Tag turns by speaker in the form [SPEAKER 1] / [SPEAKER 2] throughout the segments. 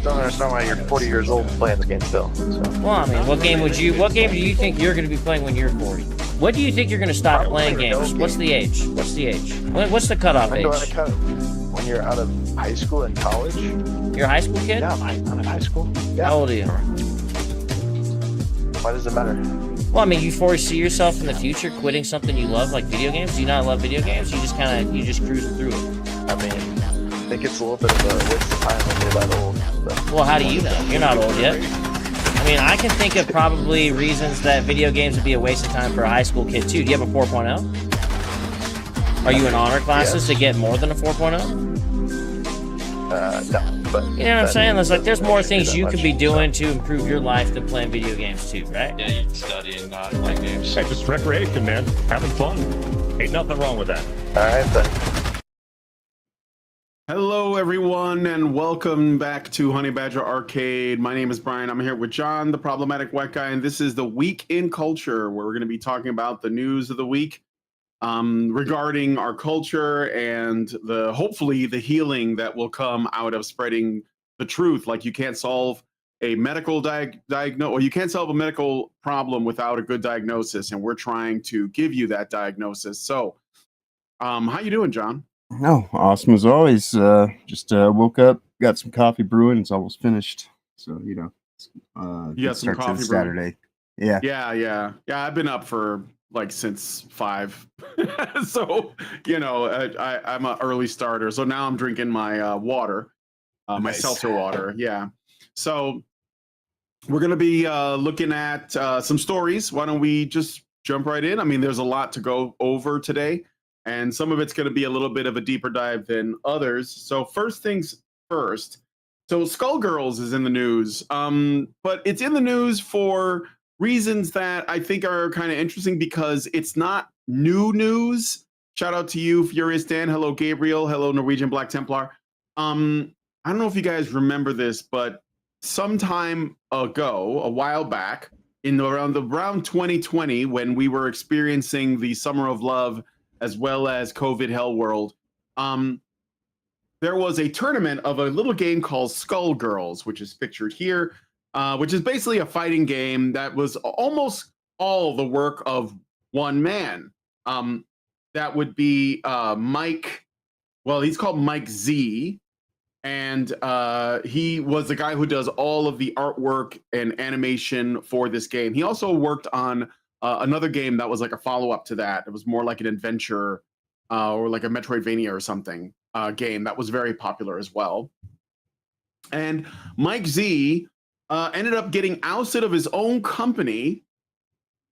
[SPEAKER 1] don't understand why you're 40 years old playing this game still. So.
[SPEAKER 2] Well, I mean, what game do you think you're going to be playing when you're 40? When do you think you're going to stop playing games? What's the age? What's the cutoff age?
[SPEAKER 1] When you're out of high school and college.
[SPEAKER 2] You're a high school kid?
[SPEAKER 1] Yeah, I'm in high school. Yeah.
[SPEAKER 2] How old are you?
[SPEAKER 1] Why does it matter?
[SPEAKER 2] Well, I mean, you foresee yourself in the future quitting something you love, like video games? Do you not love video games? You just cruise through it.
[SPEAKER 1] I mean, I think it's a little bit of a waste of time when you're that old. But.
[SPEAKER 2] Well, how do you know? You're not old yet. I mean, I can think of probably reasons that video games would be a waste of time for a high school kid, too. Do you have a 4.0? Are you in honor classes to get more than a 4.0?
[SPEAKER 1] No, but...
[SPEAKER 2] You know what I'm saying? There's more things you could be doing to improve your life than playing video games, too, right?
[SPEAKER 3] Yeah, you can study and not play games.
[SPEAKER 4] Hey, just recreation, man. Having fun. Ain't nothing wrong with that.
[SPEAKER 1] All right, then.
[SPEAKER 5] Hello, everyone, and welcome back to Honey Badger Arcade. My name is Brian. I'm here with John, the problematic white guy, and this is the Week in Culture, where we're going to be talking about the news of the week regarding our culture and hopefully the healing that will come out of spreading the truth. Like, you can't solve a medical or you can't solve a medical problem without a good diagnosis, and we're trying to give you that diagnosis. So, how you doing, John?
[SPEAKER 6] Oh, awesome as always. Just woke up, got some coffee brewing. It's almost finished. So, you got
[SPEAKER 5] some coffee
[SPEAKER 6] Saturday.
[SPEAKER 5] Yeah. Yeah. I've been up for since 5. So, I'm an early starter. So now I'm drinking my water, my seltzer water. Yeah. So we're going to be looking at some stories. Why don't we just jump right in? I mean, there's a lot to go over today, and some of it's going to be a little bit of a deeper dive than others. So first things first. So Skullgirls is in the news, but it's in the news for reasons that I think are kind of interesting because it's not new news. Shout out to you, Furious Dan. Hello, Gabriel. Hello, Norwegian Black Templar. I don't know if you guys remember this, but sometime ago, a while back, around 2020, when we were experiencing the Summer of Love as well as COVID Hell World, there was a tournament of a little game called Skullgirls, which is pictured here, which is basically a fighting game that was almost all the work of one man. That would be Mike. Well, he's called Mike Z, and he was the guy who does all of the artwork and animation for this game. He also worked on another game that was like a follow-up to that. It was more like an adventure or like a Metroidvania or something game that was very popular as well. And Mike Z ended up getting ousted of his own company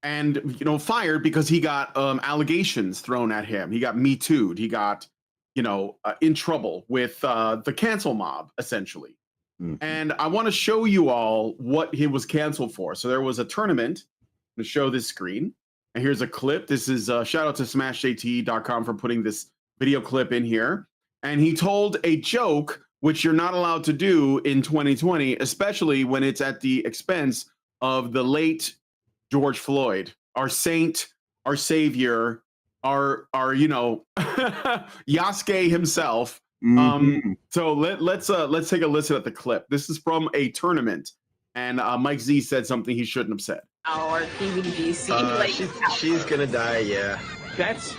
[SPEAKER 5] and, fired because he got allegations thrown at him. He got Me Too'd. He got, in trouble with the cancel mob, essentially. Mm-hmm. And I want to show you all what he was canceled for. So there was a tournament. I'm going to show this screen. And here's a clip. This is shout out to smashjt.com for putting this video clip in here. And he told a joke, which you're not allowed to do in 2020, especially when it's at the expense of the late George Floyd, our saint, our savior, our Yasuke himself. Mm-hmm. So let's take a listen at the clip. This is from a tournament, and Mike Z said something he shouldn't have said.
[SPEAKER 7] Our PVGC,
[SPEAKER 8] she's gonna die. Yeah,
[SPEAKER 4] that's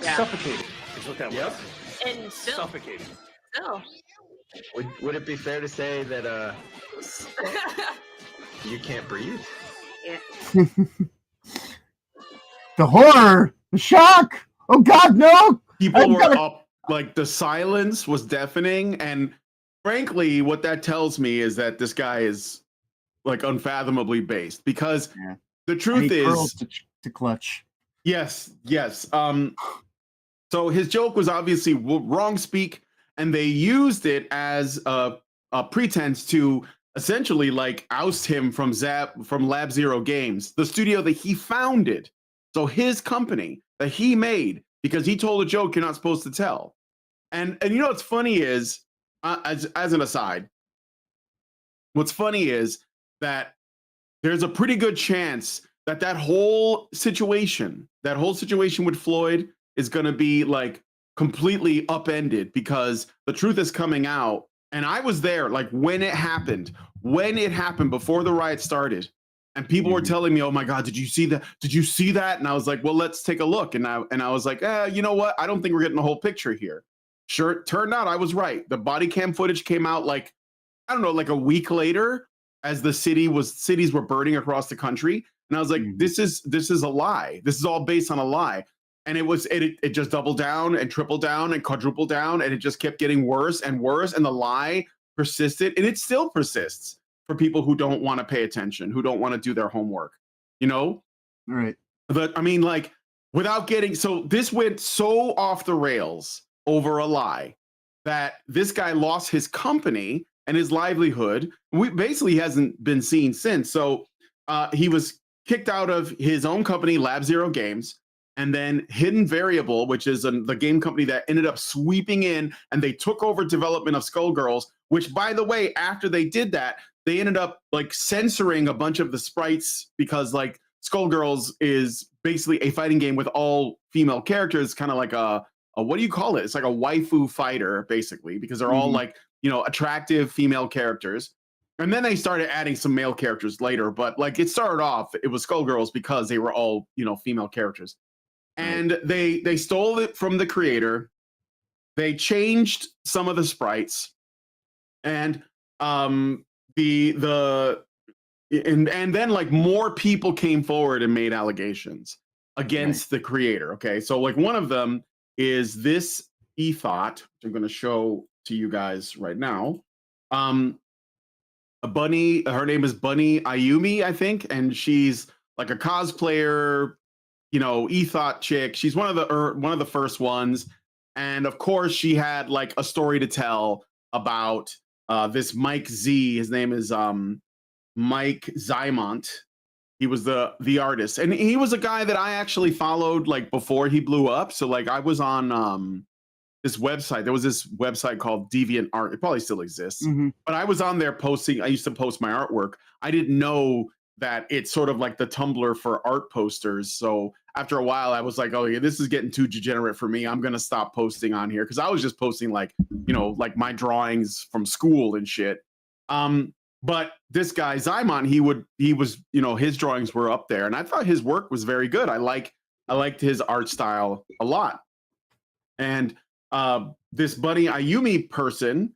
[SPEAKER 4] suffocating. Is what that was.
[SPEAKER 7] And still,
[SPEAKER 4] Suffocating.
[SPEAKER 7] Still.
[SPEAKER 8] Would it be fair to say that you can't breathe?
[SPEAKER 7] Yeah.
[SPEAKER 6] The horror, the shock. Oh God, no!
[SPEAKER 5] People were up. Like, the silence was deafening, and frankly, what that tells me is that this guy is unfathomably based. Because the truth is,
[SPEAKER 6] to clutch.
[SPEAKER 5] Yes. So his joke was obviously wrong speak, and they used it as a pretense to essentially oust him from Lab Zero Games, the studio that he founded. So his company that he made, because he told a joke you're not supposed to tell. And what's funny is, as an aside, what's funny is that there's a pretty good chance that whole situation with Floyd is going to be completely upended because the truth is coming out, And I was there, like when it happened before the riot started. And people were telling me, "Oh my God, did you see that? Did you see that?" And I was like, "Well, let's take a look." And I was like, "You know what? I don't think we're getting the whole picture here." Sure, it turned out I was right. The body cam footage came out like, I don't know, like a week later, as the cities were burning across the country. And I was like, this is a lie. This is all based on a lie. And it just doubled down and tripled down and quadrupled down, and it just kept getting worse and worse. And the lie persisted, and it still persists for people who don't want to pay attention, who don't want to do their homework, you know?
[SPEAKER 6] Right.
[SPEAKER 5] But I mean, like, without getting, so this went so off the rails over a lie that this guy lost his company and his livelihood. He hasn't been seen since. So he was kicked out of his own company, Lab Zero Games, and then Hidden Variable, which is the game company that ended up sweeping in, and they took over development of Skullgirls, which, by the way, after they did that, they ended up like censoring a bunch of the sprites because like Skullgirls is basically a fighting game with all female characters, kind of like a what do you call it? It's like a waifu fighter, basically, because they're all like, you know, attractive female characters. And then they started adding some male characters later, but like it started off, it was Skullgirls because they were all, you know, female characters. And they stole it from the creator. They changed some of the sprites, and and then like more people came forward and made allegations against the creator. Okay, so like one of them is this Ethot, which I'm going to show to you guys right now. A bunny, her name is Bunny Ayumi, I think, and she's like a cosplayer, you know, Ethot chick. She's one of the first ones, and of course she had like a story to tell about this Mike Z. His name is Mike Zymont. He was the artist, and he was a guy that I actually followed like before he blew up. So like I was on this website. There was this website called Deviant Art. It probably still exists, but I was on there posting. I used to post my artwork. I didn't know that it's sort of like the Tumblr for art posters. So after a while, I was like, oh yeah, this is getting too degenerate for me. I'm gonna stop posting on here, because I was just posting like, you know, like my drawings from school and shit. But this guy Zymon, he was, you know, his drawings were up there, and I thought his work was very good. I liked his art style a lot. And this Bunny Ayumi person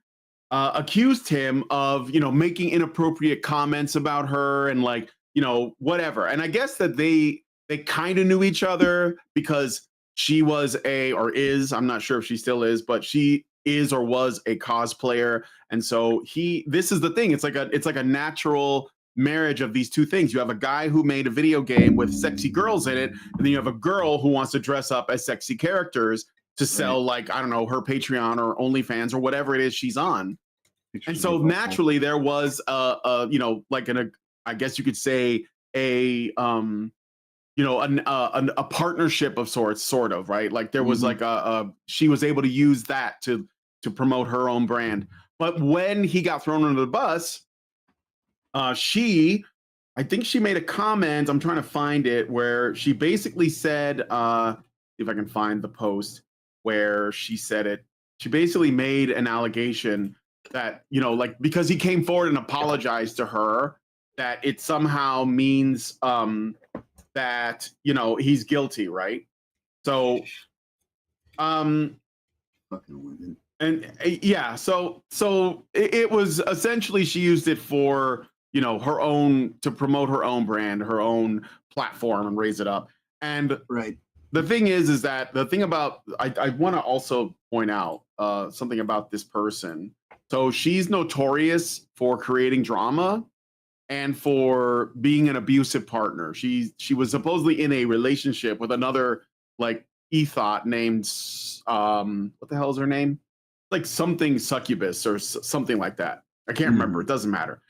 [SPEAKER 5] accused him of, you know, making inappropriate comments about her and like, you know, whatever. And I guess that they kind of knew each other, because she was or is, I'm not sure if she still is, but she is or was a cosplayer. And so this is the thing. It's like a natural marriage of these two things. You have a guy who made a video game with sexy girls in it, and then you have a girl who wants to dress up as sexy characters to sell, like, I don't know, her Patreon or OnlyFans or whatever it is she's on. And so naturally there was you know, like I guess you could say a you know, a partnership of sorts, sort of, right? Like there was like she was able to use that to promote her own brand. But when he got thrown under the bus, I think she made a comment, I'm trying to find it, where she basically said, see if I can find the post where she said it. She basically made an allegation that, you know, like, because he came forward and apologized to her, that it somehow means that, you know, he's guilty, right? So
[SPEAKER 6] fucking women.
[SPEAKER 5] And yeah, so it was essentially, she used it for, you know, her own, to promote her own brand, her own platform, and raise it up. And the thing is that the thing about, I want to also point out something about this person. So she's notorious for creating drama and for being an abusive partner. She was supposedly in a relationship with another like Ethot named what the hell is her name? Like something succubus or something like that. I can't remember. It doesn't matter.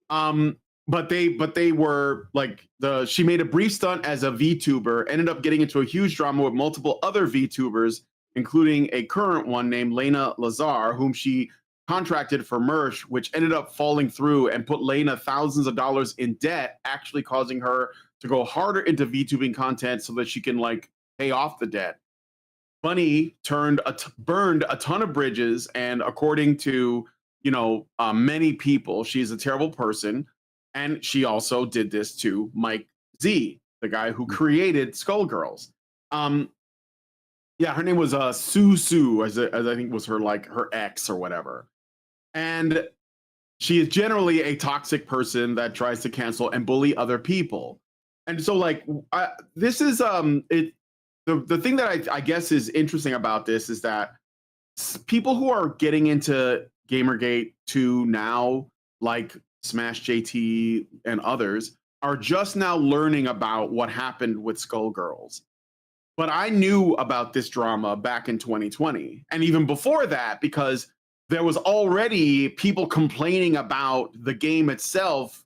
[SPEAKER 5] But they were like, she made a brief stunt as a VTuber, ended up getting into a huge drama with multiple other VTubers, including a current one named Lena Lazar, whom she contracted for merch, which ended up falling through and put Lena thousands of dollars in debt, actually causing her to go harder into VTubing content so that she can like pay off the debt. Bunny burned a ton of bridges, and according to many people. She's a terrible person, and she also did this to Mike Z, the guy who created Skullgirls. Yeah, her name was Sue, as I think was her ex or whatever, and she is generally a toxic person that tries to cancel and bully other people. And so, this is it. The thing that I guess is interesting about this is that people who are getting into Gamergate 2 now, like Smash JT and others, are just now learning about what happened with Skullgirls. But I knew about this drama back in 2020, and even before that, because there was already people complaining about the game itself,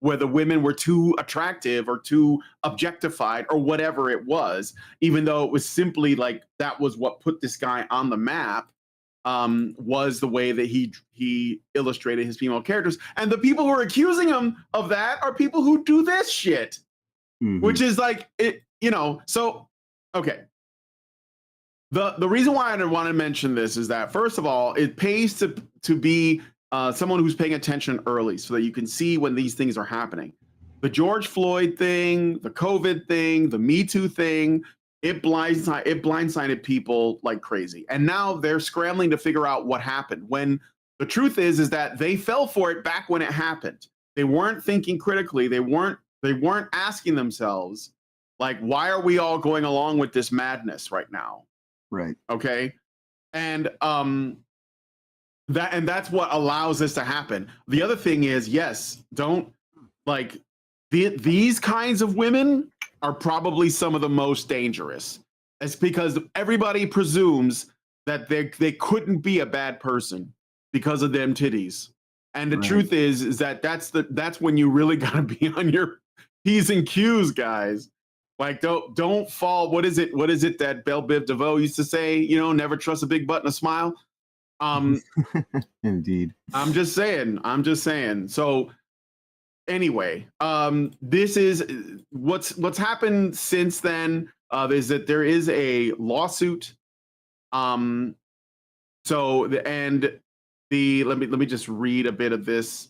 [SPEAKER 5] whether women were too attractive or too objectified or whatever it was, even though it was simply that was what put this guy on the map, was the way that he illustrated his female characters. And the people who are accusing him of that are people who do this shit, which is so, okay. The reason why I want to mention this is that, first of all, it pays to be someone who's paying attention early so that you can see when these things are happening. The George Floyd thing, the COVID thing, the Me Too thing, it blindsided people like crazy. And now they're scrambling to figure out what happened, when the truth is that they fell for it back when it happened. They weren't thinking critically. They weren't asking themselves, why are we all going along with this madness right now?
[SPEAKER 6] Right.
[SPEAKER 5] Okay. And that's what allows this to happen. The other thing is, yes, these kinds of women are probably some of the most dangerous. It's because everybody presumes that they couldn't be a bad person because of them titties. And the truth is that that's when you really gotta be on your P's and Q's, guys. Don't fall. What is it that Belle Biv DeVoe used to say? Never trust a big butt and a smile.
[SPEAKER 6] Indeed.
[SPEAKER 5] I'm just saying. So anyway, this is what's happened since then. Is that there is a lawsuit. Let me just read a bit of this.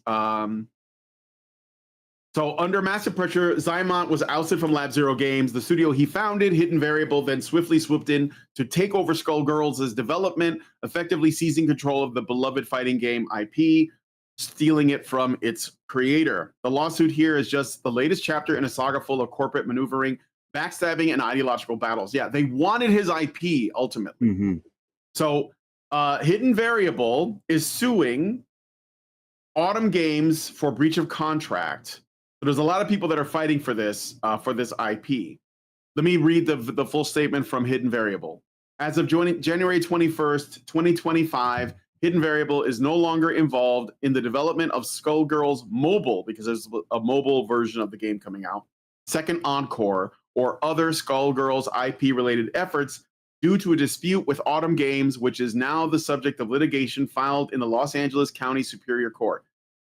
[SPEAKER 5] So under massive pressure, Zymont was ousted from Lab Zero Games, the studio he founded. Hidden Variable then swiftly swooped in to take over Skullgirls' development, effectively seizing control of the beloved fighting game IP, stealing it from its creator. The lawsuit here is just the latest chapter in a saga full of corporate maneuvering, backstabbing, and ideological battles. Yeah, they wanted his IP ultimately. So Hidden Variable is suing Autumn Games for breach of contract. So there's a lot of people that are fighting for this IP. Let me read the full statement from Hidden Variable. As of January 21st, 2025, Hidden Variable is no longer involved in the development of Skullgirls Mobile, because there's a mobile version of the game coming out, Second Encore, or other Skullgirls IP-related efforts due to a dispute with Autumn Games, which is now the subject of litigation filed in the Los Angeles County Superior Court.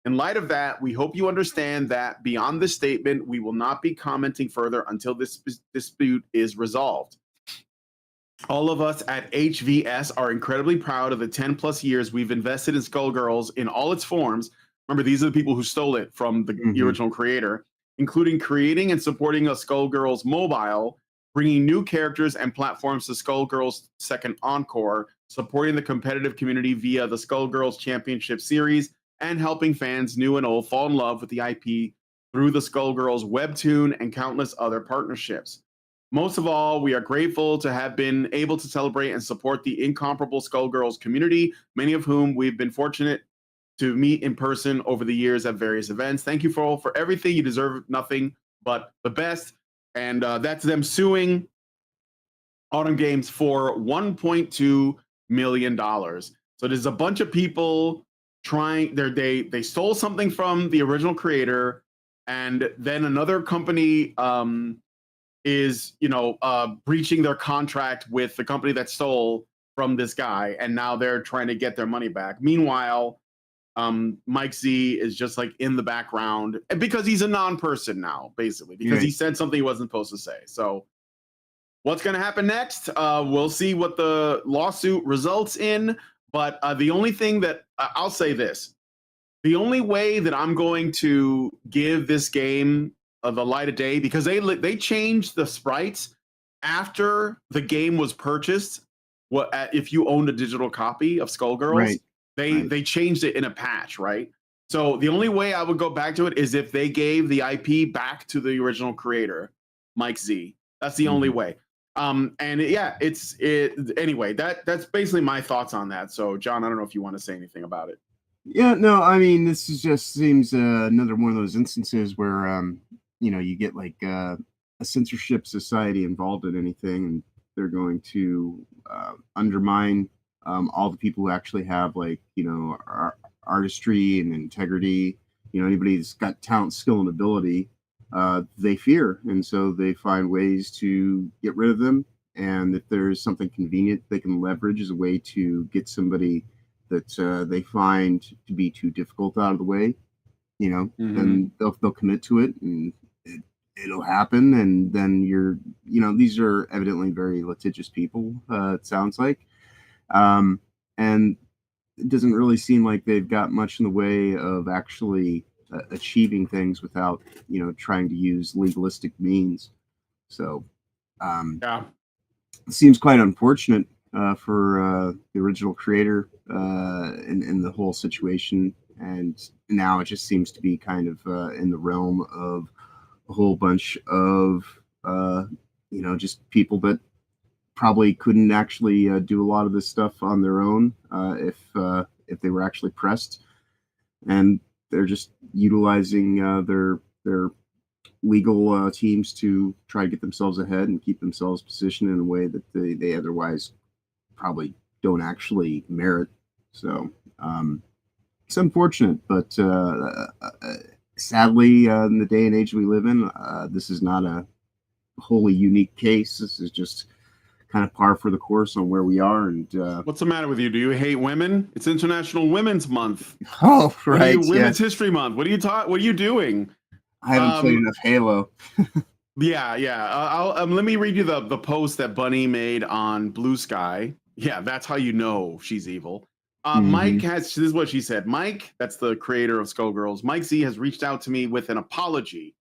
[SPEAKER 5] In light of that, we hope you understand that beyond this statement, we will not be commenting further until this dispute is resolved. All of us at HVS are incredibly proud of the 10 plus years we've invested in Skullgirls in all its forms. Remember, these are the people who stole it from the original creator, including creating and supporting a Skullgirls mobile, bringing new characters and platforms to Skullgirls Second Encore, supporting the competitive community via the Skullgirls Championship Series, and helping fans new and old fall in love with the IP through the Skullgirls webtoon and countless other partnerships. Most of all, we are grateful to have been able to celebrate and support the incomparable Skullgirls community, many of whom we've been fortunate to meet in person over the years at various events. Thank you for everything. You deserve nothing but the best. And that's them suing Autumn Games for $1.2 million. So there's a bunch of people trying, they stole something from the original creator, and then another company is breaching their contract with the company that stole from this guy, and now they're trying to get their money back. Meanwhile, Mike Z is just in the background, and because he's a non-person now, basically, because he said something he wasn't supposed to say. So what's going to happen next? We'll see what the lawsuit results in, But the only thing that I'll say this, the only way that I'm going to give this game the light of day, because they changed the sprites after the game was purchased. If you owned a digital copy of Skullgirls,
[SPEAKER 6] Right.
[SPEAKER 5] they changed it in a patch, right? So the only way I would go back to it is if they gave the IP back to the original creator, Mike Z. That's the only way. And yeah, anyway, that's basically my thoughts on that. So John, I don't know if you want to say anything about it.
[SPEAKER 6] Yeah, no, I mean, this is just seems another one of those instances where, you get like a censorship society involved in anything, and they're going to undermine all the people who actually have like, artistry and integrity. Anybody that's got talent, skill, and ability, they fear, and so they find ways to get rid of them. And if there's something convenient they can leverage as a way to get somebody that they find to be too difficult out of the way, then they'll commit to it, and it'll happen. And then these are evidently very litigious people, it sounds like. And it doesn't really seem like they've got much in the way of actually achieving things without, trying to use legalistic means. So,
[SPEAKER 5] Yeah.
[SPEAKER 6] it seems quite unfortunate for the original creator in the whole situation. And now it just seems to be kind of in the realm of a whole bunch of, just people that probably couldn't actually do a lot of this stuff on their own if they were actually pressed. And they're just utilizing their legal teams to try to get themselves ahead and keep themselves positioned in a way that they otherwise probably don't actually merit. So it's unfortunate, but sadly, in the day and age we live in, this is not a wholly unique case. This is just kind of par for the course on where we are. And
[SPEAKER 5] what's the matter with you? Do you hate women? It's International Women's Month.
[SPEAKER 6] Oh, right,
[SPEAKER 5] Women's History Month. What are you doing?
[SPEAKER 6] I haven't played enough Halo.
[SPEAKER 5] Yeah. Let me read you the post that Bunny made on Blue Sky. Yeah, that's how you know she's evil. Mike this is what she said. Mike, that's the creator of Skullgirls. Mike Z has reached out to me with an apology.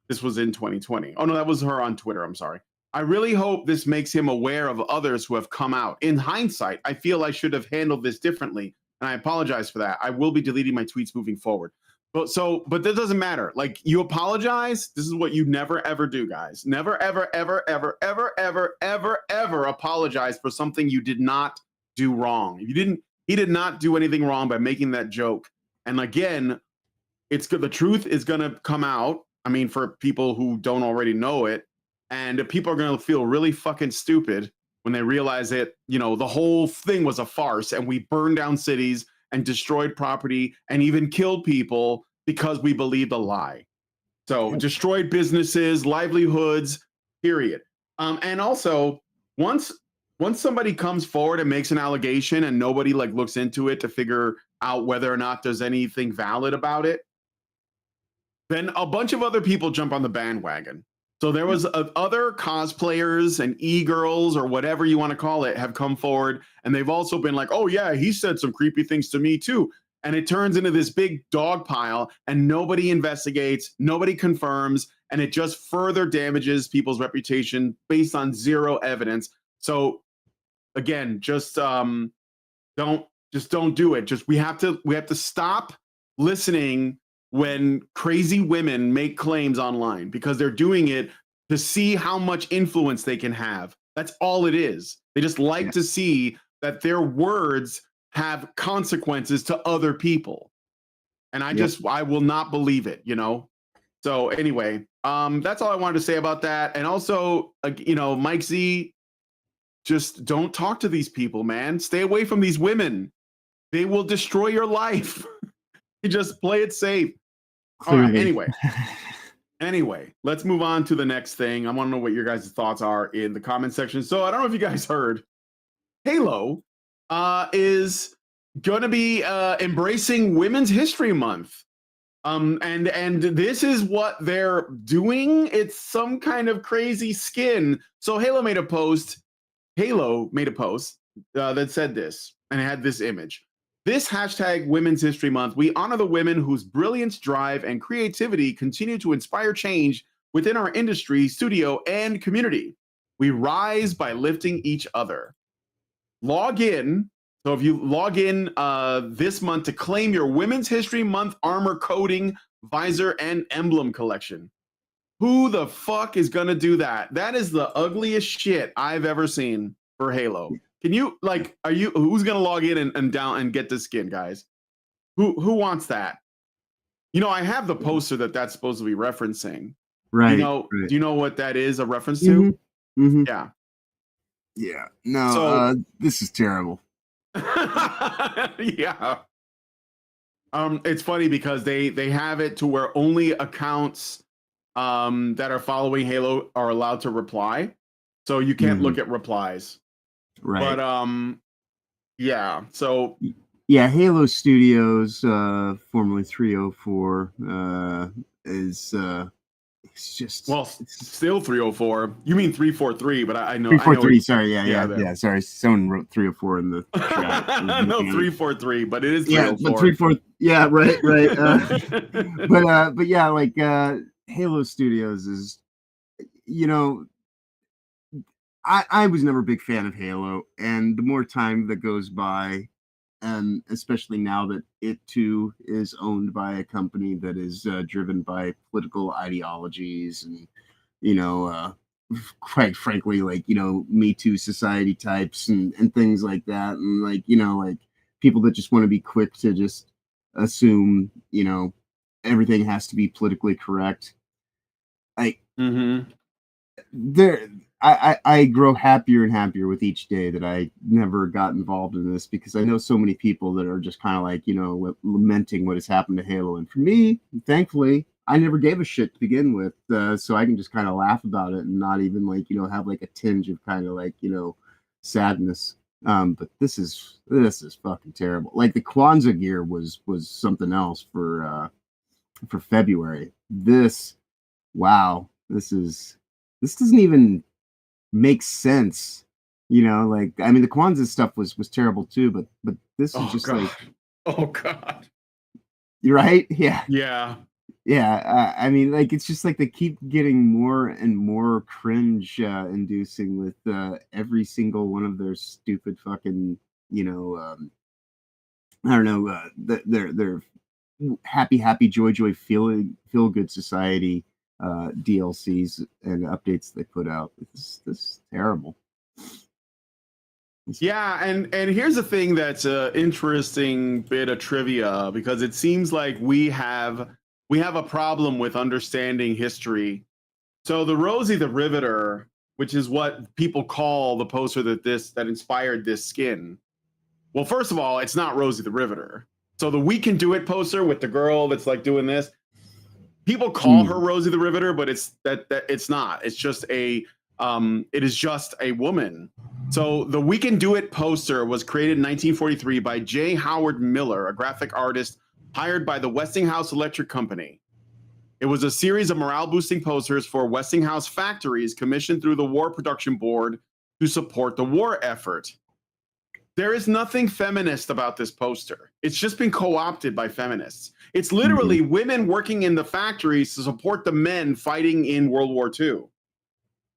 [SPEAKER 5] This was in 2020. Oh no, that was her on Twitter. I'm sorry. I really hope this makes him aware of others who have come out. In hindsight, I feel I should have handled this differently, and I apologize for that. I will be deleting my tweets moving forward. But that doesn't matter. Like, you apologize. This is what you never ever do, guys. Never ever ever ever ever ever ever ever apologize for something you did not do wrong. He did not do anything wrong by making that joke. And again, it's good. The truth is gonna come out. I mean, for people who don't already know it, and people are gonna feel really fucking stupid when they realize that, the whole thing was a farce, and we burned down cities and destroyed property and even killed people because we believed a lie. So destroyed businesses, livelihoods, period. And also, once somebody comes forward and makes an allegation and nobody looks into it to figure out whether or not there's anything valid about it, then a bunch of other people jump on the bandwagon. So there was other cosplayers and e-girls or whatever you want to call it have come forward, and they've also been like, oh yeah, he said some creepy things to me too. And it turns into this big dog pile, and nobody investigates, nobody confirms, and it just further damages people's reputation based on zero evidence. So again, just don't do it. We have to stop listening when crazy women make claims online, because they're doing it to see how much influence they can have. That's all it is. They just like to see that their words have consequences to other people. And I will not believe it, So anyway, that's all I wanted to say about that. And also, Mike Z, just don't talk to these people, man. Stay away from these women. They will destroy your life. You just play it safe. All right, anyway, let's move on to the next thing. I want to know what your guys' thoughts are in the comment section. So I don't know if you guys heard, Halo is going to be embracing Women's History Month. And this is what they're doing. It's some kind of crazy skin. So Halo made a post that said this. and it had this image. This hashtag Women's History Month, we honor the women whose brilliance, drive, and creativity continue to inspire change within our industry, studio, and community. We rise by lifting each other. Log in. So if you log in this month to claim your Women's History Month armor coating, visor, and emblem collection. Who the fuck is gonna do that? That is the ugliest shit I've ever seen for Halo. Can you who's gonna log in and down and get this skin, guys? Who wants that? You know, I have the poster that's supposed to be referencing.
[SPEAKER 6] Right.
[SPEAKER 5] Do you know what that is a reference to?
[SPEAKER 6] Mm-hmm.
[SPEAKER 5] Yeah.
[SPEAKER 6] Yeah. No,
[SPEAKER 5] So-
[SPEAKER 6] this is terrible.
[SPEAKER 5] Yeah. It's funny because they have it to where only accounts that are following Halo are allowed to reply. So you can't look at replies.
[SPEAKER 6] Right.
[SPEAKER 5] But yeah. So
[SPEAKER 6] yeah, Halo Studios, formerly 304, is it's just
[SPEAKER 5] still 304. You mean 343? But I know
[SPEAKER 6] 343. Sorry, yeah. Sorry, someone wrote 304 in the chat.
[SPEAKER 5] No, 343, but it is 304.
[SPEAKER 6] Yeah, but 34. Yeah, right. But yeah, like Halo Studios is, you know, I was never a big fan of Halo, and the more time that goes by, and especially now that it too is owned by a company that is driven by political ideologies and, you know, quite frankly, like, you know, Me Too society types and things like that, and like, you know, like people that just want to be quick to just assume, you know, everything has to be politically correct. Like I grow happier and happier with each day that I never got involved in this, because I know so many people that are just kind of like, you know, lamenting what has happened to Halo. And for me, thankfully, I never gave a shit to begin with. So I can just kind of laugh about it and not even like, you know, have like a tinge of kind of like, you know, sadness. But this is fucking terrible. Like the Kwanzaa gear was something else for February. Wow, this doesn't even make sense, you know. Like, I mean, the Kwanzaa stuff was terrible too, but this is just
[SPEAKER 5] God.
[SPEAKER 6] like,
[SPEAKER 5] oh god,
[SPEAKER 6] you're right. I mean, like, it's just like they keep getting more and more cringe inducing with every single one of their stupid fucking, you know, I don't know, their happy joy feel good society DLCs and updates they put out. This is terrible.
[SPEAKER 5] Yeah, and here's the thing that's an interesting bit of trivia, because it seems like we have a problem with understanding history. So the Rosie the Riveter, which is what people call the poster that inspired this skin. Well, first of all, it's not Rosie the Riveter. So the We Can Do It poster with the girl that's like doing this, people call her Rosie the Riveter, but it's not. It's just it is just a woman. So the We Can Do It poster was created in 1943 by J. Howard Miller, a graphic artist hired by the Westinghouse Electric Company. It was a series of morale-boosting posters for Westinghouse factories commissioned through the War Production Board to support the war effort. There is nothing feminist about this poster. It's just been co-opted by feminists. It's literally women working in the factories to support the men fighting in World War II.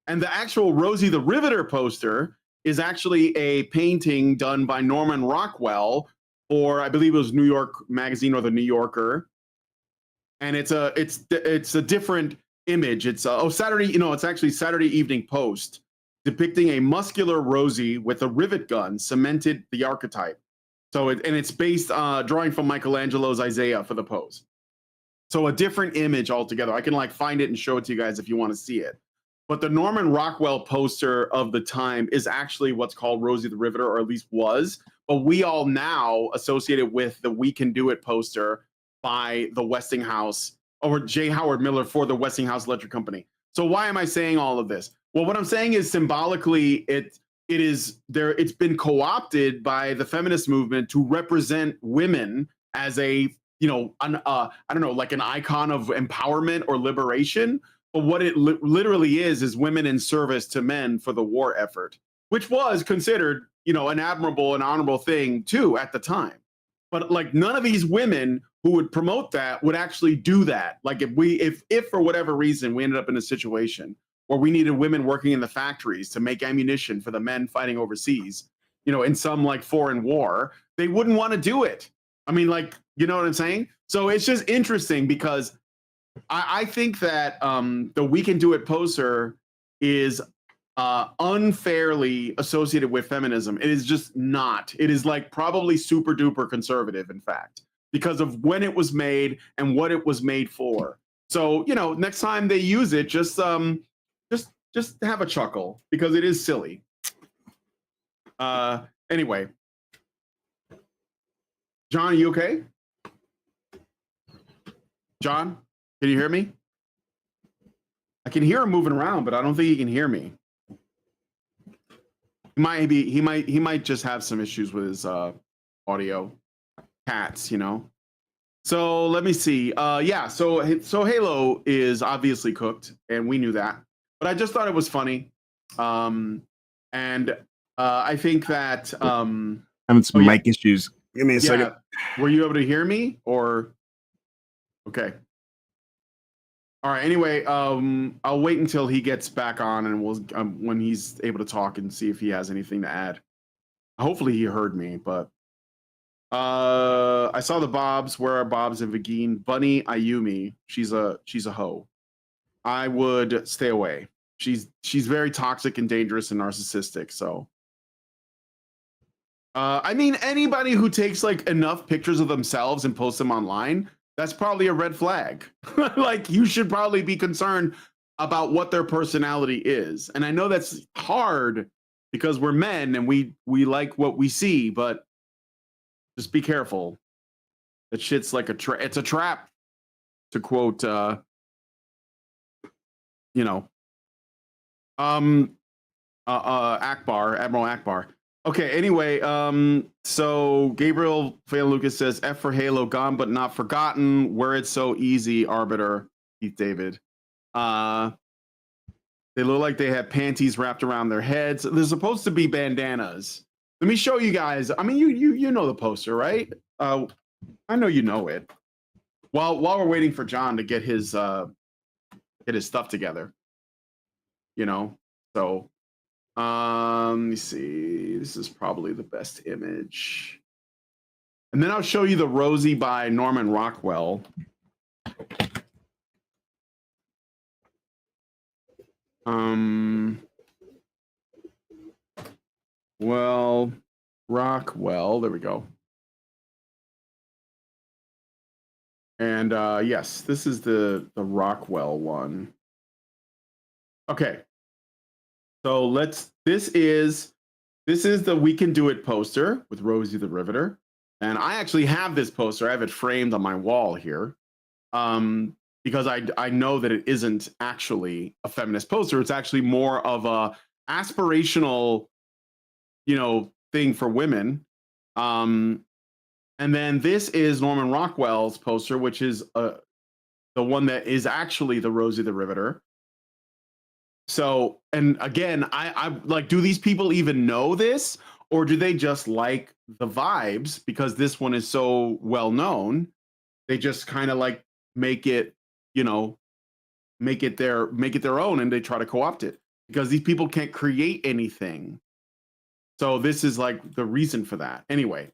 [SPEAKER 5] And the actual Rosie the Riveter poster is actually a painting done by Norman Rockwell for, I believe it was New York Magazine or the New Yorker. And it's a different image. It's Saturday, it's actually Saturday Evening Post, depicting a muscular Rosie with a rivet gun cemented the archetype. So it's based drawing from Michelangelo's Isaiah for the pose. So a different image altogether. I can like find it and show it to you guys if you want to see it. But the Norman Rockwell poster of the time is actually what's called Rosie the Riveter, or at least was. But we all now associate it with the We Can Do It poster by the Westinghouse, or J. Howard Miller for the Westinghouse Electric Company. So why am I saying all of this? Well, what I'm saying is symbolically, it's been co-opted by the feminist movement to represent women as a, I don't know, like an icon of empowerment or liberation. But what it literally is women in service to men for the war effort, which was considered an admirable and honorable thing too at the time. But like none of these women who would promote that would actually do that. Like if for whatever reason we ended up in a situation where we needed women working in the factories to make ammunition for the men fighting overseas, in some like foreign war, they wouldn't want to do it. I mean, like, you know what I'm saying? So it's just interesting because I think that the We Can Do It poster is unfairly associated with feminism. It is just not. It is like probably super duper conservative, in fact, because of when it was made and what it was made for. So, next time they use it, just have a chuckle because it is silly. Anyway. John, are you okay? John, can you hear me? I can hear him moving around, but I don't think he can hear me. He might just have some issues with his audio. Cats, So let me see. So Halo is obviously cooked, and we knew that. But I just thought it was funny. And I think that
[SPEAKER 6] having some mic issues. Give me a second.
[SPEAKER 5] Were you able to hear me or? Okay. All right. Anyway, I'll wait until he gets back on, and we'll when he's able to talk and see if he has anything to add. Hopefully, he heard me. But I saw the Bobs. Where are Bobs and Vagine? Bunny Ayumi. She's a hoe. I would stay away. She's very toxic and dangerous and narcissistic. So. I mean, anybody who takes like enough pictures of themselves and posts them online, that's probably a red flag. Like you should probably be concerned about what their personality is. And I know that's hard because we're men and we like what we see, but just be careful. That shit's like it's a trap, to quote Admiral Akbar. Okay, anyway, so Gabriel Phelan Lucas says, F for Halo, gone but not forgotten, where it's so easy, Arbiter, Keith David. They look like they have panties wrapped around their heads. They're supposed to be bandanas. Let me show you guys. I mean, you know the poster, right? I know you know it. While we're waiting for John to get his stuff together. So let me see. This is probably the best image. And then I'll show you the Rosie by Norman Rockwell. Well, Rockwell, there we go. And yes, this is the Rockwell one. Okay. So this is the We Can Do It poster with Rosie the Riveter. And I actually have this poster. I have it framed on my wall here. Because I know that it isn't actually a feminist poster. It's actually more of a aspirational, thing for women. And then this is Norman Rockwell's poster, which is the one that is actually the Rosie the Riveter. So, and again, I like, do these people even know this, or do they just like the vibes because this one is so well known? They just kind of like make it their own, and they try to co-opt it because these people can't create anything. So this is like the reason for that. Anyway,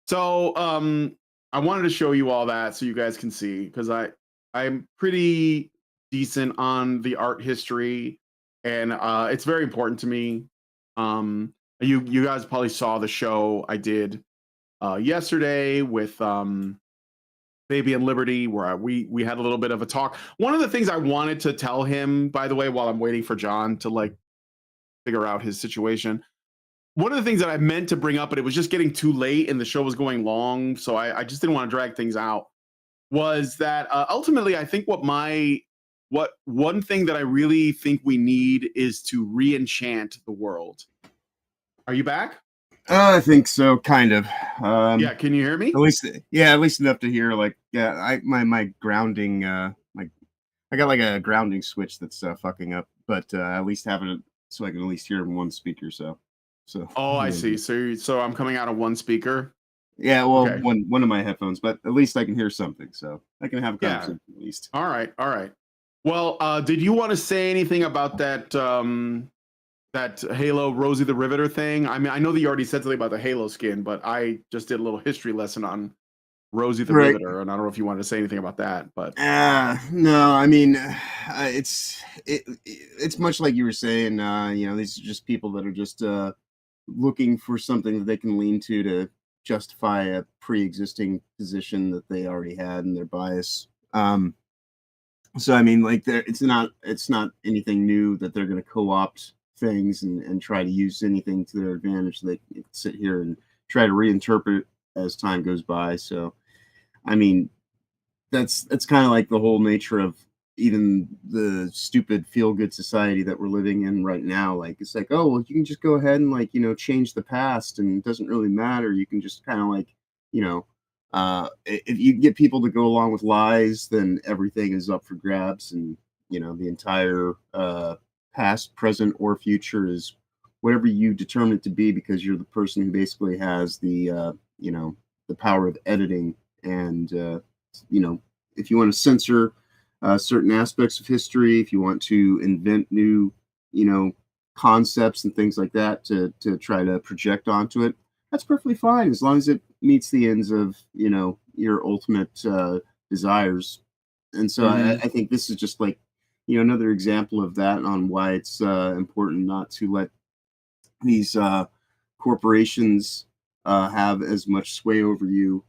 [SPEAKER 5] so I wanted to show you all that so you guys can see, because I'm pretty decent on the art history. And it's very important to me. You guys probably saw the show I did yesterday with Baby and Liberty, where we had a little bit of a talk. One of the things I wanted to tell him, by the way, while I'm waiting for John to like figure out his situation, one of the things that I meant to bring up, but it was just getting too late and the show was going long, so I just didn't want to drag things out, was that ultimately I think one thing that I really think we need is to re-enchant the world. Are you back?
[SPEAKER 6] I think so, kind of.
[SPEAKER 5] Yeah, can you hear me?
[SPEAKER 6] At least enough to hear. Like, yeah, my grounding, I got like a grounding switch that's fucking up, but at least having it so I can at least hear in one speaker. So So.
[SPEAKER 5] Oh, I see. So I'm coming out of one speaker.
[SPEAKER 6] Yeah, well,
[SPEAKER 5] Okay.
[SPEAKER 6] one of my headphones, but at least I can hear something, so I can have a
[SPEAKER 5] Yeah.
[SPEAKER 6] conversation at least.
[SPEAKER 5] All right. Well, did you want to say anything about that that Halo Rosie the Riveter thing? I mean, I know that you already said something about the Halo skin, but I just did a little history lesson on Rosie the
[SPEAKER 6] Right.
[SPEAKER 5] Riveter, and I don't know if you wanted to say anything about that, but
[SPEAKER 6] No, I mean, it's much like you were saying. These are just people that are just looking for something that they can lean to justify a pre-existing position that they already had and their bias. So I mean, like, it's not anything new that they're going to co-opt things and try to use anything to their advantage. They can sit here and try to reinterpret as time goes by. So, I mean, that's kind of like the whole nature of even the stupid feel-good society that we're living in right now. Like, it's like, oh, well, you can just go ahead and, like, change the past, and it doesn't really matter. You can just kind of, like, if you get people to go along with lies, then everything is up for grabs, and the entire past, present, or future is whatever you determine it to be, because you're the person who basically has the the power of editing. And if you want to censor certain aspects of history, if you want to invent new concepts and things like that to try to project onto it, that's perfectly fine, as long as it meets the ends of your ultimate desires. And so I think this is just like another example of that, on why it's important not to let these corporations have as much sway over you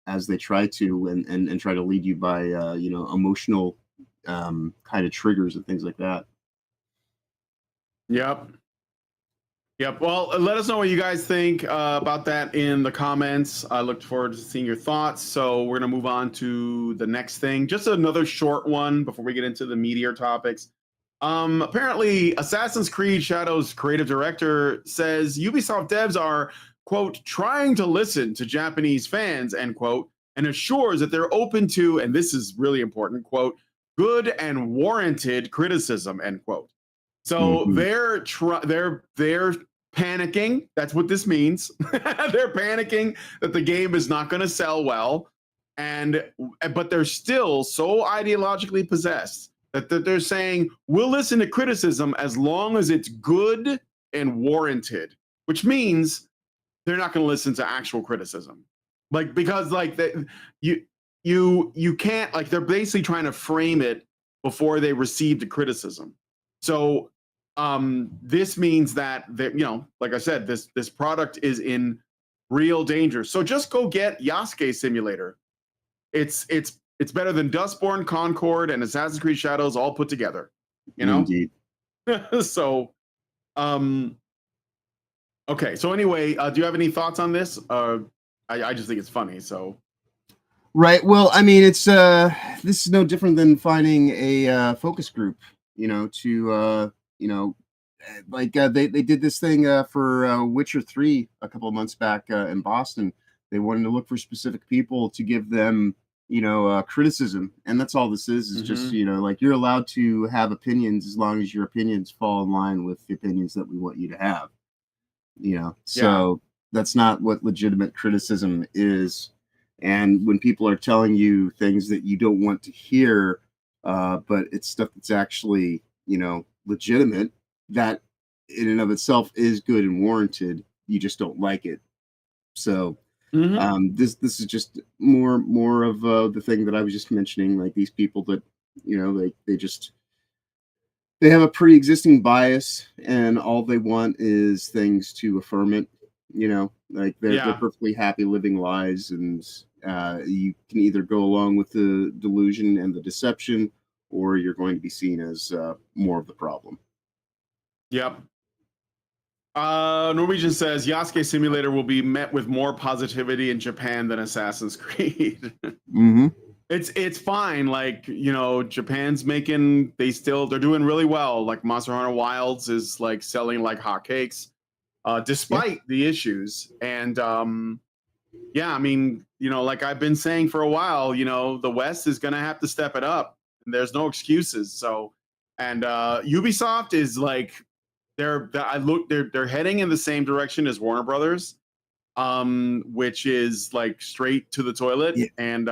[SPEAKER 6] as they try to, and try to lead you by emotional kind of triggers and things like that.
[SPEAKER 5] Yep. Well, let us know what you guys think about that in the comments. I look forward to seeing your thoughts. So we're going to move on to the next thing. Just another short one before we get into the meatier topics. Apparently, Assassin's Creed Shadows creative director says Ubisoft devs are, quote, trying to listen to Japanese fans, end quote, and assures that they're open to, and this is really important, quote, good and warranted criticism, end quote. So they're panicking. That's what this means. They're panicking that the game is not going to sell well, but they're still so ideologically possessed that they're saying we'll listen to criticism as long as it's good and warranted, which means they're not going to listen to actual criticism, because you can't, like, they're basically trying to frame it before they receive the criticism. So this means that like I said, this product is in real danger. So just go get Yasuke Simulator. It's better than Dustborn, Concord, and Assassin's Creed Shadows all put together.
[SPEAKER 6] Indeed.
[SPEAKER 5] So okay. So anyway, do you have any thoughts on this? I just think it's funny. So.
[SPEAKER 6] Right. Well, I mean, it's this is no different than finding a focus group, to they did this thing for Witcher 3 a couple of months back in Boston. They wanted to look for specific people to give them criticism, and that's all this is just like, you're allowed to have opinions as long as your opinions fall in line with the opinions that we want you to have. So that's not what legitimate criticism is. And when people are telling you things that you don't want to hear, but it's stuff that's actually, legitimate, that in and of itself is good and warranted, you just don't like it. So this is just more of the thing that I was just mentioning, like these people that, they have a pre-existing bias, and all they want is things to affirm it. Like they're perfectly happy living lies, and you can either go along with the delusion and the deception, or you're going to be seen as more of the problem.
[SPEAKER 5] Yep. Norwegian says Yasuke Simulator will be met with more positivity in Japan than Assassin's Creed. It's fine. Like, Japan's making, they're doing really well. Like Monster Hunter Wilds is like selling like hotcakes, despite the issues. And I mean, like I've been saying for a while, the West is going to have to step it up, and there's no excuses. So, and Ubisoft is like, they're heading in the same direction as Warner Brothers, which is like straight to the toilet.
[SPEAKER 6] Yeah.
[SPEAKER 5] And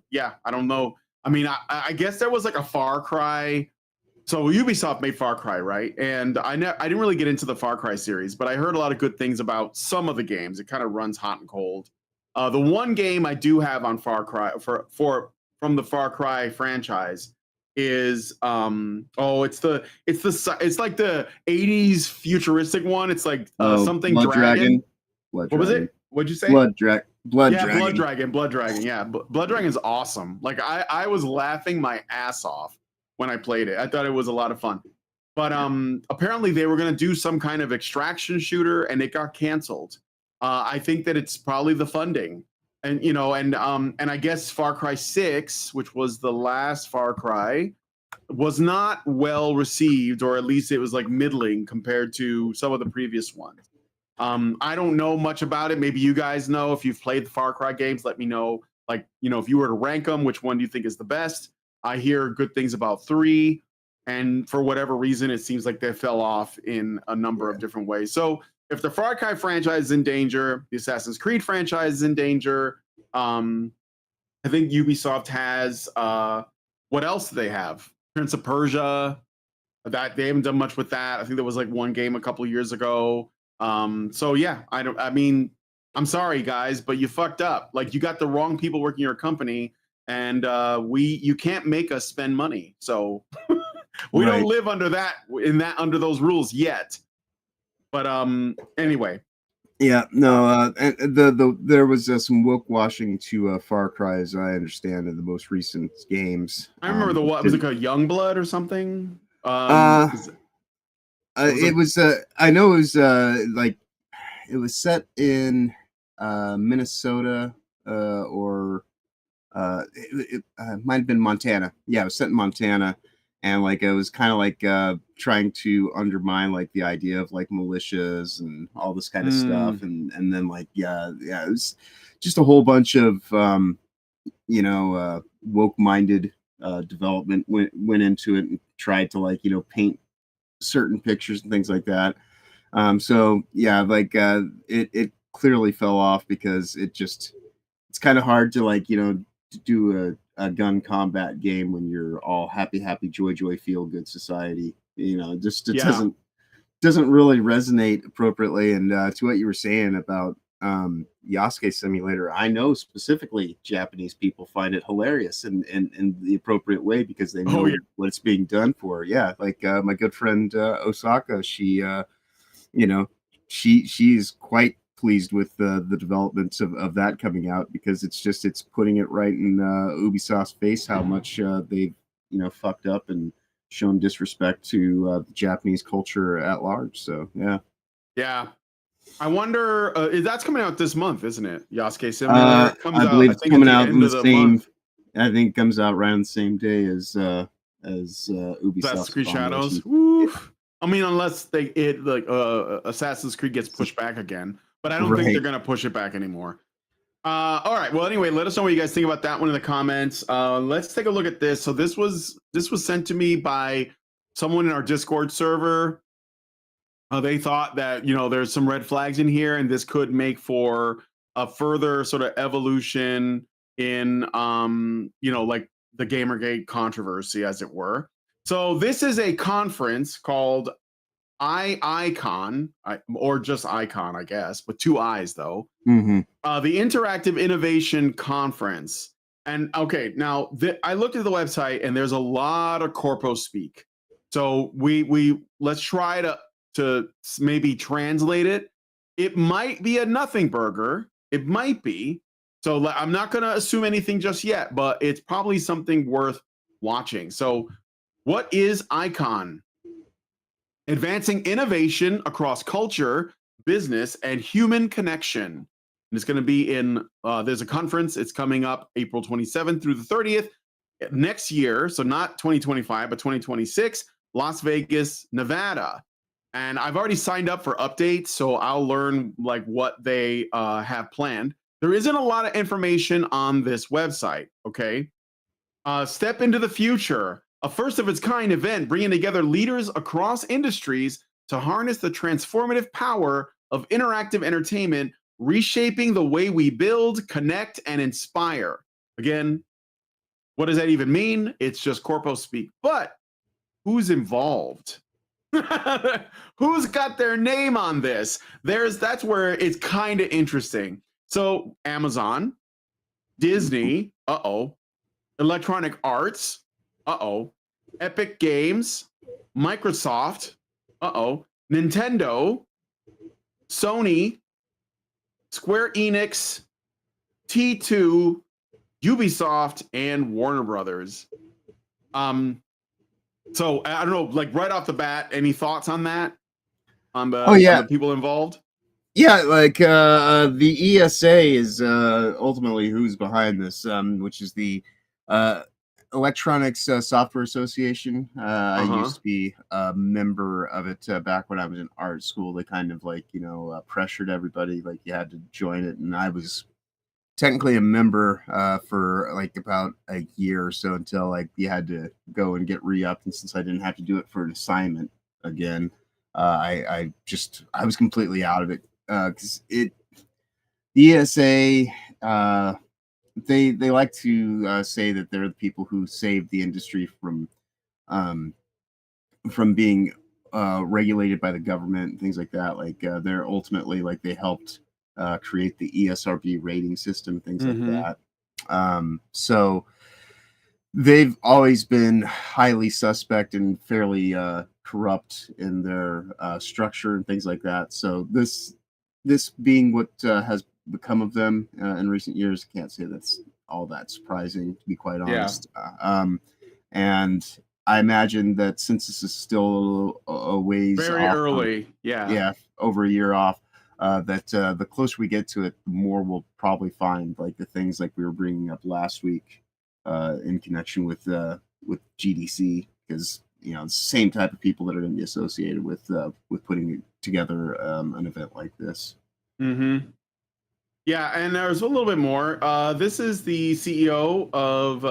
[SPEAKER 5] yeah, I don't know. I mean, I guess there was like a Far Cry. So Ubisoft made Far Cry, right? And I didn't really get into the Far Cry series, but I heard a lot of good things about some of the games. It kind of runs hot and cold. The one game I do have on Far Cry from the Far Cry franchise is it's like the 80s futuristic one. It's like something
[SPEAKER 6] Blood
[SPEAKER 5] Dragon.
[SPEAKER 6] Blood
[SPEAKER 5] What was
[SPEAKER 6] Dragon.
[SPEAKER 5] it? What'd you say?
[SPEAKER 6] Blood Dragon.
[SPEAKER 5] Yeah, Blood Dragon. Yeah, Blood Dragon is awesome. Like I was laughing my ass off when I played it. I thought it was a lot of fun. But apparently they were going to do some kind of extraction shooter and it got canceled. I think that it's probably the funding. And and I guess Far Cry 6, which was the last Far Cry, was not well received, or at least it was like middling compared to some of the previous ones. I don't know much about it. Maybe you guys know. If you've played the Far Cry games, let me know. Like, if you were to rank them, which one do you think is the best? I hear good things about 3, and for whatever reason, it seems like they fell off in a number of different ways. So if the Far Cry franchise is in danger, the Assassin's Creed franchise is in danger. I think Ubisoft has what else do they have? Prince of Persia. That they haven't done much with that. I think there was like one game a couple of years ago. So yeah, I'm sorry guys, but you fucked up. Like you got the wrong people working your company, and you can't make us spend money. So we don't live under under those rules yet. But anyway.
[SPEAKER 6] Yeah, no, there was some woke washing to Far Cry, as I understand, in the most recent games.
[SPEAKER 5] I remember was it called Youngblood or something?
[SPEAKER 6] It was I know it was like it was set in Minnesota or it might have been Montana. Yeah, it was set in Montana, and like it was kind of like trying to undermine like the idea of like militias and all this kind of stuff, and then like yeah, it was just a whole bunch of woke-minded development went into it and tried to like paint certain pictures and things like that. So yeah, like it clearly fell off because it's kind of hard to like to do a gun combat game when you're all happy joy feel good society. It doesn't really resonate appropriately. And to what you were saying about Yasuke Simulator, I know specifically Japanese people find it hilarious in the appropriate way because they know what it's being done for. Yeah, like my good friend Osaka, she she's quite pleased with the developments of that coming out, because it's putting it right in Ubisoft's face how much they've fucked up and shown disrespect to the Japanese culture at large. So yeah. I
[SPEAKER 5] wonder that's coming out this month, isn't it? Yasuke Simulator
[SPEAKER 6] I believe it's coming out in the same. I think it comes out around the same day as Ubisoft's
[SPEAKER 5] Assassin's Creed Shadows.
[SPEAKER 6] Yeah.
[SPEAKER 5] I mean, unless Assassin's Creed gets pushed back again, but I don't think they're gonna push it back anymore. All right. Well, anyway, let us know what you guys think about that one in the comments. Let's take a look at this. So this was sent to me by someone in our Discord server. They thought that there's some red flags in here, and this could make for a further sort of evolution in like the Gamergate controversy, as it were. So this is a conference called Iicon, or just Icon, I guess, with 2 I's though.
[SPEAKER 6] Mm-hmm.
[SPEAKER 5] The Interactive Innovation Conference. And okay, now I looked at the website, and there's a lot of corpo speak. So we let's try to maybe translate it. It might be a nothing burger. It might be. So I'm not going to assume anything just yet, but it's probably something worth watching. So what is Iicon? Advancing innovation across culture, business, and human connection. And it's going to be in, there's a conference. It's coming up April 27th through the 30th next year. So not 2025, but 2026, Las Vegas, Nevada. And I've already signed up for updates, so I'll learn like what they have planned. There isn't a lot of information on this website, okay? Step into the future, a first of its kind event bringing together leaders across industries to harness the transformative power of interactive entertainment, reshaping the way we build, connect, and inspire. Again, what does that even mean? It's just corpo speak. But who's involved? Who's got their name on this? That's where it's kind of interesting. So Amazon, Disney, Electronic Arts, Epic Games, Microsoft, Nintendo, Sony, Square Enix, T2, Ubisoft, and Warner Brothers. So I don't know, like right off the bat, any thoughts on that? On the people involved?
[SPEAKER 6] Yeah, like the ESA is ultimately who's behind this, which is the Electronics Software Association. I used to be a member of it back when I was in art school. They kind of like, pressured everybody, like you had to join it. And I was technically a member for like about a year or so until like you had to go and get re-upped. And since I didn't have to do it for an assignment again, I was completely out of it. Because the ESA, they like to say that they're the people who saved the industry from being regulated by the government and things like that. Like they're ultimately like they helped create the ESRB rating system, things like that. So they've always been highly suspect and fairly corrupt in their structure and things like that. So this being what has become of them in recent years, can't say that's all that surprising, to be quite honest. And I imagine that since this is still a ways
[SPEAKER 5] very
[SPEAKER 6] off,
[SPEAKER 5] early,
[SPEAKER 6] over a year off, that the closer we get to it, the more we'll probably find like the things like we were bringing up last week in connection with GDC, because it's the same type of people that are going to be associated with putting together an event like this.
[SPEAKER 5] Yeah, and there's a little bit more. This is the CEO of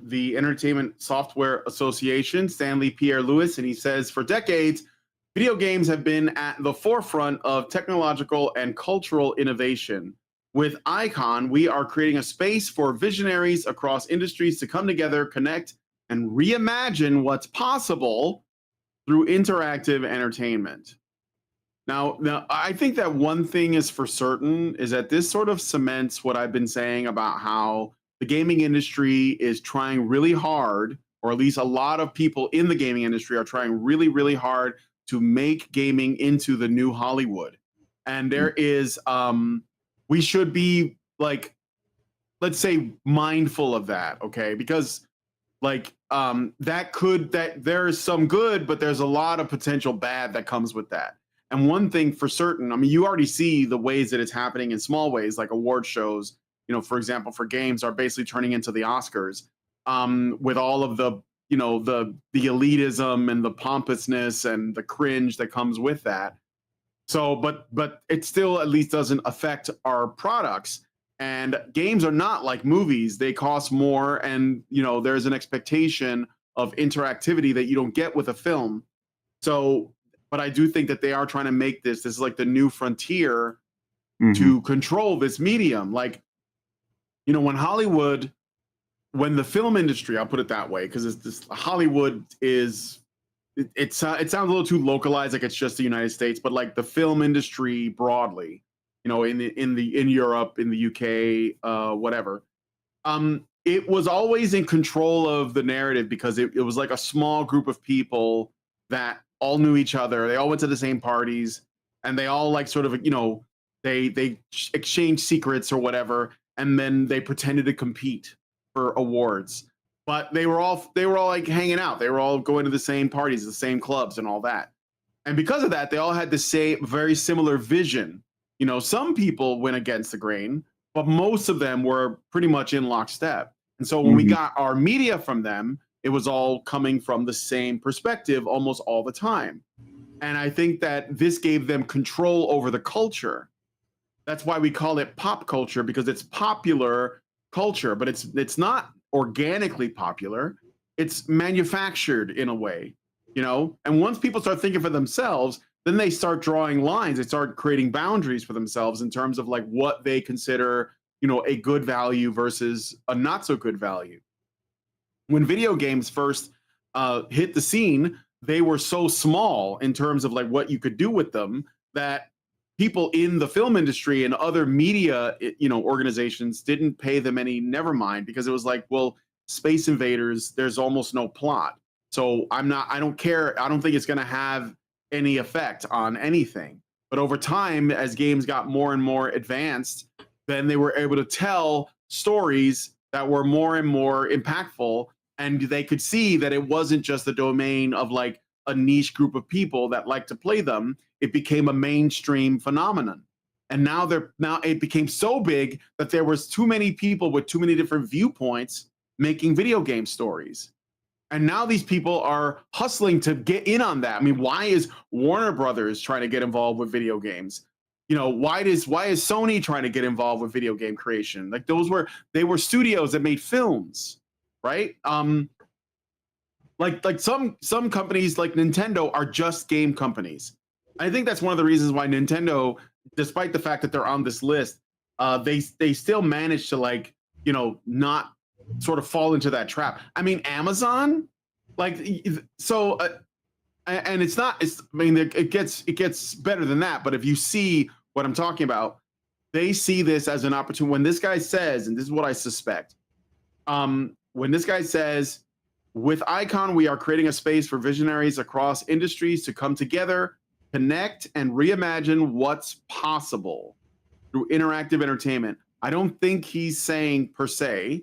[SPEAKER 5] the Entertainment Software Association, Stanley Pierre Lewis, and he says, for decades, video games have been at the forefront of technological and cultural innovation. With Iicon, we are creating a space for visionaries across industries to come together, connect, and reimagine what's possible through interactive entertainment. Now, I think that one thing is for certain is that this sort of cements what I've been saying about how the gaming industry is trying really hard, or at least a lot of people in the gaming industry are trying really, really hard to make gaming into the new Hollywood. And there is, we should be like, let's say, mindful of that, okay? Because like that there is some good, but there's a lot of potential bad that comes with that. And one thing for certain, I mean, you already see the ways that it's happening in small ways, like award shows, for example, for games are basically turning into the Oscars, with all of the, the elitism and the pompousness and the cringe that comes with that. So, but it still at least doesn't affect our products. And games are not like movies. They cost more, and there's an expectation of interactivity that you don't get with a film. So, but I do think that they are trying to make this is like the new frontier to control this medium. Like, when Hollywood, when the film industry, I'll put it that way, because it's this Hollywood is, it sounds a little too localized, like it's just the United States, but like the film industry broadly, in Europe, in the UK, whatever. It was always in control of the narrative because it was like a small group of people that all knew each other. They all went to the same parties, and they all like sort of, they exchanged secrets or whatever, and then they pretended to compete for awards. But they were all like hanging out. They were all going to the same parties, the same clubs, and all that. And because of that, they all had the same, very similar vision. Some people went against the grain, but most of them were pretty much in lockstep. And so when we got our media from them, it was all coming from the same perspective almost all the time. And I think that this gave them control over the culture. That's why we call it pop culture, because it's popular culture, but it's not organically popular. It's manufactured in a way. you know? And once people start thinking for themselves, then they start drawing lines. They start creating boundaries for themselves in terms of like what they consider, you know, a good value versus a not so good value. When video games first hit the scene, they were so small in terms of like what you could do with them that people in the film industry and other media, you know, organizations didn't pay them any never mind, because it was like, well, Space Invaders, there's almost no plot. So I don't care. I don't think it's going to have any effect on anything. But over time, as games got more and more advanced, then they were able to tell stories that were more and more impactful. And they could see that it wasn't just the domain of like a niche group of people that like to play them. It became a mainstream phenomenon. And now it became so big that there was too many people with too many different viewpoints making video game stories. And now these people are hustling to get in on that. I mean, why is Warner Brothers trying to get involved with video games? You know, why is Sony trying to get involved with video game creation? Like they were studios that made films, right? Like some companies like Nintendo are just game companies. I think that's one of the reasons why Nintendo, despite the fact that they're on this list, they still manage to, like, you know, not sort of fall into that trap. I mean, Amazon, like, so, and it's not. I mean, it gets better than that. But if you see what I'm talking about, they see this as an opportunity. When this guy says, and this is what I suspect, when this guy says, with Iicon, we are creating a space for visionaries across industries to come together, connect, and reimagine what's possible through interactive entertainment. I don't think he's saying per se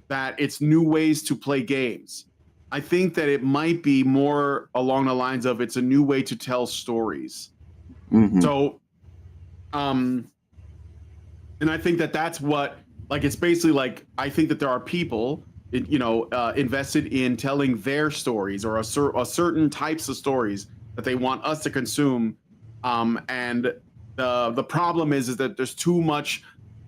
[SPEAKER 5] that it's new ways to play games. I think that it might be more along the lines of it's a new way to tell stories.
[SPEAKER 6] Mm-hmm.
[SPEAKER 5] So, and I think that that's what, like, it's basically like, I think that there are people, you know, invested in telling their stories, or a certain types of stories that they want us to consume. And the problem is that there's too much,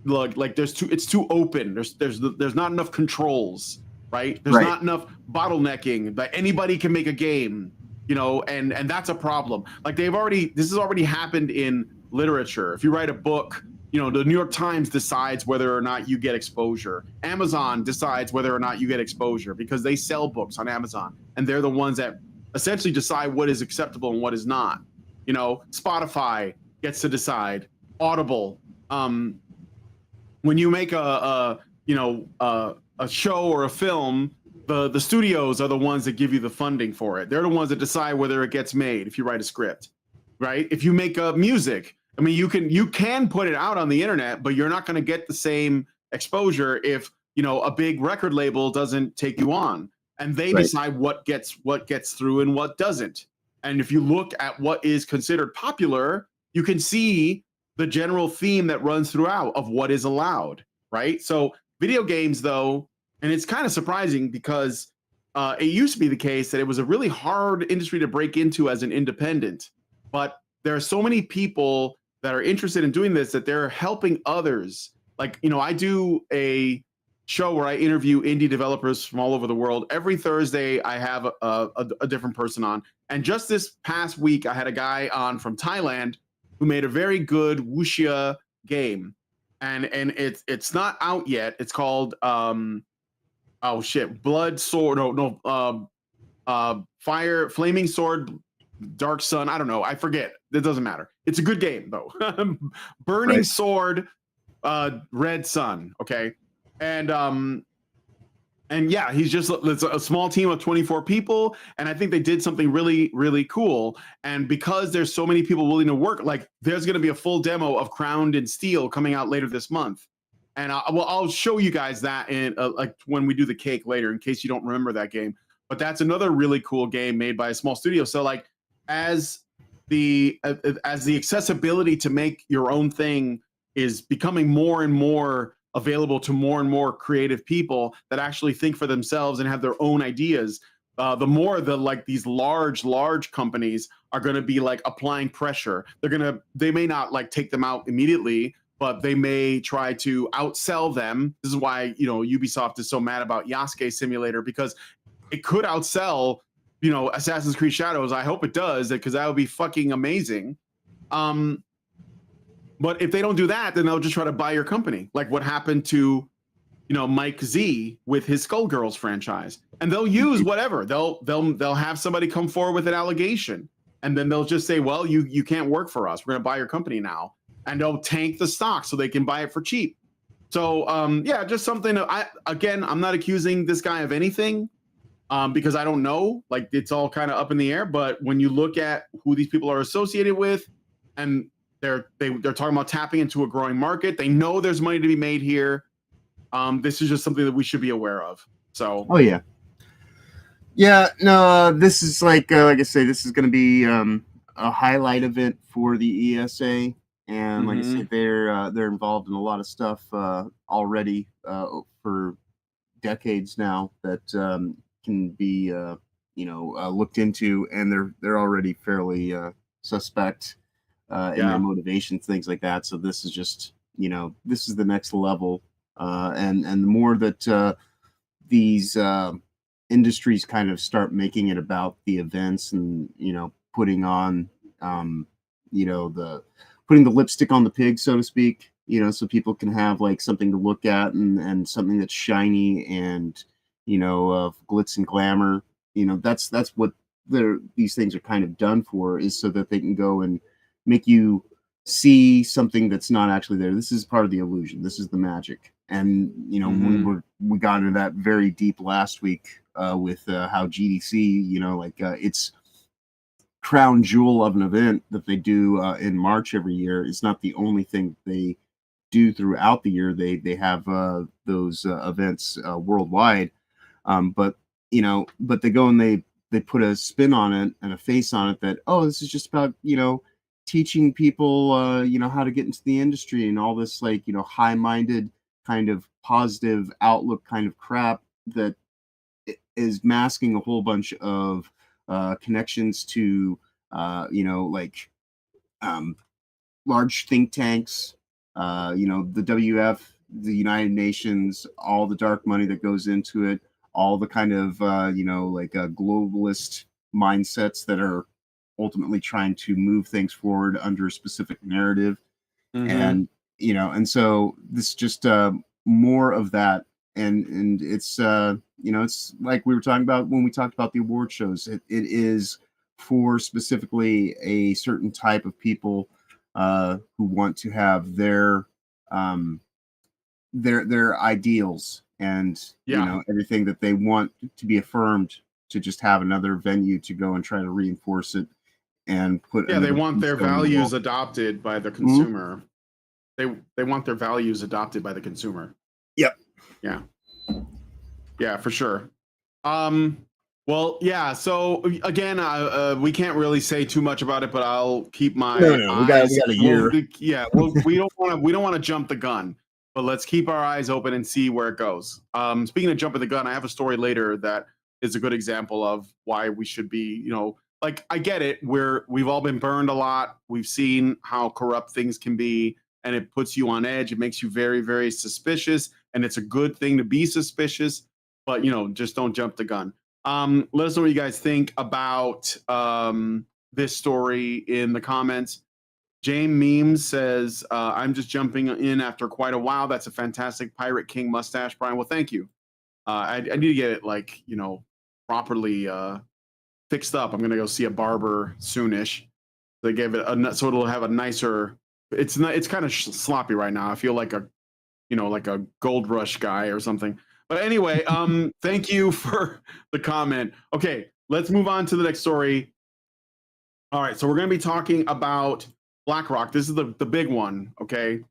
[SPEAKER 5] like it's too open. There's not enough controls, right? There's not enough bottlenecking that anybody can make a game, you know, and that's a problem. Like this has already happened in literature. If you write a book, you know, the New York Times decides whether or not you get exposure. Amazon decides whether or not you get exposure, because they sell books on Amazon, and they're the ones that essentially decide what is acceptable and what is not. You know, Spotify gets to decide. Audible. When you make a show or a film, the studios are the ones that give you the funding for it. They're the ones that decide whether it gets made. If you write a script, right? If you make music, I mean, you can put it out on the internet, but you're not going to get the same exposure if, you know, a big record label doesn't take you on, and they decide what gets through and what doesn't. And if you look at what is considered popular, you can see the general theme that runs throughout of what is allowed, right? So video games, though, and it's kind of surprising because it used to be the case that it was a really hard industry to break into as an independent, but there are so many people that are interested in doing this that they're helping others. Like, you know, I do a show where I interview indie developers from all over the world. Every Thursday, I have a different person on. And just this past week, I had a guy on from Thailand who made a very good wuxia game. And it's not out yet. It's called, Blood Sword, Fire, Flaming Sword, Dark Sun. I don't know. I forget. It doesn't matter. It's a good game, though. Burning Sword, Red Sun. Okay. And yeah, it's a small team of 24 people. And I think they did something really, really cool. And because there's so many people willing to work, like, there's going to be a full demo of Crowned in Steel coming out later this month. And I'll show you guys that in like when we do the cake later, in case you don't remember that game. But that's another really cool game made by a small studio. So, like, as the accessibility to make your own thing is becoming more and more available to more and more creative people that actually think for themselves and have their own ideas, the more these large companies are going to be like applying pressure. They may not like take them out immediately, but they may try to outsell them. This is why, you know, Ubisoft is so mad about Yasuke Simulator, because it could outsell, Assassin's Creed Shadows. I hope it does, because that would be fucking amazing. But if they don't do that, then they'll just try to buy your company, like what happened to, Mike Z with his Skullgirls franchise, and they'll use whatever. They'll have somebody come forward with an allegation, and then they'll just say, "Well, you can't work for us. We're going to buy your company now," and they'll tank the stock so they can buy it for cheap. So just something. I'm not accusing this guy of anything, because I don't know. Like, it's all kind of up in the air. But when you look at who these people are associated with, and they're talking about tapping into a growing market, they know there's money to be made here. This is just something that we should be aware of. So.
[SPEAKER 6] Oh yeah. Yeah. No. This is like I say, this is going to be a highlight event for the ESA, and like I say, they're involved in a lot of stuff already for decades now that can be looked into, and they're already fairly suspect in their motivations, things like that. So this is just this is the next level. And the more that these industries kind of start making it about the events, and putting on putting the lipstick on the pig, so to speak, so people can have like something to look at, and something that's shiny and glitz and glamour. That's what these things are kind of done for, is so that they can go and make you see something that's not actually there. This is part of the illusion. This is the magic. And we got into that very deep last week with how GDC, its crown jewel of an event that they do in March every year is not the only thing they do throughout the year. They have those events worldwide, but they go and they put a spin on it and a face on it that, oh, this is just about teaching people how to get into the industry, and all this high-minded kind of positive outlook kind of crap that is masking a whole bunch of connections to large think tanks, the WF, the United Nations, all the dark money that goes into it, all the kind of globalist mindsets that are ultimately trying to move things forward under a specific narrative. And so this is just more of that, and it's it's like we were talking about when we talked about the award shows. It is for specifically a certain type of people who want to have their ideals and everything that they want to be affirmed, to just have another venue to go and try to reinforce it and put.
[SPEAKER 5] They want their values adopted by the consumer. They want their values adopted by the consumer.
[SPEAKER 6] Yep.
[SPEAKER 5] Yeah, for sure. Well, yeah. So again, we can't really say too much about it, but I'll keep my.
[SPEAKER 6] No, we got a year.
[SPEAKER 5] We don't want to jump the gun, but let's keep our eyes open and see where it goes. Speaking of jumping the gun, I have a story later that is a good example of why we should be, I get it. We've all been burned a lot. We've seen how corrupt things can be, and it puts you on edge. It makes you very, very suspicious, and it's a good thing to be suspicious, but just don't jump the gun. Let us know what you guys think about this story in the comments. James Memes says, I'm just jumping in after quite a while. That's a fantastic Pirate King mustache, Brian. Well, thank you. I need to get it properly fixed up. I'm gonna go see a barber soonish. They gave it so it'll have a nicer. It's kind of sloppy right now. I feel like a Gold Rush guy or something. But anyway, thank you for the comment. Okay, let's move on to the next story. All right, so we're going to be talking about Blackrock. This is the big one, okay?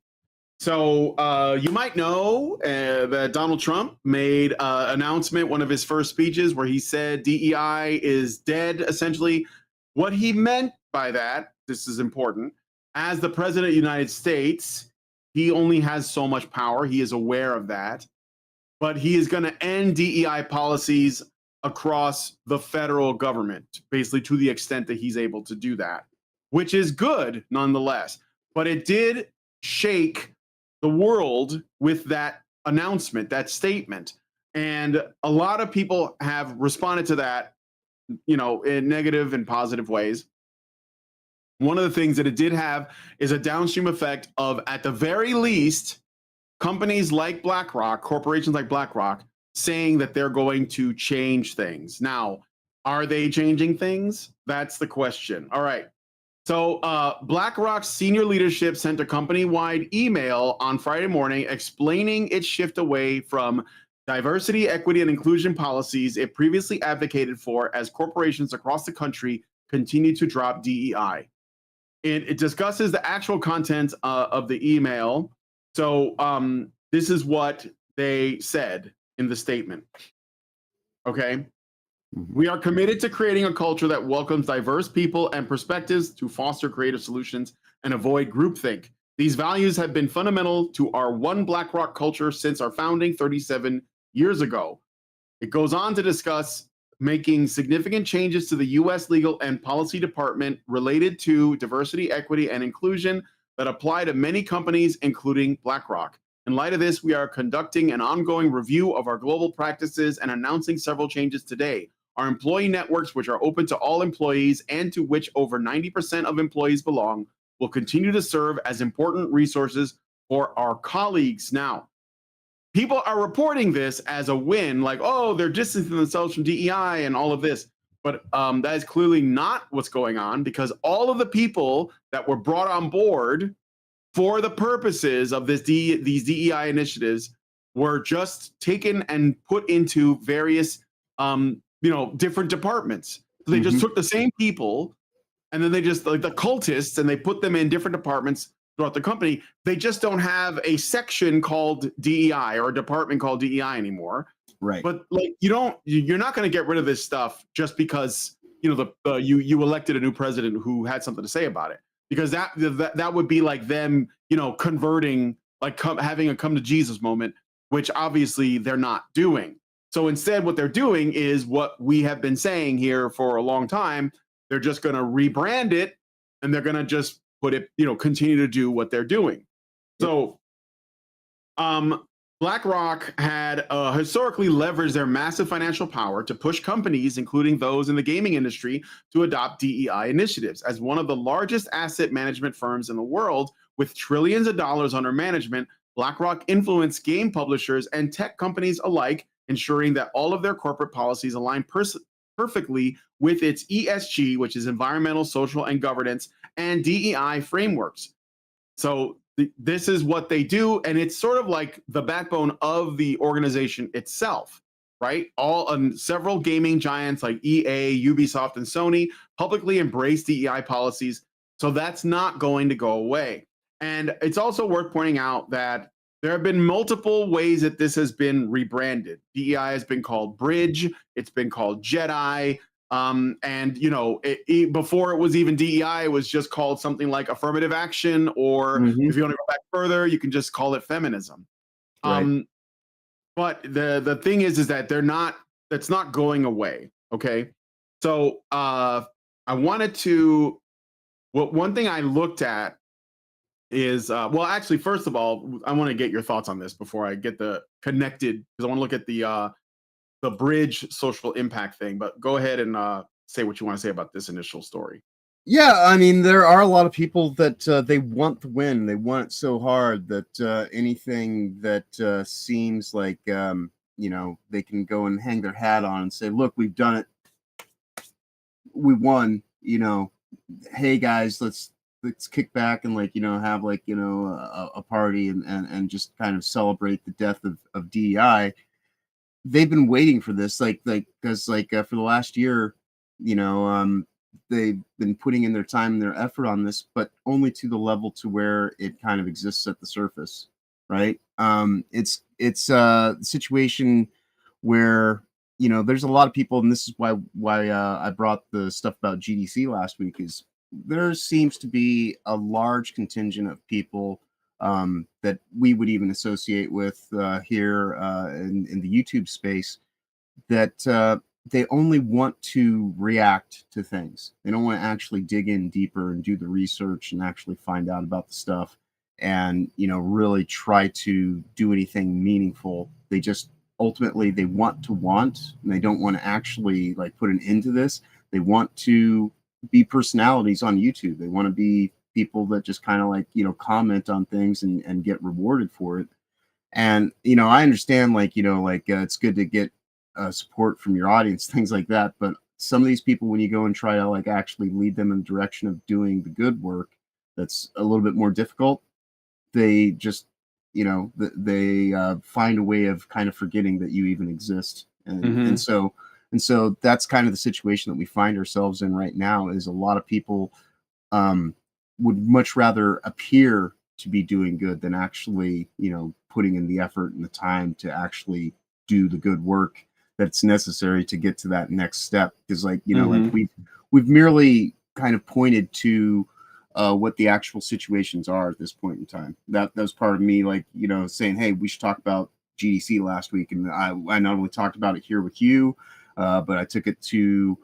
[SPEAKER 5] So you might know that Donald Trump made an announcement, one of his first speeches, where he said DEI is dead, essentially. What he meant by that, this is important, as the president of the United States, he only has so much power. He is aware of that. But he is going to end DEI policies across the federal government, basically to the extent that he's able to do that, which is good nonetheless. But it did shake the world with that announcement, that statement. And a lot of people have responded to that in negative and positive ways. One of the things that it did have is a downstream effect of, at the very least, companies like BlackRock, corporations like BlackRock, saying that they're going to change things. Now, are they changing things? That's the question. All right. So BlackRock's senior leadership sent a company-wide email on Friday morning explaining its shift away from diversity, equity, and inclusion policies it previously advocated for as corporations across the country continue to drop DEI. It discusses the actual content of the email. So this is what they said in the statement. Okay. We are committed to creating a culture that welcomes diverse people and perspectives to foster creative solutions and avoid groupthink. These values have been fundamental to our One BlackRock culture since our founding 37 years ago. It goes on to discuss making significant changes to the U.S. legal and policy department related to diversity, equity, and inclusion that apply to many companies, including BlackRock. In light of this, we are conducting an ongoing review of our global practices and announcing several changes today. Our employee networks, which are open to all employees and to which over 90% of employees belong, will continue to serve as important resources for our colleagues. Now, people are reporting this as a win, like, oh, they're distancing themselves from DEI and all of this. But that is clearly not what's going on, because all of the people that were brought on board for the purposes of these DEI initiatives were just taken and put into various different departments. So they just took the same people, and then they just, like the cultists, and they put them in different departments throughout the company. They just don't have a section called DEI or a department called DEI anymore.
[SPEAKER 6] Right.
[SPEAKER 5] But like, you're not going to get rid of this stuff just because you elected a new president who had something to say about it, because that would be like them converting, like having a come to Jesus moment, which obviously they're not doing. So instead, what they're doing is what we have been saying here for a long time. They're just going to rebrand it, and they're going to just put it, continue to do what they're doing. So BlackRock had historically leveraged their massive financial power to push companies, including those in the gaming industry, to adopt DEI initiatives. As one of the largest asset management firms in the world, with trillions of dollars under management, BlackRock influenced game publishers and tech companies alike, ensuring that all of their corporate policies align perfectly with its ESG, which is environmental, social, and governance, and DEI frameworks. So this is what they do, and it's sort of like the backbone of the organization itself, right? Several gaming giants like EA, Ubisoft, and Sony publicly embrace DEI policies, so that's not going to go away. And it's also worth pointing out that there have been multiple ways that this has been rebranded. DEI has been called Bridge. It's been called Jedi. And before it was even DEI, it was just called something like affirmative action, or if you want to go back further, you can just call it feminism. Right. But the thing is that that's not going away. Okay. So one thing I looked at is, actually, first of all, I want to get your thoughts on this before I get the connected, because I want to look at the Bridge social impact thing. But go ahead and say what you want to say about this initial story.
[SPEAKER 6] Yeah, I mean, there are a lot of people that they want the win. They want it so hard that anything that seems like, they can go and hang their hat on and say, look, we've done it. We won, hey guys, let's kick back and have a party and just kind of celebrate the death of DEI. They've been waiting for this, because for the last year, they've been putting in their time and their effort on this, but only to the level to where it kind of exists at the surface, right? It's a situation where there's a lot of people, and this is why I brought the stuff about GDC last week, is there seems to be a large contingent of people that we would even associate with here in the YouTube space, that they only want to react to things. They don't want to actually dig in deeper and do the research and actually find out about the stuff and really try to do anything meaningful. They just ultimately they want, and they don't want to actually like put an end to this. They want to be personalities on YouTube. They want to be people that just kind of like, you know, comment on things and get rewarded for it. And, you know, I understand like, you know, like it's good to get support from your audience, things like that. But some of these people, when you go and try to like actually lead them in the direction of doing the good work, that's a little bit more difficult. They just, you know, they find a way of kind of forgetting that you even exist. And so that's kind of the situation that we find ourselves in right now, is a lot of people would much rather appear to be doing good than actually, you know, putting in the effort and the time to actually do the good work that's necessary to get to that next step. Because like, you know, like we've merely kind of pointed to what the actual situations are at this point in time. That was part of me, like, you know, saying, hey, we should talk about GDC last week. And I not only talked about it here with you, but I took it to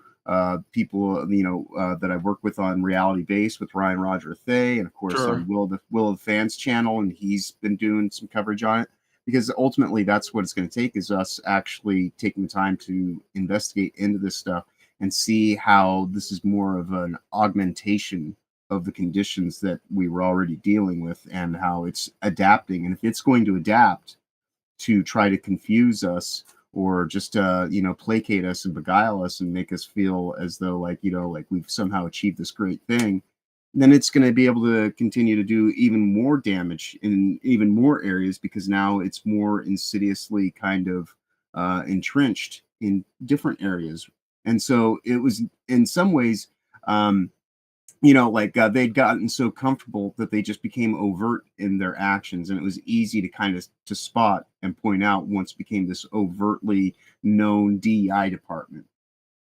[SPEAKER 6] people, you know, that I work with on Reality Base with Ryan Roger Thay, and of course on Will of the Fans channel, and he's been doing some coverage on it, because ultimately that's what it's going to take, is us actually taking the time to investigate into this stuff and see how this is more of an augmentation of the conditions that we were already dealing with, and how it's adapting. And if it's going to adapt to try to confuse us, or just you know, placate us and beguile us and make us feel as though like, you know, like we've somehow achieved this great thing, then it's going to be able to continue to do even more damage in even more areas, because now it's more insidiously kind of entrenched in different areas. And so it was in some ways, you know, like they'd gotten so comfortable that they just became overt in their actions, and it was easy to kind of to spot and point out once it became this overtly known DEI department,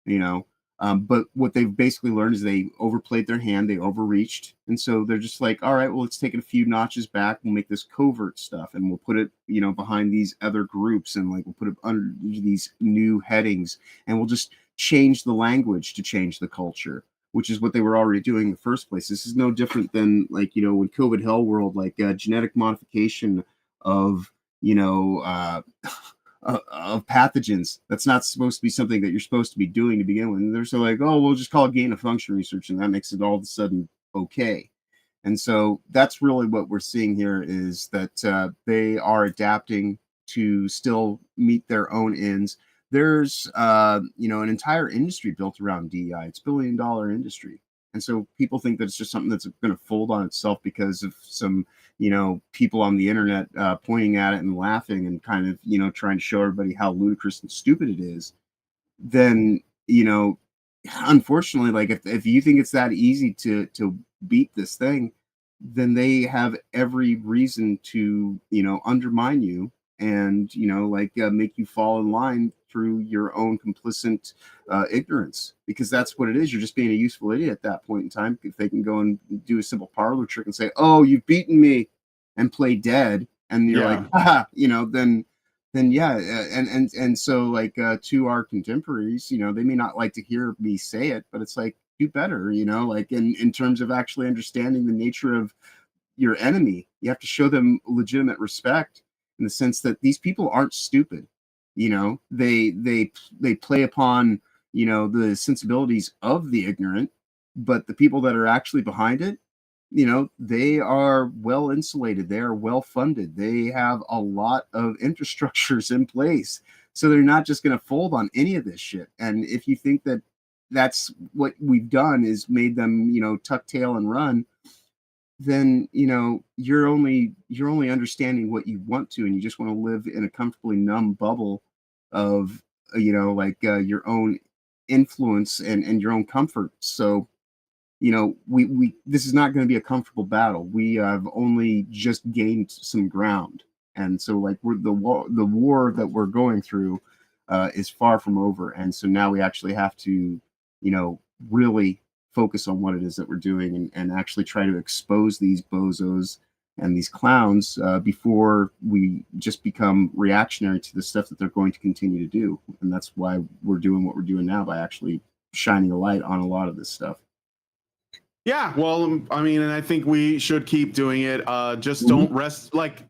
[SPEAKER 6] you know. But what they've basically learned is they overplayed their hand, they overreached, and so they're just like, all right, well, let's take it a few notches back. We'll make this covert stuff, and we'll put it, you know, behind these other groups, and like we'll put it under these new headings, and we'll just change the language to change the culture, which is what they were already doing in the first place. This is no different than like, you know, when COVID Hell World, like genetic modification of, you know, of pathogens. That's not supposed to be something that you're supposed to be doing to begin with. And they're so like, oh, we'll just call it gain of function research, and that makes it all of a sudden okay. And so that's really what we're seeing here, is that they are adapting to still meet their own ends. There's you know, an entire industry built around DEI. It's $1 billion industry. And so people think that it's just something that's going to fold on itself because of some, you know, people on the internet pointing at it and laughing and kind of, you know, trying to show everybody how ludicrous and stupid it is. Then, you know, unfortunately, like if you think it's that easy to beat this thing, then they have every reason to, you know, undermine you and, you know, like make you fall in line through your own complicit ignorance, because that's what it is. You're just being a useful idiot at that point in time. If they can go and do a simple parlor trick and say, oh, you've beaten me, and play dead, and you're like, ah, you know, then yeah. And so like to our contemporaries, you know, they may not like to hear me say it, but it's like, do better, you know, like in terms of actually understanding the nature of your enemy. You have to show them legitimate respect, in the sense that these people aren't stupid. You know, they play upon, you know, the sensibilities of the ignorant, but the people that are actually behind it, you know, they are well insulated, they are well funded, they have a lot of infrastructures in place, so they're not just going to fold on any of this shit. And if you think that that's what we've done, is made them, you know, tuck tail and run, then, you know, you're only understanding what you want to, and you just want to live in a comfortably numb bubble of, you know, like your own influence and your own comfort. So, you know, we this is not going to be a comfortable battle. We have only just gained some ground, and so like the war that we're going through is far from over. And so now we actually have to, you know, really focus on what it is that we're doing, and actually try to expose these bozos and these clowns before we just become reactionary to the stuff that they're going to continue to do. And that's why we're doing what we're doing now, by actually shining a light on a lot of this stuff.
[SPEAKER 5] Yeah, well, I mean, and I think we should keep doing it. Just don't rest. Like,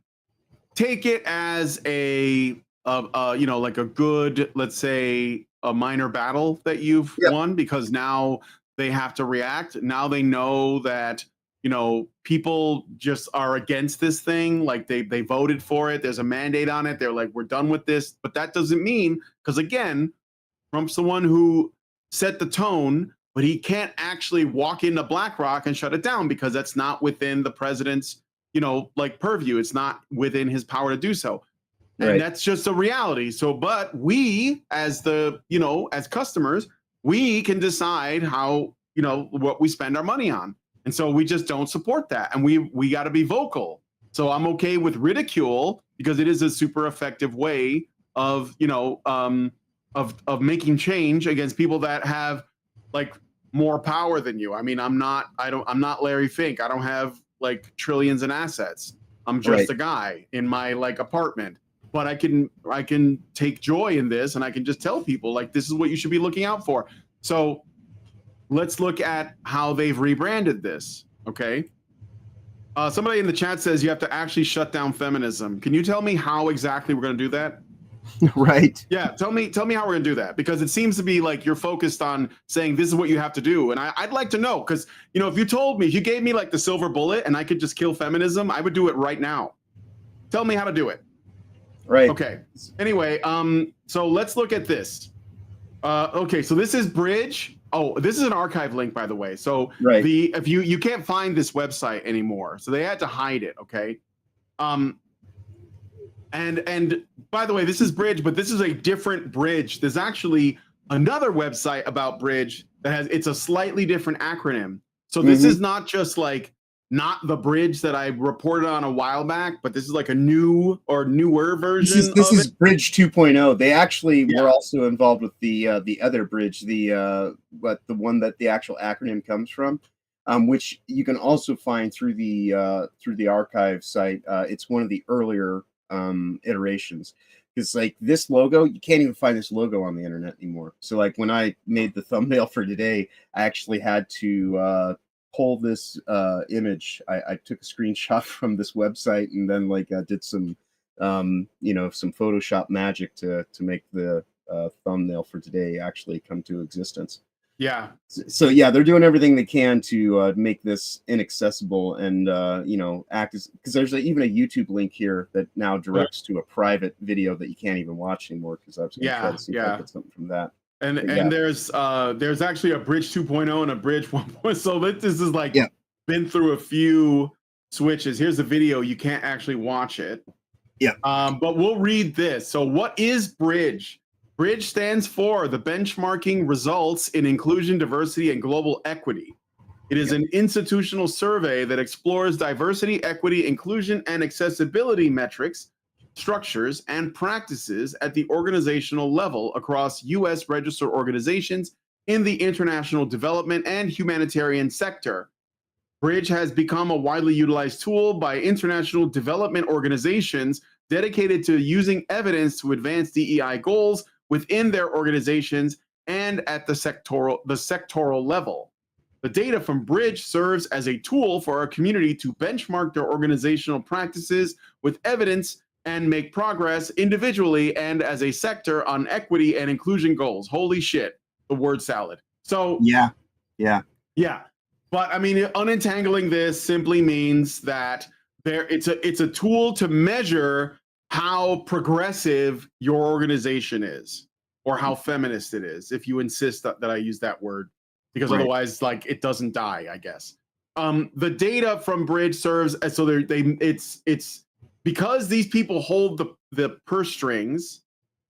[SPEAKER 5] take it as a you know, like a good, let's say, a minor battle that you've won, because now they have to react. Now they know that, you know, people just are against this thing. Like they voted for it. There's a mandate on it. They're like, we're done with this. But that doesn't mean, because again, Trump's the one who set the tone, but he can't actually walk into Blackrock and shut it down, because that's not within the president's, you know, like purview. It's not within his power to do so. And that's just a reality. So, but we, as the, you know, as customers, we can decide how, you know, what we spend our money on. And so we just don't support that. And we got to be vocal. So I'm okay with ridicule, because it is a super effective way of, you know, of making change against people that have like more power than you. I mean, I'm not Larry Fink. I don't have like trillions in assets. I'm just a guy in my like apartment. But I can take joy in this, and I can just tell people like, this is what you should be looking out for. So let's look at how they've rebranded this. Okay. Somebody in the chat says you have to actually shut down feminism. Can you tell me how exactly we're going to do that?
[SPEAKER 6] Right.
[SPEAKER 5] Yeah. Tell me how we're going to do that, because it seems to be like you're focused on saying this is what you have to do. And I'd like to know, because, you know, if you gave me like the silver bullet and I could just kill feminism, I would do it right now. Tell me how to do it.
[SPEAKER 6] Right.
[SPEAKER 5] Okay. Anyway, so let's look at this. Okay, so this is Bridge. Oh, this is an archive link, by the way. So if you can't find this website anymore, so they had to hide it. Okay. And by the way, this is Bridge, but this is a different Bridge. There's actually another website about Bridge that it's a slightly different acronym. So this is not just like not the Bridge that I reported on a while back, but this is like a new or newer version.
[SPEAKER 6] This is Bridge 2.0. They actually were also involved with the other Bridge, the one that the actual acronym comes from, which you can also find through the archive site. It's one of the earlier iterations. Because like this logo, you can't even find this logo on the internet anymore. So like when I made the thumbnail for today, I actually had to pull this image. I took a screenshot from this website, and then like did some you know, some Photoshop magic to make the thumbnail for today actually come to existence.
[SPEAKER 5] Yeah.
[SPEAKER 6] So yeah, they're doing everything they can to make this inaccessible, and you know, act as, because there's even a YouTube link here that now directs to a private video that you can't even watch anymore, because I was going to try to see if I get something from that.
[SPEAKER 5] And there's actually a Bridge 2.0 and a Bridge 1.0. So this is like been through a few switches. Here's the video. You can't actually watch it.
[SPEAKER 6] Yeah.
[SPEAKER 5] But we'll read this. So what is Bridge? Bridge stands for the Benchmarking Results in Inclusion, Diversity, and Global Equity. It is an institutional survey that explores diversity, equity, inclusion, and accessibility metrics, structures, and practices at the organizational level across U.S. registered organizations in the international development and humanitarian sector. Bridge has become a widely utilized tool by international development organizations dedicated to using evidence to advance DEI goals within their organizations and at the sectoral level. The data from Bridge serves as a tool for our community to benchmark their organizational practices with evidence and make progress individually and as a sector on equity and inclusion goals. Holy shit, the word salad. So
[SPEAKER 6] yeah.
[SPEAKER 5] But I mean, untangling this simply means that it's a tool to measure how progressive your organization is, or how feminist it is, if you insist that I use that word, because otherwise, like, it doesn't die, I guess. The data from Bridge serves as, so it's because these people hold the purse strings.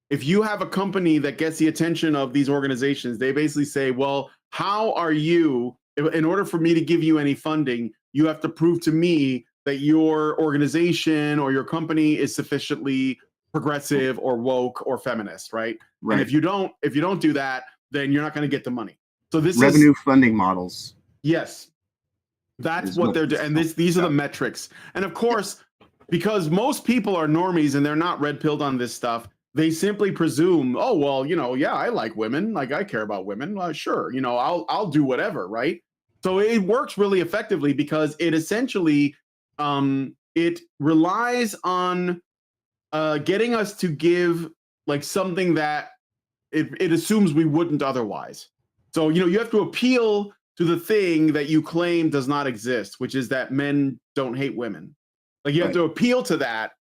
[SPEAKER 5] If you have a company that gets the attention of these organizations, they basically say, well, how are you, in order for me to give you any funding, you have to prove to me that your organization or your company is sufficiently progressive or woke or feminist, right? And if you don't do that, then you're not going to get the money. So this
[SPEAKER 6] revenue funding models.
[SPEAKER 5] Yes, that's what they're doing. And these are the metrics. And of course, because most people are normies and they're not red-pilled on this stuff, they simply presume, oh, well, you know, yeah, I like women, like I care about women. Sure, you know, I'll do whatever, right? So it works really effectively because it essentially it relies on getting us to give like something that it assumes we wouldn't otherwise. So, you have to appeal to the thing that you claim does not exist, which is that men don't hate women. Like you have to appeal to that.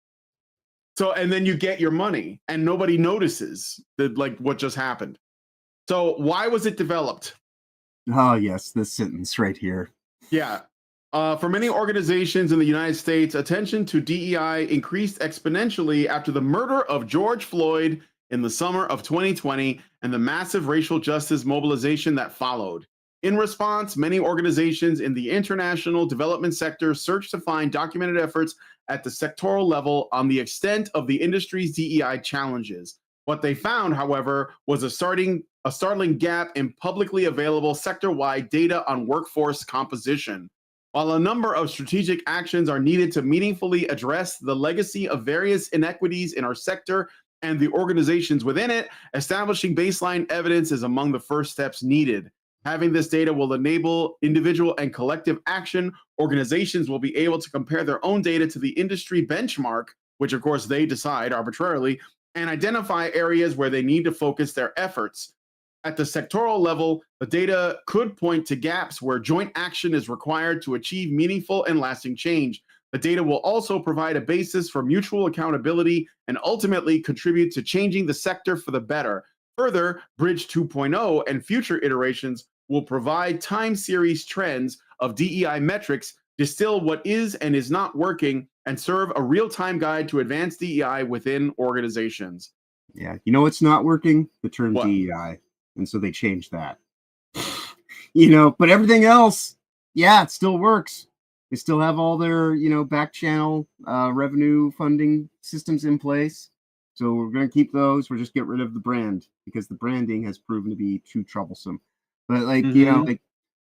[SPEAKER 5] So, and then you get your money and nobody notices that like what just happened. So why was it developed?
[SPEAKER 6] Oh, yes, this sentence right here.
[SPEAKER 5] Yeah. For many organizations in the United States, attention to DEI increased exponentially after the murder of George Floyd in the summer of 2020 and the massive racial justice mobilization that followed. In response, many organizations in the international development sector searched to find documented efforts at the sectoral level on the extent of the industry's DEI challenges. What they found, however, was a startling gap in publicly available sector-wide data on workforce composition. While a number of strategic actions are needed to meaningfully address the legacy of various inequities in our sector and the organizations within it, establishing baseline evidence is among the first steps needed. Having this data will enable individual and collective action. Organizations will be able to compare their own data to the industry benchmark, which of course they decide arbitrarily, and identify areas where they need to focus their efforts. At the sectoral level, the data could point to gaps where joint action is required to achieve meaningful and lasting change. The data will also provide a basis for mutual accountability and ultimately contribute to changing the sector for the better. Further, Bridge 2.0 and future iterations will provide time series trends of DEI metrics, distill what is and is not working, and serve a real-time guide to advance DEI within organizations.
[SPEAKER 6] Yeah, you know what's not working? The term
[SPEAKER 5] What?
[SPEAKER 6] DEI. And so they changed that. But everything else, yeah, it still works. They still have all their, back channel revenue funding systems in place. So we're going to keep those. We'll just get rid of the brand because the branding has proven to be too troublesome. But it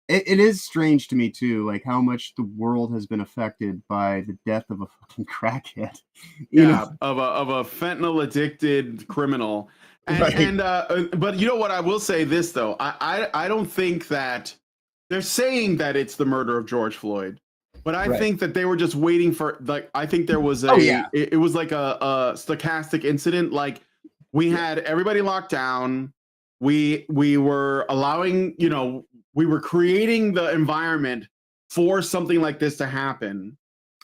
[SPEAKER 6] is strange to me too, like how much the world has been affected by the death of a fucking crackhead.
[SPEAKER 5] Of a fentanyl addicted criminal. And,
[SPEAKER 6] Right.
[SPEAKER 5] But you know what? I will say this though. I don't think that they're saying that it's the murder of George Floyd, but I think that they were just waiting for I think there was it was like a stochastic incident. Like we had everybody locked down. We were allowing, we were creating the environment for something like this to happen.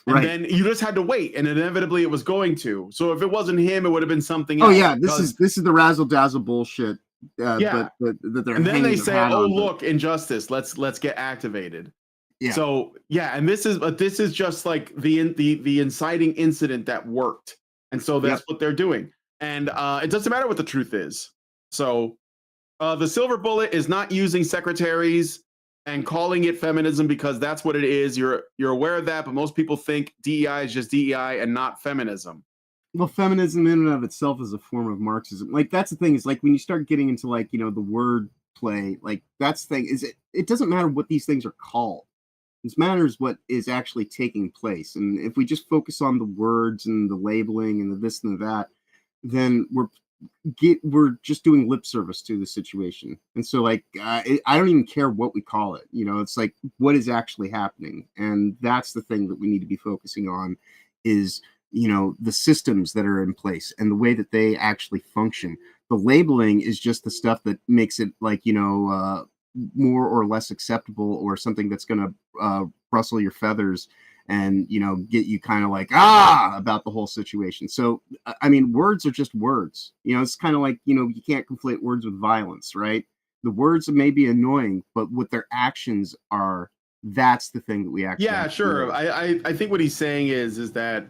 [SPEAKER 5] And then you just had to wait, and inevitably it was going to. So if it wasn't him, it would have been something else.
[SPEAKER 6] Oh yeah, this is the razzle dazzle bullshit. That they're
[SPEAKER 5] and then they say, "Oh
[SPEAKER 6] on,
[SPEAKER 5] look, injustice. Let's get activated."
[SPEAKER 6] Yeah.
[SPEAKER 5] So and this is just like the inciting incident that worked, and so that's what they're doing. And it doesn't matter what the truth is. So the silver bullet is not using secretaries and calling it feminism because that's what it is. You're aware of that, but most people think DEI is just DEI and not feminism.
[SPEAKER 6] Well, feminism in and of itself is a form of Marxism. Like that's the thing is like when you start getting into the word play, like that's the thing is it doesn't matter what these things are called. It matters what is actually taking place. And if we just focus on the words and the labeling and the this and the that, then we're just doing lip service to the situation. And so I don't even care what we call it. It's like what is actually happening. And that's the thing that we need to be focusing on is, the systems that are in place and the way that they actually function. The labeling is just the stuff that makes it more or less acceptable or something that's going to rustle your feathers and get you kind of about the whole situation. So I mean, words are just words. It's kind of like you can't conflate words with violence, right? The words may be annoying, but what their actions are, that's the thing that we actually
[SPEAKER 5] sure. I think what he's saying is that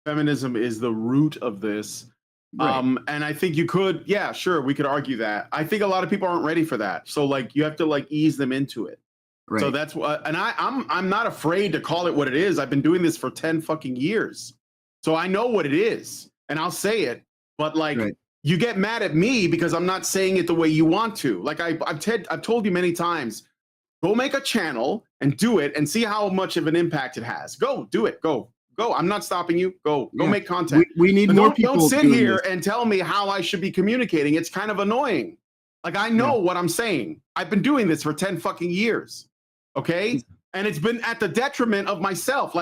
[SPEAKER 5] feminism is the root of this.
[SPEAKER 6] Right.
[SPEAKER 5] And I think you could we could argue that. I think a lot of people aren't ready for that, so you have to ease them into it.
[SPEAKER 6] Right.
[SPEAKER 5] So that's what, and I'm not afraid to call it what it is. I've been doing this for 10 fucking years. So I know what it is and I'll say it, but you get mad at me because I'm not saying it the way you want to. I've told you many times, go make a channel and do it and see how much of an impact it has. Go do it. Go. I'm not stopping you. Go make content.
[SPEAKER 6] We need more people.
[SPEAKER 5] Don't sit here and tell me how I should be communicating. It's kind of annoying. I know what I'm saying. I've been doing this for 10 fucking years. Okay. And it's been at the detriment of myself.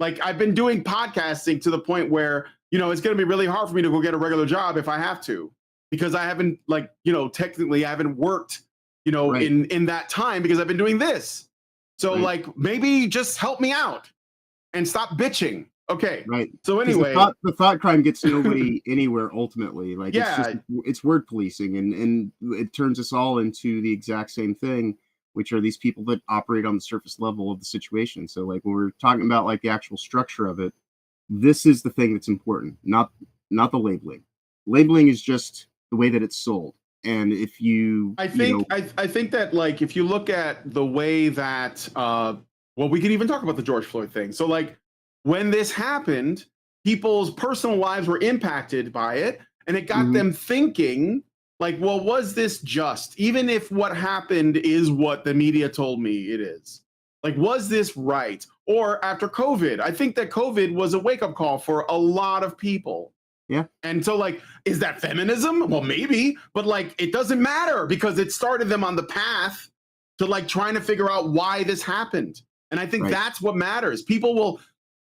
[SPEAKER 5] I've been doing podcasting to the point where it's going to be really hard for me to go get a regular job if I have to, because I haven't technically I haven't worked,
[SPEAKER 6] Right.
[SPEAKER 5] in that time because I've been doing this. So
[SPEAKER 6] Right.
[SPEAKER 5] like maybe just help me out and stop bitching. Okay.
[SPEAKER 6] Right.
[SPEAKER 5] So
[SPEAKER 6] 'Cause
[SPEAKER 5] anyway,
[SPEAKER 6] the thought crime gets nobody anywhere ultimately. Like
[SPEAKER 5] Yeah.
[SPEAKER 6] it's word policing, and it turns us all into the exact same thing, which are these people that operate on the surface level of the situation. So like when we're talking about like the actual structure of it, this is the thing that's important, not the labeling. Labeling is just the way that it's sold. And if
[SPEAKER 5] I think I think that like if you look at the way that well, we can even talk about the George Floyd thing. So like when this happened, people's personal lives were impacted by it, and it got
[SPEAKER 6] Mhm.
[SPEAKER 5] them thinking like, well, was this just? Even if what happened is what the media told me it is. Like, was this right? Or after COVID, I think that COVID was a wake-up call for a lot of people.
[SPEAKER 6] Yeah.
[SPEAKER 5] And so, like, is that feminism? Well, maybe, but like, it doesn't matter because it started them on the path to like trying to figure out why this happened. And I think
[SPEAKER 6] Right.
[SPEAKER 5] that's what matters.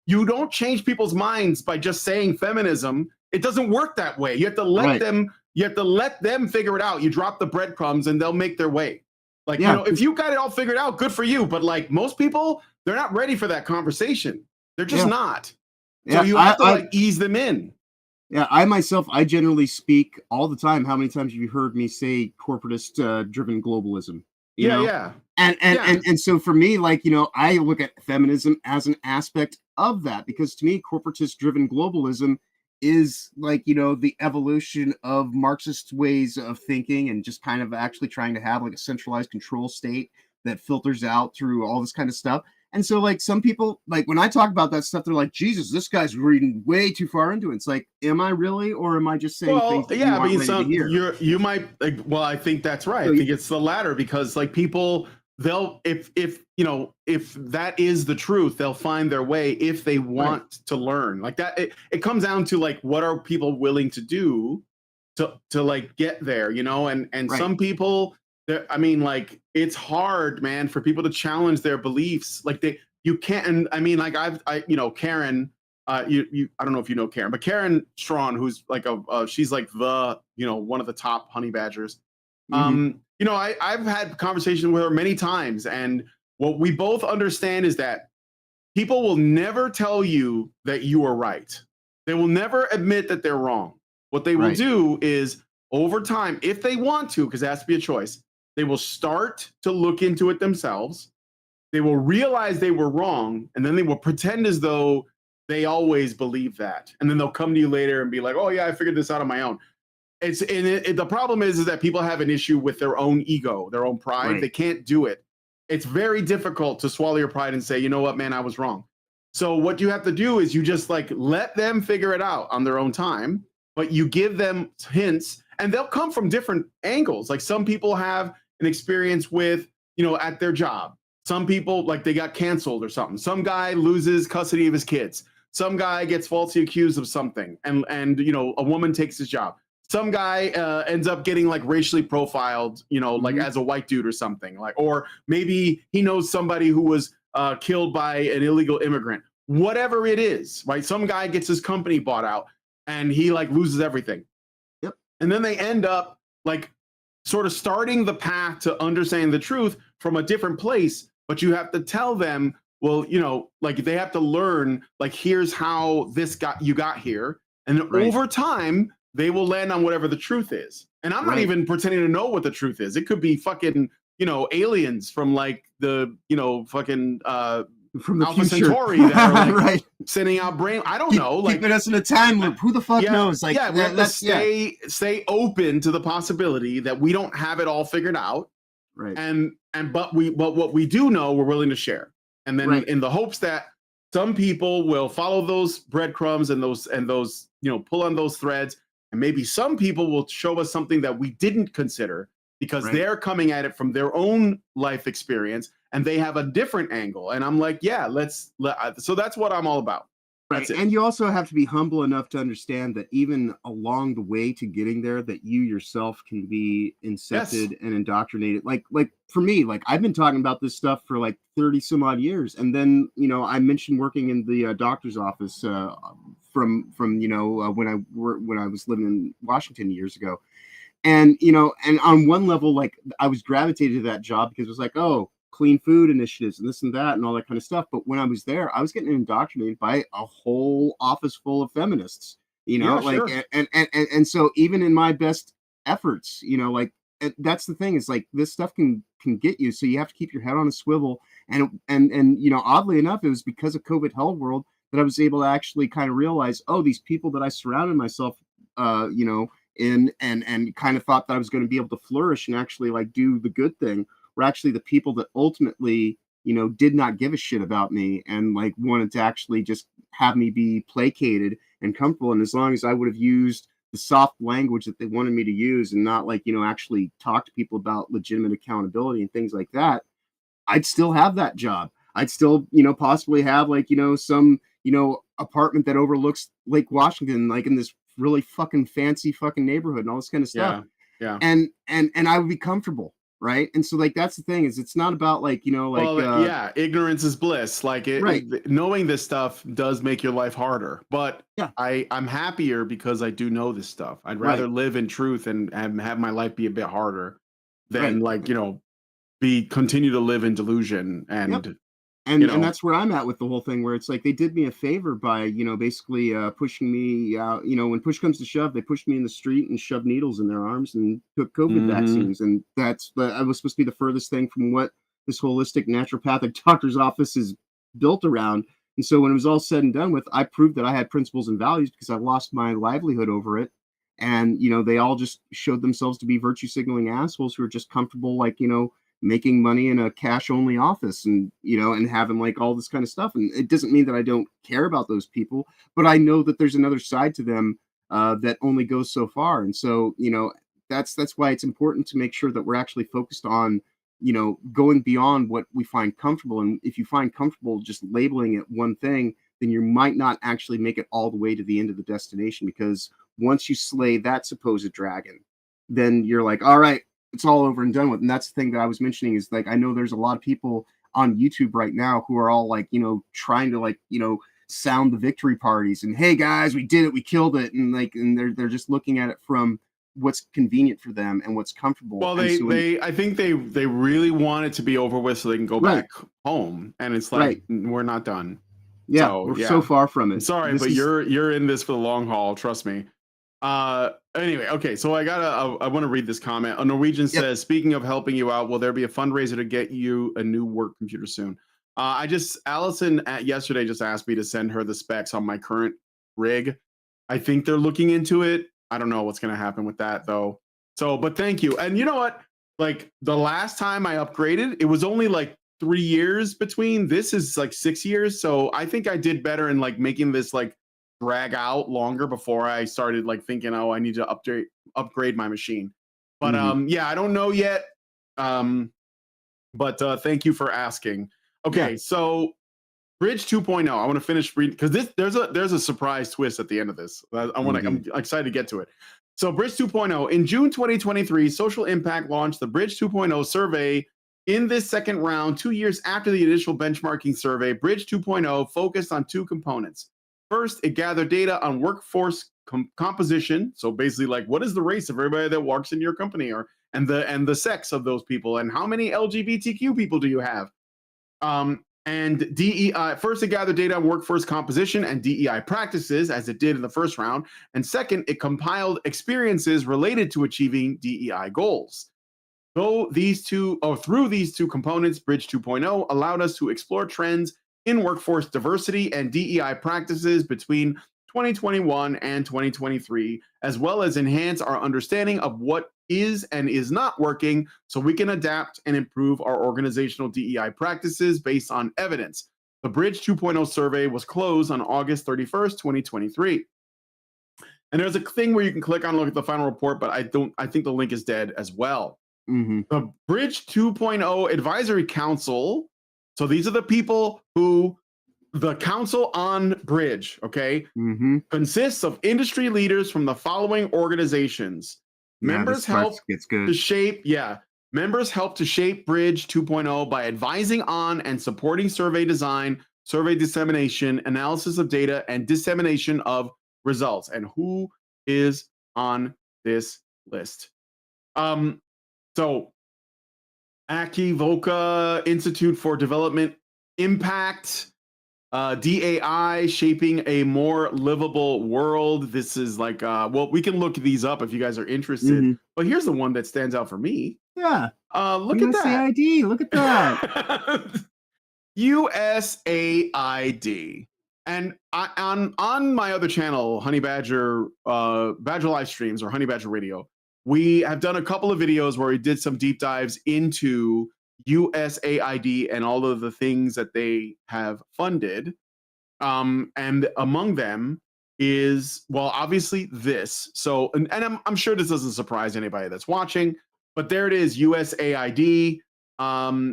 [SPEAKER 5] You don't change people's minds by just saying feminism. It doesn't work that way. You have to let them figure it out. You drop the breadcrumbs and they'll make their way. Like,
[SPEAKER 6] Yeah.
[SPEAKER 5] if you got it all figured out, good for you. But like most people, they're not ready for that conversation. They're just
[SPEAKER 6] Yeah.
[SPEAKER 5] not.
[SPEAKER 6] Yeah,
[SPEAKER 5] So you have to ease them in.
[SPEAKER 6] Yeah, I myself, I generally speak all the time. How many times have you heard me say corporatist driven globalism? You know?
[SPEAKER 5] Yeah.
[SPEAKER 6] And so for me, like, I look at feminism as an aspect of that, because to me, corporatist driven globalism is like, the evolution of Marxist ways of thinking, and just kind of actually trying to have like a centralized control state that filters out through all this kind of stuff. And so, like, some people, like, when I talk about that stuff, they're like, Jesus, this guy's reading way too far into it. It's like, am I really, or am I just saying things that you aren't ready to hear?
[SPEAKER 5] You might like, well, I think that's right. I think it's the latter, because like people, they'll if that is the truth, they'll find their way if they want to learn. Like that, it comes down to like, what are people willing to do to like get there, and some people, I mean, like, it's hard, man, for people to challenge their beliefs. Like you can't, and I mean, like Karen, I don't know if you know Karen, but Karen Strawn, who's like she's like the, one of the top honey badgers.
[SPEAKER 6] Mhm.
[SPEAKER 5] I've had conversations with her many times, and what we both understand is that people will never tell you that you are right. They will never admit that they're wrong. What they will do is, over time, if they want to, because it has to be a choice, they will start to look into it themselves. They will realize they were wrong, and then they will pretend as though they always believe that. And then they'll come to you later and be like, oh yeah, I figured this out on my own. The problem is that people have an issue with their own ego, their own pride.
[SPEAKER 6] Right.
[SPEAKER 5] They can't do it. It's very difficult to swallow your pride and say, you know what, man, I was wrong. So what you have to do is you just like let them figure it out on their own time, but you give them hints, and they'll come from different angles. Like some people have an experience with, at their job. Some people, like, they got canceled or something. Some guy loses custody of his kids. Some guy gets falsely accused of something, and a woman takes his job. Some guy ends up getting like racially profiled, like as a white dude or something, like, or maybe he knows somebody who was killed by an illegal immigrant. Whatever it is, right? Some guy gets his company bought out and he like loses everything.
[SPEAKER 6] Yep.
[SPEAKER 5] And then they end up like sort of starting the path to understanding the truth from a different place, but you have to tell them, well, like they have to learn, like, here's how you got here. And over time, they will land on whatever the truth is. And I'm not even pretending to know what the truth is. It could be fucking, aliens from like the, fucking
[SPEAKER 6] from the
[SPEAKER 5] Alpha
[SPEAKER 6] future.
[SPEAKER 5] Centauri that are like sending out I don't know. Like,
[SPEAKER 6] keeping us in a time loop. Who the fuck knows? Like,
[SPEAKER 5] we have to stay open to the possibility that we don't have it all figured out.
[SPEAKER 6] Right.
[SPEAKER 5] But what we do know, we're willing to share. And then in the hopes that some people will follow those breadcrumbs and those pull on those threads, and maybe some people will show us something that we didn't consider because they're coming at it from their own life experience and they have a different angle. And I'm like, yeah, so that's what I'm all about.
[SPEAKER 6] Right. And you also have to be humble enough to understand that even along the way to getting there, that you yourself can be incepted and indoctrinated. Like for me, like I've been talking about this stuff for like 30 some odd years. And then, I mentioned working in the doctor's office from when I was living in Washington years ago. And, and on one level, like I was gravitated to that job because it was like, oh, clean food initiatives and this and that and all that kind of stuff. But when I was there, I was getting indoctrinated by a whole office full of feminists,
[SPEAKER 5] Sure.
[SPEAKER 6] and so even in my best efforts, that's the thing is like this stuff can get you. So you have to keep your head on a swivel. And oddly enough, it was because of COVID Hell World that I was able to actually kind of realize, oh, these people that I surrounded myself, in and kind of thought that I was going to be able to flourish and actually like do the good thing were actually the people that ultimately, did not give a shit about me and like wanted to actually just have me be placated and comfortable. And as long as I would have used the soft language that they wanted me to use and not like, actually talk to people about legitimate accountability and things like that, I'd still have that job. I'd still, possibly have like, some, apartment that overlooks Lake Washington, like in this really fucking fancy fucking neighborhood and all this kind of stuff.
[SPEAKER 5] Yeah.
[SPEAKER 6] And I would be comfortable. Right. And so like, that's the thing is it's not about like,
[SPEAKER 5] ignorance is bliss. Like knowing this stuff does make your life harder, but
[SPEAKER 6] yeah,
[SPEAKER 5] I'm happier because I do know this stuff. I'd rather live in truth and have my life be a bit harder than continue to live in delusion and
[SPEAKER 6] and that's where I'm at with the whole thing, where it's like they did me a favor by, basically pushing me out. When push comes to shove, they pushed me in the street and shoved needles in their arms and took COVID vaccines. And I was supposed to be the furthest thing from what this holistic naturopathic doctor's office is built around. And so when it was all said and done with, I proved that I had principles and values because I lost my livelihood over it. And, they all just showed themselves to be virtue signaling assholes who are just comfortable, like, making money in a cash only office and and having like all this kind of stuff. And it doesn't mean that I don't care about those people, but I know that there's another side to them that only goes so far. And so that's why it's important to make sure that we're actually focused on going beyond what we find comfortable. And if you find comfortable just labeling it one thing, then you might not actually make it all the way to the end of the destination, because once you slay that supposed dragon, then you're like, all right, it's all over and done with. And that's the thing that I was mentioning is like, I know there's a lot of people on YouTube right now who are all like, trying to like, sound the victory parties and, hey guys, we did it, we killed it. And like, and they're just looking at it from what's convenient for them and what's comfortable.
[SPEAKER 5] Well, I think they really want it to be over with so they can go back home. And it's like, we're not done.
[SPEAKER 6] Yeah. So, we're so far from it.
[SPEAKER 5] Sorry, but you're in this for the long haul. Trust me. Anyway, okay, so I want to read this comment. A Norwegian says, speaking of helping you out, will there be a fundraiser to get you a new work computer soon? Allison yesterday just asked me to send her the specs on my current rig. I think they're looking into it. I don't know what's going to happen with that though. So, but thank you. And you know what? Like the last time I upgraded, it was only like 3 years between. This is like 6 years. So I think I did better in like making this like drag out longer before I started like thinking, oh, I need to upgrade my machine. But I don't know yet. But thank you for asking. Okay, so Bridge 2.0. I want to finish reading because there's a surprise twist at the end of this. I'm excited to get to it. So Bridge 2.0 in June 2023, Social Impact launched the Bridge 2.0 survey. In this second round, 2 years after the initial benchmarking survey, Bridge 2.0 focused on two components. First, it gathered data on workforce composition. So basically, like, what is the race of everybody that works in your company, and the sex of those people, and how many LGBTQ people do you have? And DEI. First, it gathered data on workforce composition and DEI practices, as it did in the first round. And second, it compiled experiences related to achieving DEI goals. Through these two components, Bridge 2.0 allowed us to explore trends in workforce diversity and DEI practices between 2021 and 2023, as well as enhance our understanding of what is and is not working so we can adapt and improve our organizational DEI practices based on evidence. The Bridge 2.0 survey was closed on August 31st, 2023. And there's a thing where you can click on and look at the final report, but I think the link is dead as well. The Bridge 2.0 Advisory Council. So these are the people who the council on Bridge, okay, consists of industry leaders from the following organizations. Members help to shape Bridge 2.0 by advising on and supporting survey design, survey dissemination, analysis of data, and dissemination of results. And who is on this list? So Akivoka Institute for Development Impact, DAI, Shaping a More Livable World. This is like, well, we can look these up if you guys are interested. But here's the one that stands out for me.
[SPEAKER 6] Yeah.
[SPEAKER 5] Look at that.
[SPEAKER 6] USAID. Look at that.
[SPEAKER 5] USAID. And on my other channel, Honey Badger, Badger Live Streams or Honey Badger Radio, we have done a couple of videos where we did some deep dives into USAID and all of the things that they have funded. And among them is, well, obviously this. So, and I'm sure this doesn't surprise anybody that's watching, but there it is, USAID,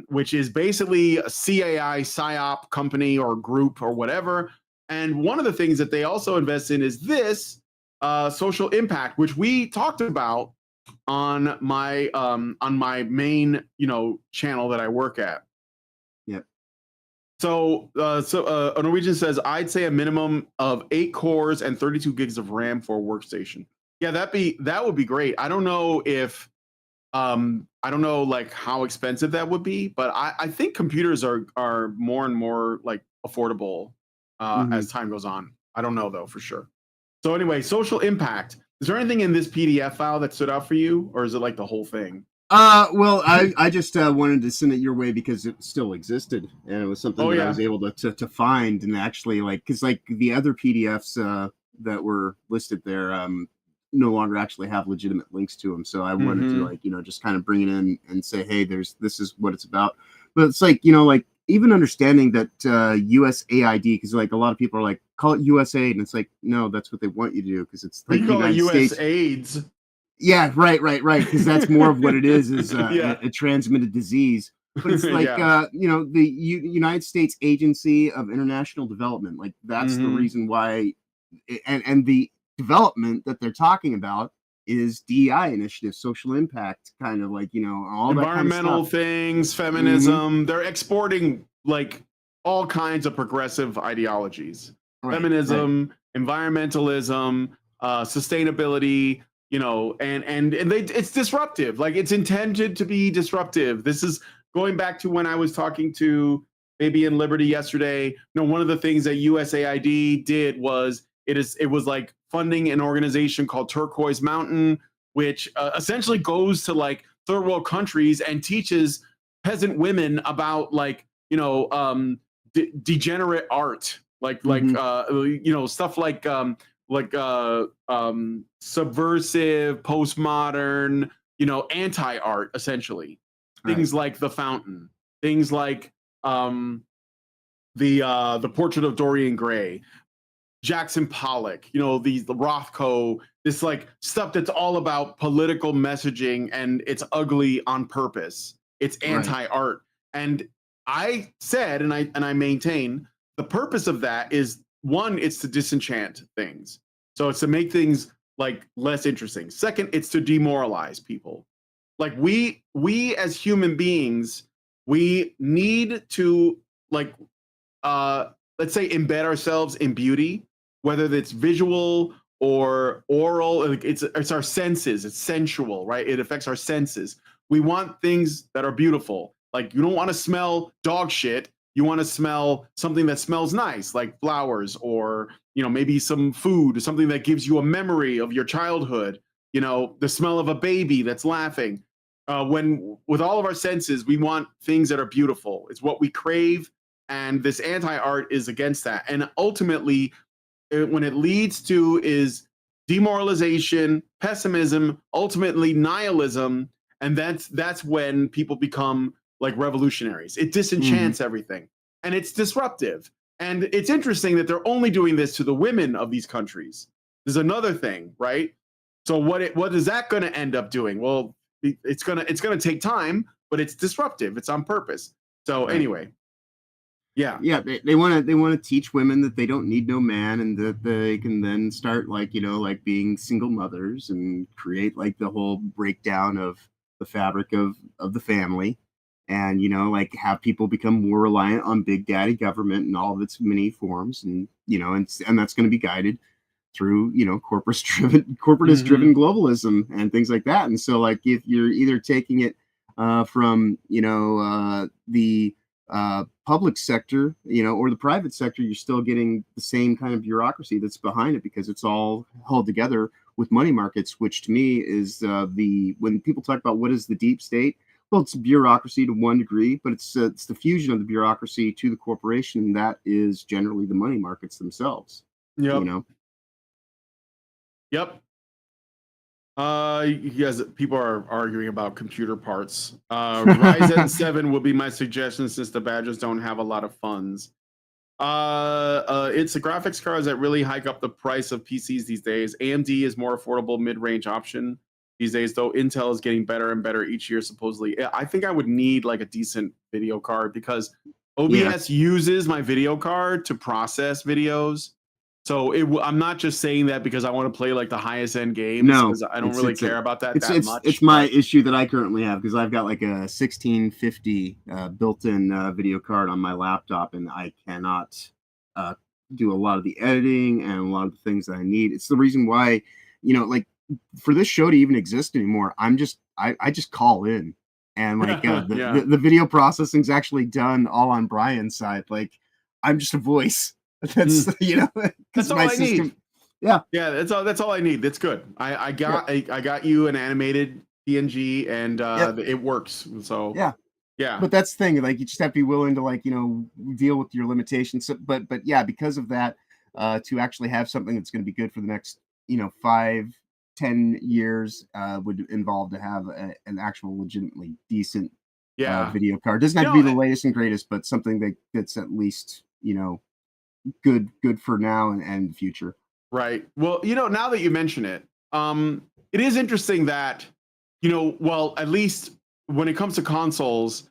[SPEAKER 5] which is basically a CAI, PSYOP company or group or whatever. And one of the things that they also invest in is this social impact, which we talked about on my main, channel that I work at.
[SPEAKER 6] Yep.
[SPEAKER 5] So a Norwegian says, I'd say a minimum of 8 cores and 32 gigs of RAM for a workstation. Yeah, that would be great. I don't know if I don't know like how expensive that would be, but I think computers are more and more like affordable as time goes on. I don't know though for sure. So anyway, social impact. Is there anything in this PDF file that stood out for you, or is it like the whole thing?
[SPEAKER 6] Well, I just wanted to send it your way because it still existed, and it was something that I was able to find and actually because the other PDFs that were listed there no longer actually have legitimate links to them. So I wanted to just kind of bring it in and say, hey, this is what it's about. But it's even understanding that USAID, because a lot of people are like, call it USAID, and it's like, no, that's what they want you to do because it's like
[SPEAKER 5] you call
[SPEAKER 6] the
[SPEAKER 5] it
[SPEAKER 6] United
[SPEAKER 5] US
[SPEAKER 6] States.
[SPEAKER 5] AIDS.
[SPEAKER 6] Yeah, right, because that's more of what it is a transmitted disease. But it's like the United States Agency of International Development, like that's the reason why, and the development that they're talking about is DEI initiative, social impact, kind of all
[SPEAKER 5] environmental
[SPEAKER 6] that kind of stuff.
[SPEAKER 5] things, feminism. They're exporting like all kinds of progressive ideologies, feminism, environmentalism, sustainability. And it's disruptive. Like it's intended to be disruptive. This is going back to when I was talking to Baby and Liberty yesterday. One of the things that USAID did was it was like funding an organization called Turquoise Mountain, which essentially goes to like third world countries and teaches peasant women about degenerate art, stuff like subversive, postmodern, anti-art, essentially. Things like The Fountain, things like the Portrait of Dorian Gray, Jackson Pollock, the Rothko, this like stuff that's all about political messaging, and it's ugly on purpose. It's anti-art. And I said, and I maintain, the purpose of that is, one, it's to disenchant things. So it's to make things like less interesting. Second, it's to demoralize people. Like we as human beings, we need to let's say embed ourselves in beauty, whether it's visual or oral. It's our senses. It's sensual, right? It affects our senses. We want things that are beautiful. Like you don't want to smell dog shit. You want to smell something that smells nice, like flowers, or maybe some food, something that gives you a memory of your childhood. The smell of a baby that's laughing. When with all of our senses, we want things that are beautiful. It's what we crave, and this anti-art is against that. And ultimately, when it leads to is demoralization, pessimism, ultimately nihilism, and that's when people become like revolutionaries. It disenchants everything, and it's disruptive. And it's interesting that they're only doing this to the women of these countries. There's another thing, right? So what is that going to end up doing? Well, it's gonna take time, but it's disruptive. It's on purpose. So anyway,
[SPEAKER 6] they want to teach women that they don't need no man, and that they can then start like being single mothers and create like the whole breakdown of the fabric of the family. and like have people become more reliant on big daddy government and all of its many forms, and and that's going to be guided through corporatist driven globalism and things like that. And so like if you're either taking it from the public sector, or the private sector, you're still getting the same kind of bureaucracy that's behind it, because it's all held together with money markets, which to me is when people talk about what is the deep state, well, it's bureaucracy to one degree, but it's the fusion of the bureaucracy to the corporation, and that is generally the money markets themselves.
[SPEAKER 5] Yep. Yep. You guys, people are arguing about computer parts. Ryzen 7 would be my suggestion, since the Badgers don't have a lot of funds. It's the graphics cards that really hike up the price of PCs these days. AMD is more affordable mid-range option these days, though Intel is getting better and better each year, supposedly. I think I would need like a decent video card, because OBS uses my video card to process videos. So I'm not just saying that because I want to play like the highest end games.
[SPEAKER 6] No,
[SPEAKER 5] because I don't really care about that much.
[SPEAKER 6] It's my issue that I currently have, because I've got like a 1650 built-in video card on my laptop, and I cannot do a lot of the editing and a lot of the things that I need. It's the reason why, like for this show to even exist anymore, I just call in, and like the video processing's actually done all on Brian's side. Like I'm just a voice. That's
[SPEAKER 5] that's all I need.
[SPEAKER 6] Yeah,
[SPEAKER 5] that's all I need. That's good. I got you an animated PNG, and it works. So yeah.
[SPEAKER 6] But that's the thing. Like you just have to be willing to like deal with your limitations. So, but yeah, because of that, to actually have something that's going to be good for the next 5-10 years would involve to have an actual legitimately decent video card. Doesn't have to be the latest and greatest, but something that's at least good for now and the future.
[SPEAKER 5] Right. Well, now that you mention it, it is interesting that well, at least when it comes to consoles,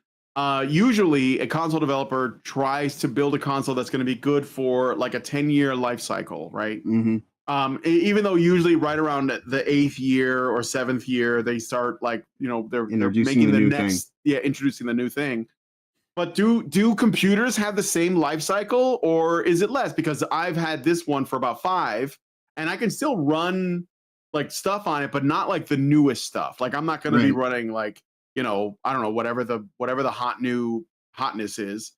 [SPEAKER 5] usually a console developer tries to build a console that's going to be good for like a 10-year life cycle, right? Even though usually right around the 8th year or 7th year they start like they're making the next introducing the new thing. But do computers have the same life cycle, or is it less? Because I've had this one for about 5, and I can still run like stuff on it, but not like the newest stuff. Like I'm not going to be running like I don't know, whatever the hotness is.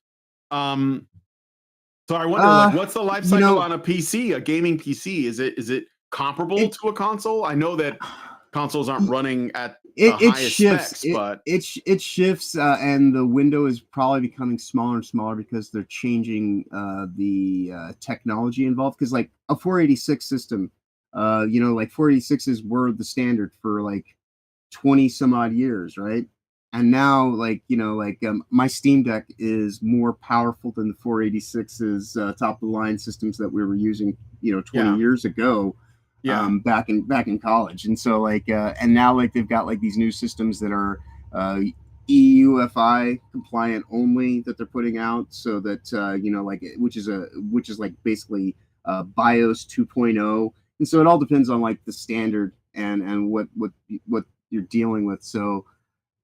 [SPEAKER 5] So I wonder, like, what's the life cycle on a PC, a gaming PC? Is it comparable to a console? I know that consoles aren't running at the highest specs, but
[SPEAKER 6] it shifts, and the window is probably becoming smaller and smaller because they're changing the technology involved. Because like a 486 system, like 486s were the standard for like 20 some odd years, right? And now, like my Steam Deck is more powerful than the 486's top of the line systems that we were using, 20 years ago. Back in college. And so like and now like they've got like these new systems that are EUFI compliant only that they're putting out, so that which is like basically BIOS 2.0. And so it all depends on like the standard and what you're dealing with. So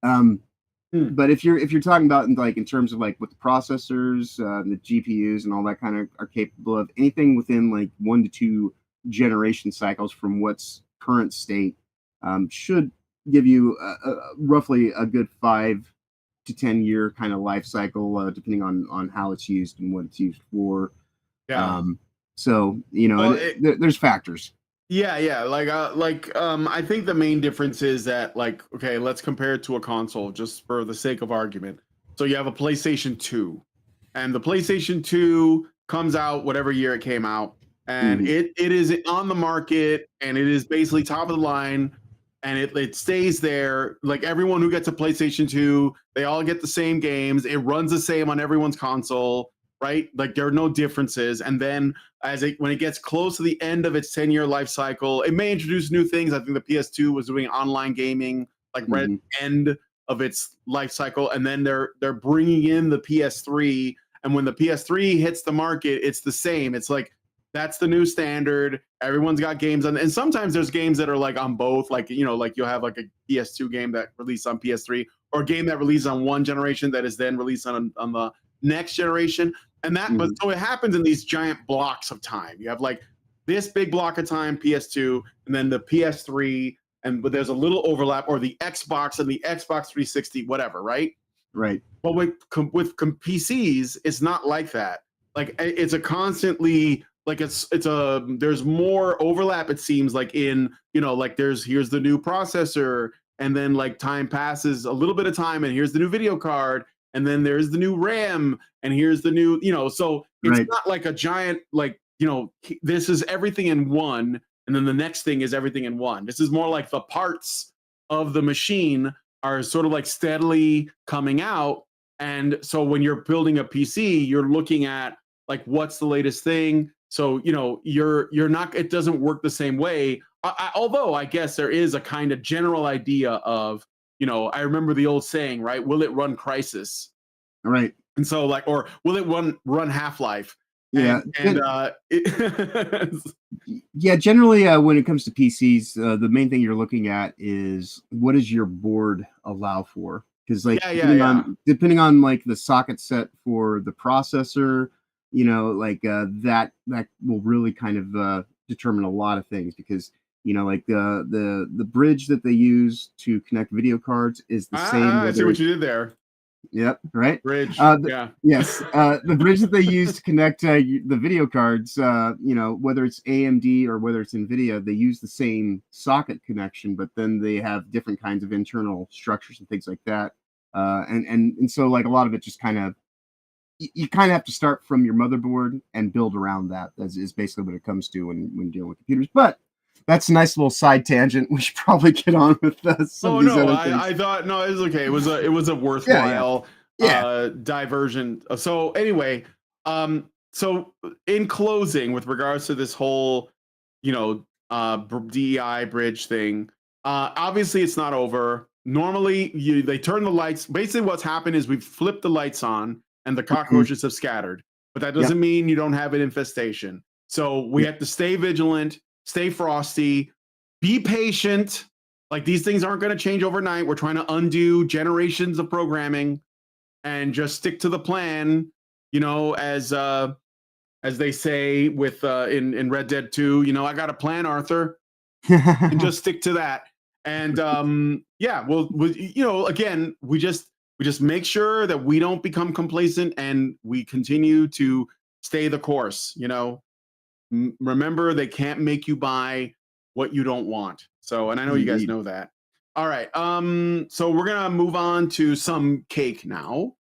[SPEAKER 6] but if you're talking about in terms of like what the processors, the GPUs and all that kind of are capable of, anything within like 1 to 2 generation cycles from what's current state should give you roughly a good 5 to 10 year kind of life cycle, depending on how it's used and what it's used for. So there's factors.
[SPEAKER 5] I think the main difference is that, like, okay, let's compare it to a console just for the sake of argument. So you have a PlayStation 2, and the PlayStation 2 comes out whatever year it came out, and it is on the market, and it is basically top of the line, and it stays there. Like, everyone who gets a PlayStation 2, they all get the same games. It runs the same on everyone's console, right? Like, there are no differences. And then when it gets close to the end of its 10-year life cycle, it may introduce new things. I think the PS2 was doing online gaming, like right at the end of its life cycle, and then they're bringing in the PS3. And when the PS3 hits the market, it's the same. It's like, that's the new standard. Everyone's got games on, and sometimes there's games that are like on both. Like, like you'll have like a PS2 game that released on PS3, or a game that releases on one generation that is then released on the next generation. And that, but so it happens in these giant blocks of time. You have like this big block of time, PS2, and then the PS3, but there's a little overlap, or the Xbox and the Xbox 360, whatever, right?
[SPEAKER 6] Right.
[SPEAKER 5] But with PCs, it's not like that. Like it's a constantly like there's more overlap. It seems like in like here's the new processor, and then like time passes a little bit of time, and here's the new video card, and then there's the new RAM, and here's the new So it's not like a giant this is everything in one, and then the next thing is everything in one. This is more like the parts of the machine are sort of like steadily coming out. And so when you're building a PC, you're looking at like what's the latest thing. So you're not. It doesn't work the same way. Although I guess there is a kind of general idea of I remember the old saying, right? Will it run Crisis?
[SPEAKER 6] Right.
[SPEAKER 5] And so like, or will it run Half-Life?
[SPEAKER 6] Yeah.
[SPEAKER 5] Yeah.
[SPEAKER 6] Generally, when it comes to PCs, the main thing you're looking at is what does your board allow for? Because depending on like the socket set for the processor, that will really kind of determine a lot of things. Because like the bridge that they use to connect video cards is the same.
[SPEAKER 5] I see what you did there.
[SPEAKER 6] Yep. Right.
[SPEAKER 5] Bridge.
[SPEAKER 6] Yes. The bridge that they use to connect the video cards, whether it's AMD or whether it's NVIDIA, they use the same socket connection, but then they have different kinds of internal structures and things like that. And so like a lot of it just kind of, you kind of have to start from your motherboard and build around that. That is basically what it comes to when dealing with computers. But that's a nice little side tangent. We should probably get on with some of these other things.
[SPEAKER 5] I thought no, it was okay. It was a worthwhile diversion. So anyway, so in closing, with regards to this whole DEI bridge thing, obviously it's not over. Normally they turn the lights. Basically, what's happened is we've flipped the lights on and the cockroaches have scattered. But that doesn't mean you don't have an infestation. So we have to stay vigilant. Stay frosty, be patient. Like these things aren't going to change overnight. We're trying to undo generations of programming and just stick to the plan, as they say with in Red Dead 2, I got a plan, Arthur, and just stick to that. And again, we just make sure that we don't become complacent and we continue to stay the course, Remember, they can't make you buy what you don't want. So, and I know you guys know that. All right. So we're gonna move on to some cake now,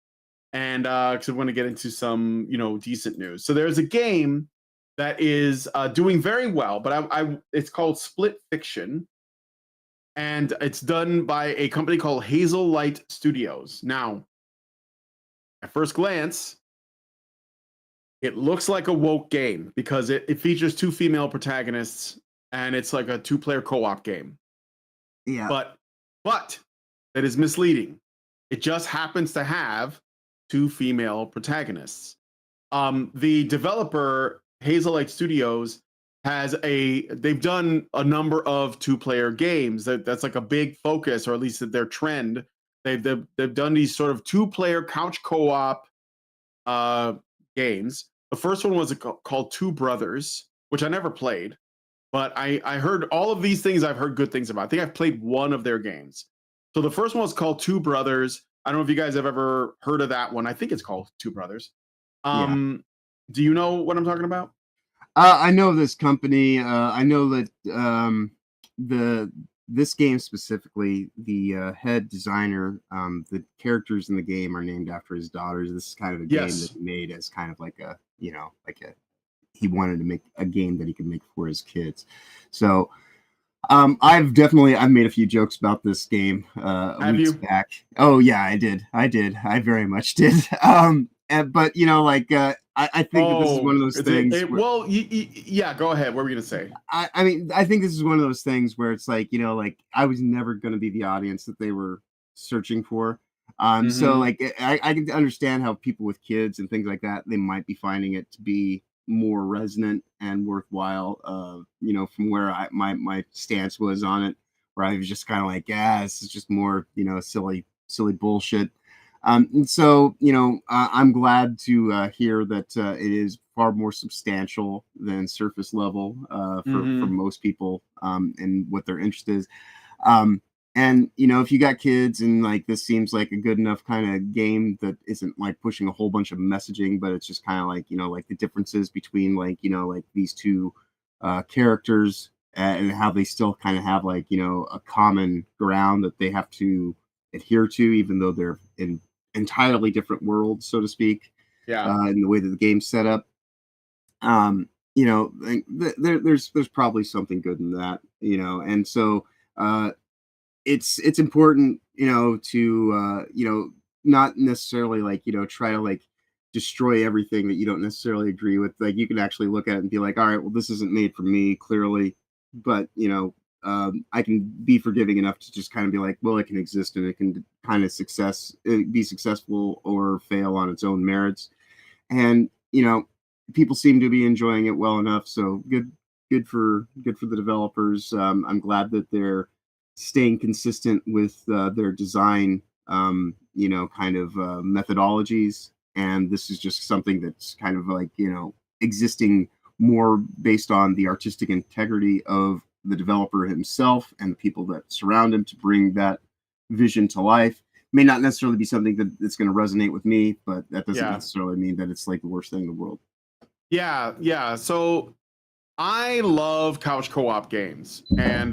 [SPEAKER 5] and because I want to get into some, decent news. So there's a game that is doing very well, but it's called Split Fiction, and it's done by a company called Hazel Light Studios. Now, at first glance, it looks like a woke game because it features 2 female protagonists and it's like a 2-player co-op game.
[SPEAKER 6] Yeah.
[SPEAKER 5] But that is misleading. It just happens to have 2 female protagonists. The developer, Hazel Light Studios, they've done a number of 2-player games. That's like a big focus, or at least their trend. They've done these sort of 2-player couch co-op games. The first one was called Two Brothers, which I never played, but I heard all of these things. I've heard good things about. I think I've played one of their games. So the first one was called Two Brothers. I don't know if you guys have ever heard of that one. I think it's called Two Brothers. Do you know what I'm talking about?
[SPEAKER 6] I know this company. I know that this game specifically, the head designer, the characters in the game are named after his daughters. This is kind of a game that he made as kind of like he wanted to make a game that he could make for his kids. So I've made a few jokes about this game weeks back. Oh yeah, I did. I very much did. But I think that this is one of those things.
[SPEAKER 5] Yeah, go ahead. What were we gonna say?
[SPEAKER 6] I mean, I think this is one of those things where it's like, I was never going to be the audience that they were searching for. So like, I can understand how people with kids and things like that, they might be finding it to be more resonant and worthwhile. From where my stance was on it, where I was just kind of like, this is just more, silly silly bullshit. And so, I'm glad to hear that it is far more substantial than surface level for most people and what their interest is. And if you got kids and like this seems like a good enough kind of game that isn't like pushing a whole bunch of messaging, but it's just kind of like like the differences between like like these two characters and how they still kind of have like a common ground that they have to adhere to, even though they're in entirely different worlds, so to speak. In the way that the game's set up. Like, there's probably something good in that, and so it's important, to not necessarily like try to like destroy everything that you don't necessarily agree with. Like you can actually look at it and be like, all right, well, this isn't made for me, clearly, but I can be forgiving enough to just kind of be like, well, it can exist and it can kind of be successful or fail on its own merits. And people seem to be enjoying it well enough, so good for the developers. I'm glad that they're staying consistent with their design kind of methodologies, and this is just something that's kind of like existing more based on the artistic integrity of the developer himself and the people that surround him to bring that vision to life. May not necessarily be something that's going to resonate with me, but that doesn't necessarily mean that it's like the worst thing in the world.
[SPEAKER 5] Yeah. So I love couch co-op games, and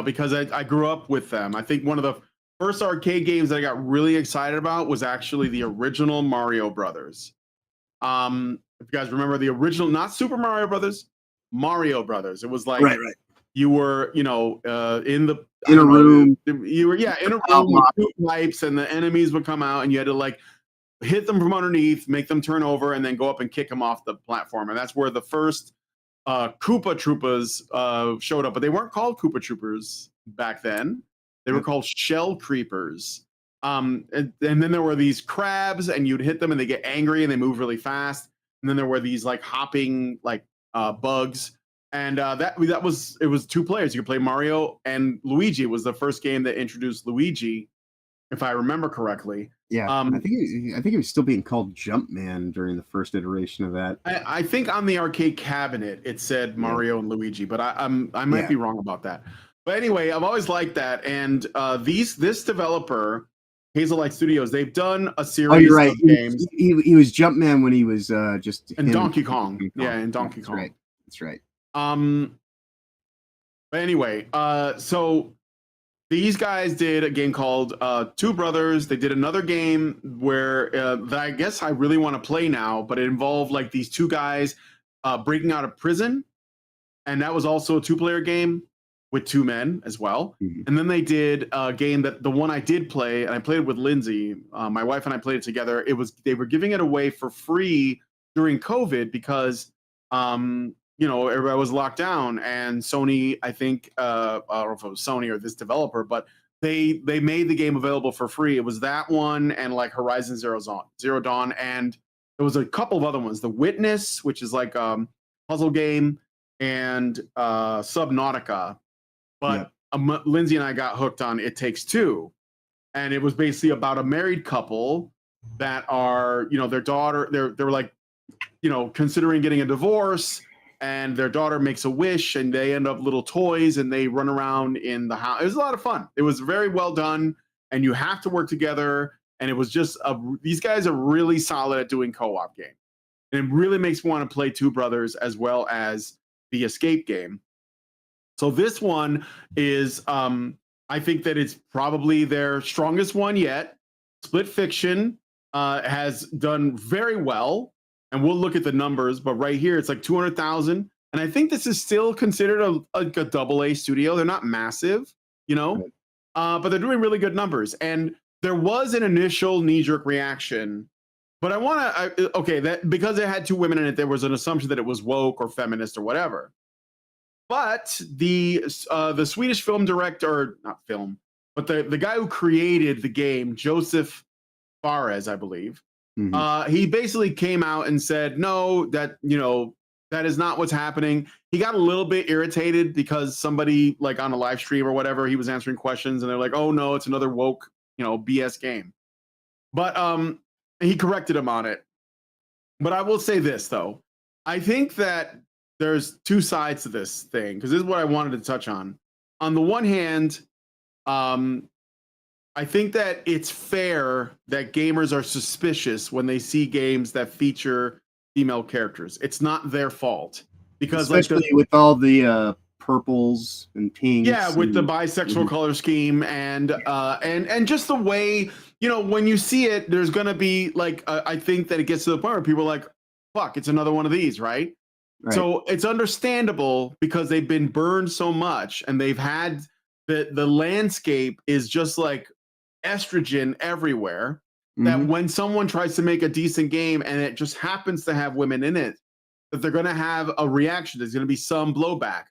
[SPEAKER 5] because I grew up with them. I think one of the first arcade games that I got really excited about was actually the original Mario Brothers. If you guys remember the original, not Super Mario Brothers, Mario Brothers. It was like
[SPEAKER 6] right.
[SPEAKER 5] You were, in a
[SPEAKER 6] room.
[SPEAKER 5] You were, in a room with two pipes, and the enemies would come out, and you had to like hit them from underneath, make them turn over, and then go up and kick them off the platform. And that's where the first Koopa Troopas showed up, but they weren't called Koopa Troopers back then. They were called Shell Creepers. And then there were these crabs, and you'd hit them, and they get angry, and they move really fast. And then there were these like hopping like bugs. And it was two players. You could play Mario and Luigi. It was the first game that introduced Luigi, if I remember correctly.
[SPEAKER 6] Yeah, I think it was still being called Jumpman during the first iteration of that.
[SPEAKER 5] I think on the arcade cabinet it said Mario and Luigi, but I might be wrong about that. But anyway, I've always liked that. And this developer, Hazelight Studios, they've done a series of games.
[SPEAKER 6] He was Jumpman when he was just
[SPEAKER 5] in Donkey Kong. Yeah, in Donkey Kong.
[SPEAKER 6] That's right.
[SPEAKER 5] But anyway, so these guys did a game called Two Brothers. They did another game where that I guess I really want to play now, but it involved like these two guys breaking out of prison, and that was also a two-player game with two men as well. Mm-hmm. And then they did a game that the one I did play, and I played it with Lindsay. My wife and I played it together. They were giving it away for free during COVID because everybody was locked down, and Sony, I think, I don't know if it was Sony or this developer, but they made the game available for free. It was that one and like Horizon Zero Dawn, and there was a couple of other ones. The Witness, which is like a puzzle game, and Subnautica. But Lindsay and I got hooked on It Takes Two, and it was basically about a married couple that are, their daughter, they're like, considering getting a divorce. And their daughter makes a wish, and they end up little toys, and they run around in the house. It was a lot of fun. It was very well done, and you have to work together. And it was just these guys are really solid at doing co-op games, and it really makes me want to play Two Brothers as well as the Escape game. So this one is, I think that it's probably their strongest one yet. Split Fiction has done very well. And we'll look at the numbers, but right here it's like 200,000, and I think this is still considered a AA studio. They're not massive, but they're doing really good numbers. And there was an initial knee-jerk reaction, but that because it had two women in it, there was an assumption that it was woke or feminist or whatever. But the Swedish film director, not film, but the guy who created the game, Joseph Fares, I believe. Mm-hmm. He basically came out and said, no, that is not what's happening. He got a little bit irritated because somebody like on a live stream or whatever, he was answering questions and they're like, oh no, it's another woke BS game. But he corrected him on it. But I will say this though, I think that there's two sides to this thing, because this is what I wanted to touch on. On the one hand, I think that it's fair that gamers are suspicious when they see games that feature female characters. It's not their fault, because
[SPEAKER 6] especially with all the purples and pinks.
[SPEAKER 5] Yeah, with the bisexual
[SPEAKER 6] Mhm.
[SPEAKER 5] color scheme and just the way, when you see it, there's gonna be like I think that it gets to the point where people are like, fuck, it's another one of these, right?
[SPEAKER 6] Right.
[SPEAKER 5] So it's understandable because they've been burned so much and they've had the landscape is just like estrogen everywhere, that
[SPEAKER 6] Mhm.
[SPEAKER 5] when someone tries to make a decent game and it just happens to have women in it, that they're going to have a reaction. There's going to be some blowback.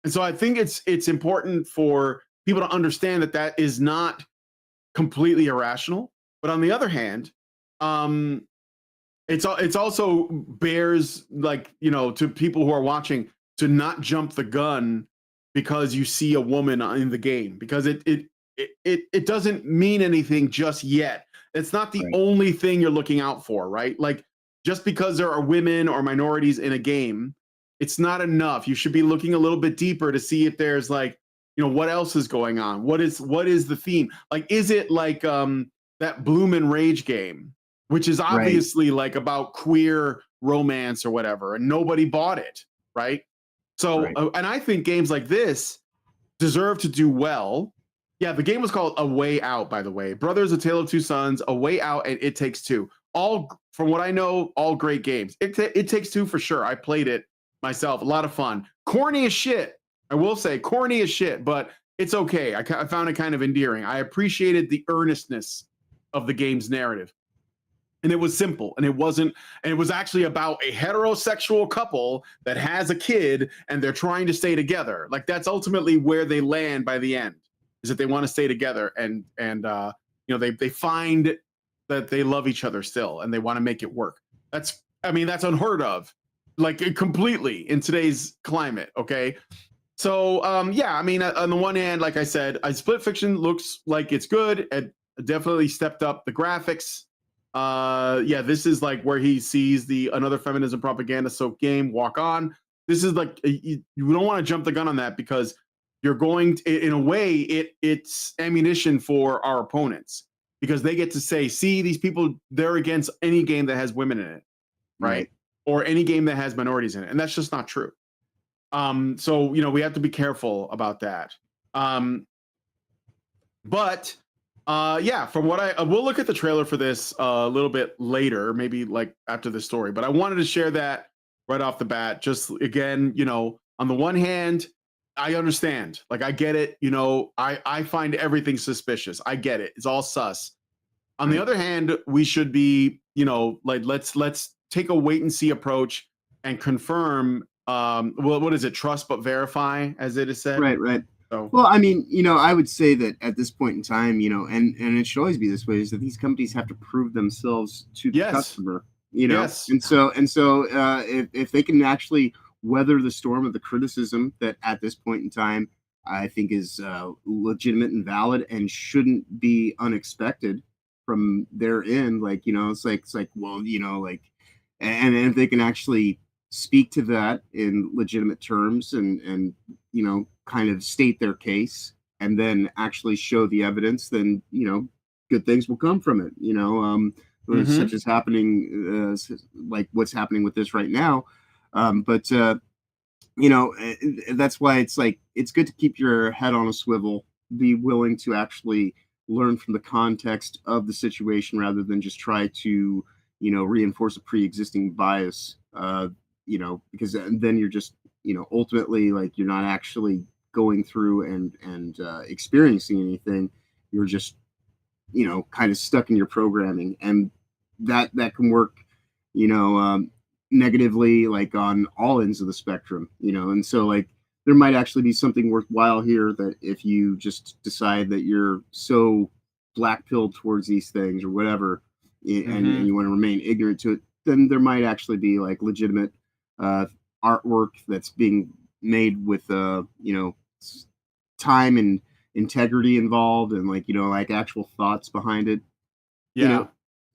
[SPEAKER 5] And so I think it's important for people to understand that that is not completely irrational. But on the other hand, it's also bears, like, to people who are watching, to not jump the gun because you see a woman in the game, because it doesn't mean anything just yet. It's not the
[SPEAKER 6] Right.
[SPEAKER 5] only thing you're looking out for, right? Like, just because there are women or minorities in a game, it's not enough. You should be looking a little bit deeper to see if there's like, what else is going on? What is the theme? Like, is it like that Bloom and Rage game, which is obviously like about queer romance or whatever, and nobody bought it, right? So,
[SPEAKER 6] Right.
[SPEAKER 5] and I think games like this deserve to do well. Yeah, the game was called A Way Out, by the way. Brothers: A Tale of Two Sons, A Way Out, and It Takes Two. All, from what I know, all great games. It Takes Two for sure. I played it myself. A lot of fun. Corny as shit. I will say, corny as shit, but it's okay. I found it kind of endearing. I appreciated the earnestness of the game's narrative. And it was simple, and it was actually about a heterosexual couple that has a kid and they're trying to stay together. Like, that's ultimately where they land by the end, is that they want to stay together, and they find that they love each other still and they want to make it work. That's unheard of, like, completely in today's climate. Okay. So on the one hand, like I said, Split Fiction looks like it's good. It definitely stepped up the graphics. This is like where he sees another feminism propaganda soaked game, Walk On. This is like, you don't want to jump the gun on that, because you're going to, in a way, it's ammunition for our opponents, because they get to say, see, these people, they're against any game that has women in it, right? Or any game that has minorities in it, and that's just not true. So we have to be careful about that. From what we'll look at the trailer for this a little bit later, maybe like after the story, but I wanted to share that right off the bat. Just again, on the one hand, I understand, like, I get it. I find everything suspicious. I get it. It's all sus. On the other hand, we should be, like, let's take a wait and see approach and confirm. What is it? Trust but verify, as it is said.
[SPEAKER 6] Right.
[SPEAKER 5] So,
[SPEAKER 6] Well, I mean, I would say that at this point in time, and it should always be this way, is that these companies have to prove themselves to the customer,
[SPEAKER 5] Yes.
[SPEAKER 6] and so if they can actually weather the storm of the criticism that at this point in time I think is legitimate and valid and shouldn't be unexpected from their end, like, it's like, well, like, and if they can actually speak to that in legitimate terms and kind of state their case and then actually show the evidence, then good things will come from it, such as happening like what's happening with this right now. That's why it's like, it's good to keep your head on a swivel, be willing to actually learn from the context of the situation rather than just try to reinforce a pre-existing bias, because then you're just ultimately, like, you're not actually going through and experiencing anything. You're just kind of stuck in your programming, and that can work negatively, like, on all ends of the spectrum, and so, like, there might actually be something worthwhile here, that if you just decide that you're so black-pilled towards these things or whatever, and you want to remain ignorant to it, then there might actually be, like, legitimate artwork that's being made with time and integrity involved and like, like actual thoughts behind it.
[SPEAKER 5] Yeah.
[SPEAKER 6] You know,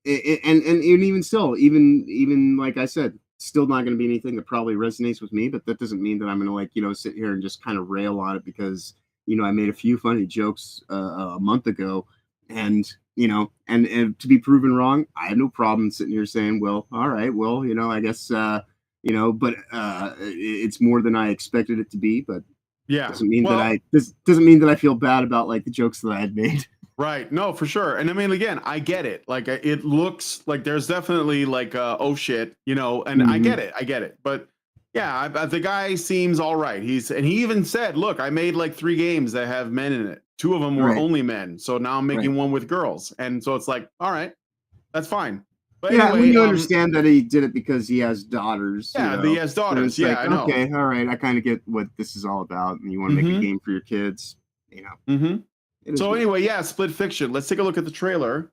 [SPEAKER 6] and even still, even like I said, still not going to be anything that probably resonates with me, but that doesn't mean that I'm going to like, sit here and just kind of rail on it because, I made a few funny jokes a month ago and, and to be proven wrong, I have no problem sitting here saying, well, all right, well, I guess, but it's more than I expected it to be, but
[SPEAKER 5] Yeah.
[SPEAKER 6] doesn't mean this doesn't mean that I feel bad about like the jokes that I had made.
[SPEAKER 5] Right. No, for sure. And I mean, again, I get it. Like, it looks like there's definitely like, oh shit, and I get it. But yeah, the guy seems all right. He even said, look, I made like 3 games that have men in it. 2 of them were only men. So now I'm making one with girls. And so it's like, all right, that's fine. But
[SPEAKER 6] yeah,
[SPEAKER 5] anyway,
[SPEAKER 6] when you understand that he did it because he has daughters.
[SPEAKER 5] Yeah, he has daughters.
[SPEAKER 6] So
[SPEAKER 5] yeah,
[SPEAKER 6] like,
[SPEAKER 5] I know.
[SPEAKER 6] Okay, all right. I kind of get what this is all about. And you want to make a game for your kids,
[SPEAKER 5] So anyway, yeah, Split Fiction. Let's take a look at the trailer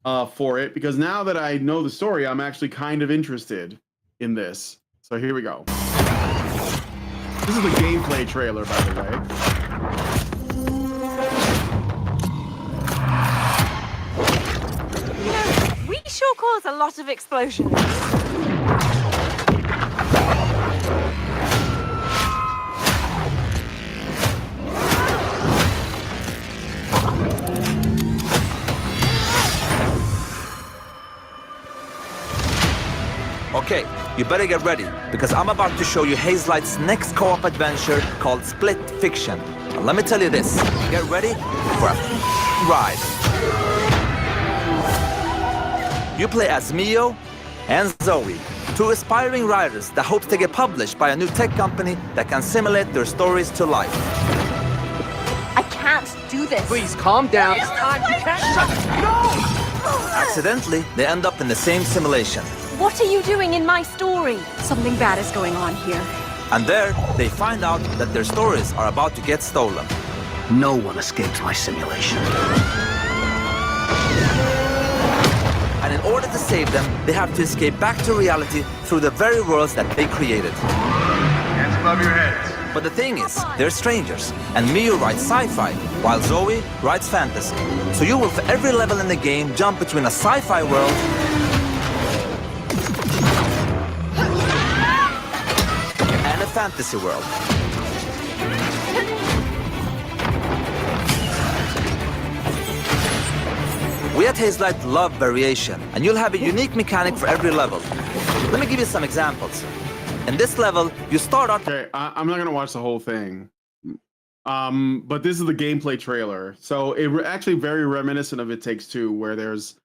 [SPEAKER 5] for it, because now that I know the story, I'm actually kind of interested in this. So here we go. This is the gameplay trailer, by the way.
[SPEAKER 9] We sure cause a lot of explosions.
[SPEAKER 10] Okay, you better get ready, because I'm about to show you Hazelight's next co-op adventure called Split Fiction. And let me tell you this, get ready for a ride. You play as Mio and Zoe, 2 aspiring writers that hope to get published by a new tech company that can simulate their stories to life.
[SPEAKER 9] I can't do this.
[SPEAKER 11] Please, calm down. It's time. You can't shut. No!
[SPEAKER 10] Accidentally, they end up in the same simulation.
[SPEAKER 9] What are you doing in my story? Something bad is going on here.
[SPEAKER 10] And there, they find out that their stories are about to get stolen.
[SPEAKER 11] No one escapes my simulation.
[SPEAKER 10] And in order to save them, they have to escape back to reality through the very worlds that they created.
[SPEAKER 8] Hands above your heads.
[SPEAKER 10] But the thing is, they're strangers, and Mio writes sci-fi, while Zoe writes fantasy. So you will, for every level in the game, jump between a sci-fi world and a fantasy world. We at Hazelight love variation, and you'll have a unique mechanic for every level. Let me give you some examples. In this level, you start out...
[SPEAKER 5] Okay, I'm not going to watch the whole thing. But this is the gameplay trailer. So it actually very reminiscent of It Takes Two, where there's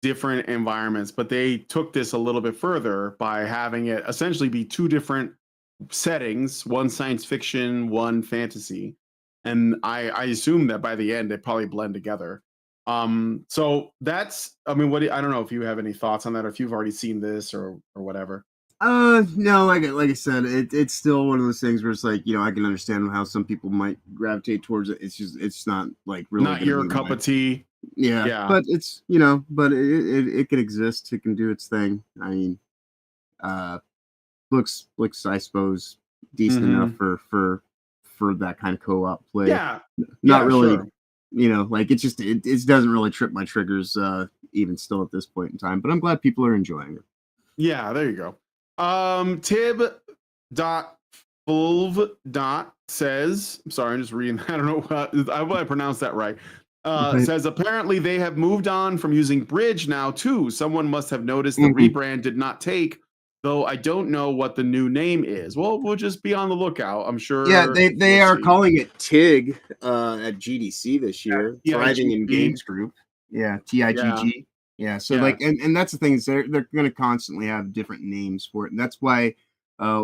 [SPEAKER 5] different environments. But they took this a little bit further by having it essentially be 2 different settings, one science fiction, one fantasy. And I assume that by the end, they probably blend together. So that's, I mean, I don't know if you have any thoughts on that, or if you've already seen this or whatever.
[SPEAKER 6] No, like I said, it's still one of those things where it's like, I can understand how some people might gravitate towards it. It's not like really
[SPEAKER 5] not your cup of tea.
[SPEAKER 6] Yeah. But it's, but it can exist. It can do its thing. I mean, looks, I suppose, decent enough for that kind of co-op play.
[SPEAKER 5] Yeah.
[SPEAKER 6] Not really,
[SPEAKER 5] sure.
[SPEAKER 6] Like it doesn't really trip my triggers, even still at this point in time, but I'm glad people are enjoying it.
[SPEAKER 5] Yeah, there you go. Tib.fulv. says, I'm sorry, I'm just reading. I don't know I hope I pronounced that right. Says apparently they have moved on from using Bridge now too. Someone must have noticed the rebrand did not take, though I don't know what the new name is. Well, we'll just be on the lookout. I'm sure.
[SPEAKER 6] Yeah, they are calling it TIG at GDC this year. Thriving in Games Group. Yeah, TIGG. Yeah, so like, and that's the thing, is they're going to constantly have different names for it, and that's why I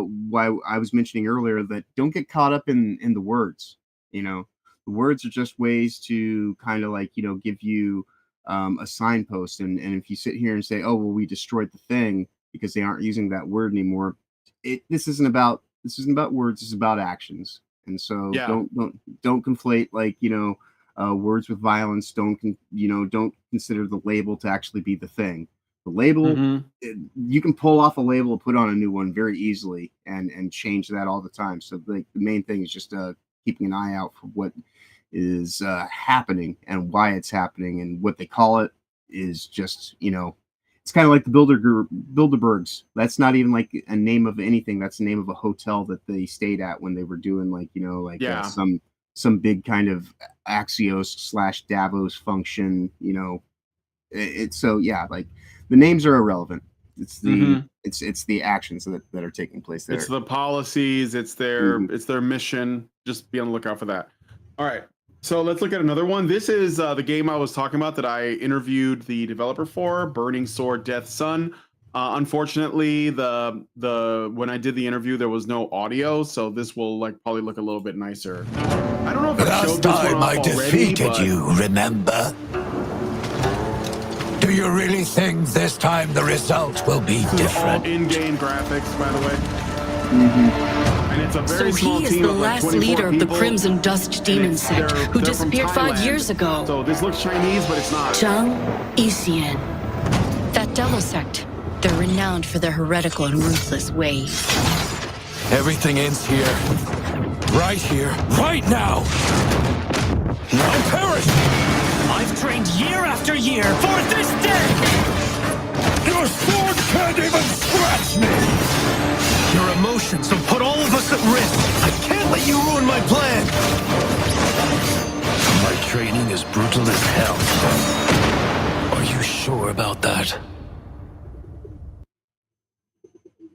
[SPEAKER 6] was mentioning earlier that don't get caught up in the words. The words are just ways to kind of like give you a signpost, and if you sit here and say, oh well, we destroyed the thing because they aren't using that word anymore, this isn't about words, it's about actions, and so don't conflate like words with violence. Don't consider the label to actually be the thing. The label, you can pull off a label and put on a new one very easily and change that all the time. So like the main thing is just keeping an eye out for what is happening and why it's happening, and what they call it is just, you know, it's kind of like the Bilderbergs. That's not even like a name of anything. That's the name of a hotel that they stayed at when they were doing like, you know, like some big kind of Axios / Davos function, you know. It's so yeah, like the names are irrelevant. It's the it's the actions that are taking place there.
[SPEAKER 5] It's the policies. It's their mission. Just be on the lookout for that. All right. So let's look at another one. This is the game I was talking about that I interviewed the developer for, Burning Sword Death Sun. Unfortunately, the when I did the interview, there was no audio, so this will like probably look a little bit nicer. I don't know if I showed this one off already,
[SPEAKER 11] defeated you, remember? Do you really think this time the result will be different?
[SPEAKER 5] All in-game graphics, by the way. And it's a very
[SPEAKER 12] So
[SPEAKER 5] small
[SPEAKER 12] he is
[SPEAKER 5] team
[SPEAKER 12] the
[SPEAKER 5] of, like,
[SPEAKER 12] last
[SPEAKER 5] 24
[SPEAKER 12] leader of the
[SPEAKER 5] people,
[SPEAKER 12] Crimson Dust Demon sect, who
[SPEAKER 5] they're from
[SPEAKER 12] disappeared 5
[SPEAKER 5] Thailand.
[SPEAKER 12] years ago.
[SPEAKER 5] So this looks Chinese, but it's not.
[SPEAKER 12] Zhang Iicon. That devil sect. They're renowned for their heretical and ruthless ways.
[SPEAKER 11] Everything ends here. Right here. Right now! Now perish! I've trained year after year for this day! Your sword can't even scratch me! Your emotions will put all of us at risk. I can't let you ruin my plan! My training is brutal as hell. Are you sure about that?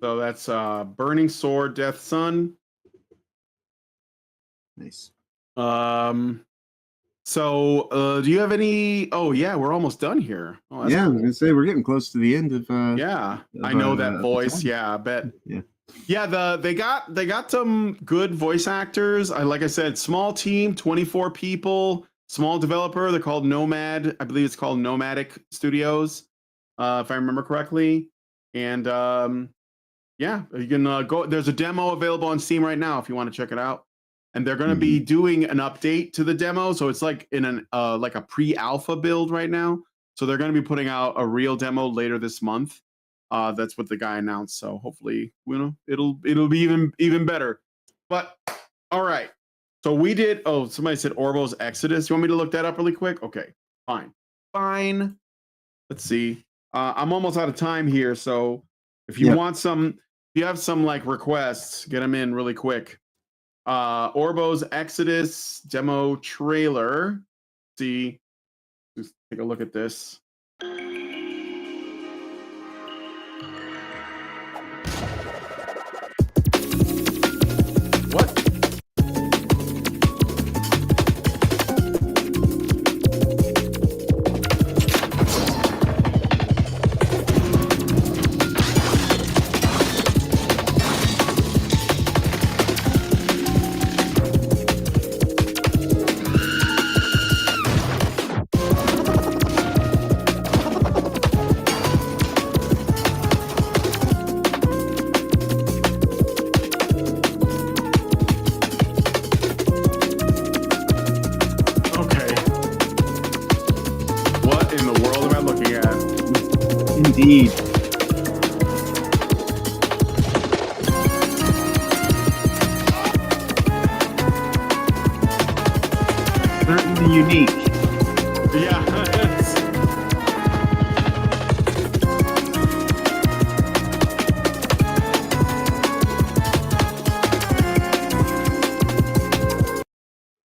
[SPEAKER 5] So that's Burning Sword Death Sun.
[SPEAKER 6] Nice.
[SPEAKER 5] So, do you have any? Oh, yeah, we're almost done here. Oh,
[SPEAKER 6] yeah,
[SPEAKER 5] cool.
[SPEAKER 6] I was gonna say we're getting close to the end of.
[SPEAKER 5] Yeah, I know that voice. Yeah, I bet. Yeah, they got some good voice actors. Like I said, small team, 24 people, small developer. They're called Nomad. I believe it's called Nomadic Studios, if I remember correctly. And yeah, you can go. There's a demo available on Steam right now if you want to check it out. And they're going to be doing an update to the demo, so it's like in an like a pre-alpha build right now. So they're going to be putting out a real demo later this month. That's what the guy announced. So hopefully, you know, it'll be even better. But all right, so we did. Oh, somebody said Orbo's Exodus. You want me to look that up really quick? Okay, fine. Let's see. I'm almost out of time here, so if you want some, if you have some like requests, get them in really quick. Orbo's Exodus demo trailer. See, just take a look at this. What?
[SPEAKER 6] Indeed. Certainly unique.
[SPEAKER 5] Yeah.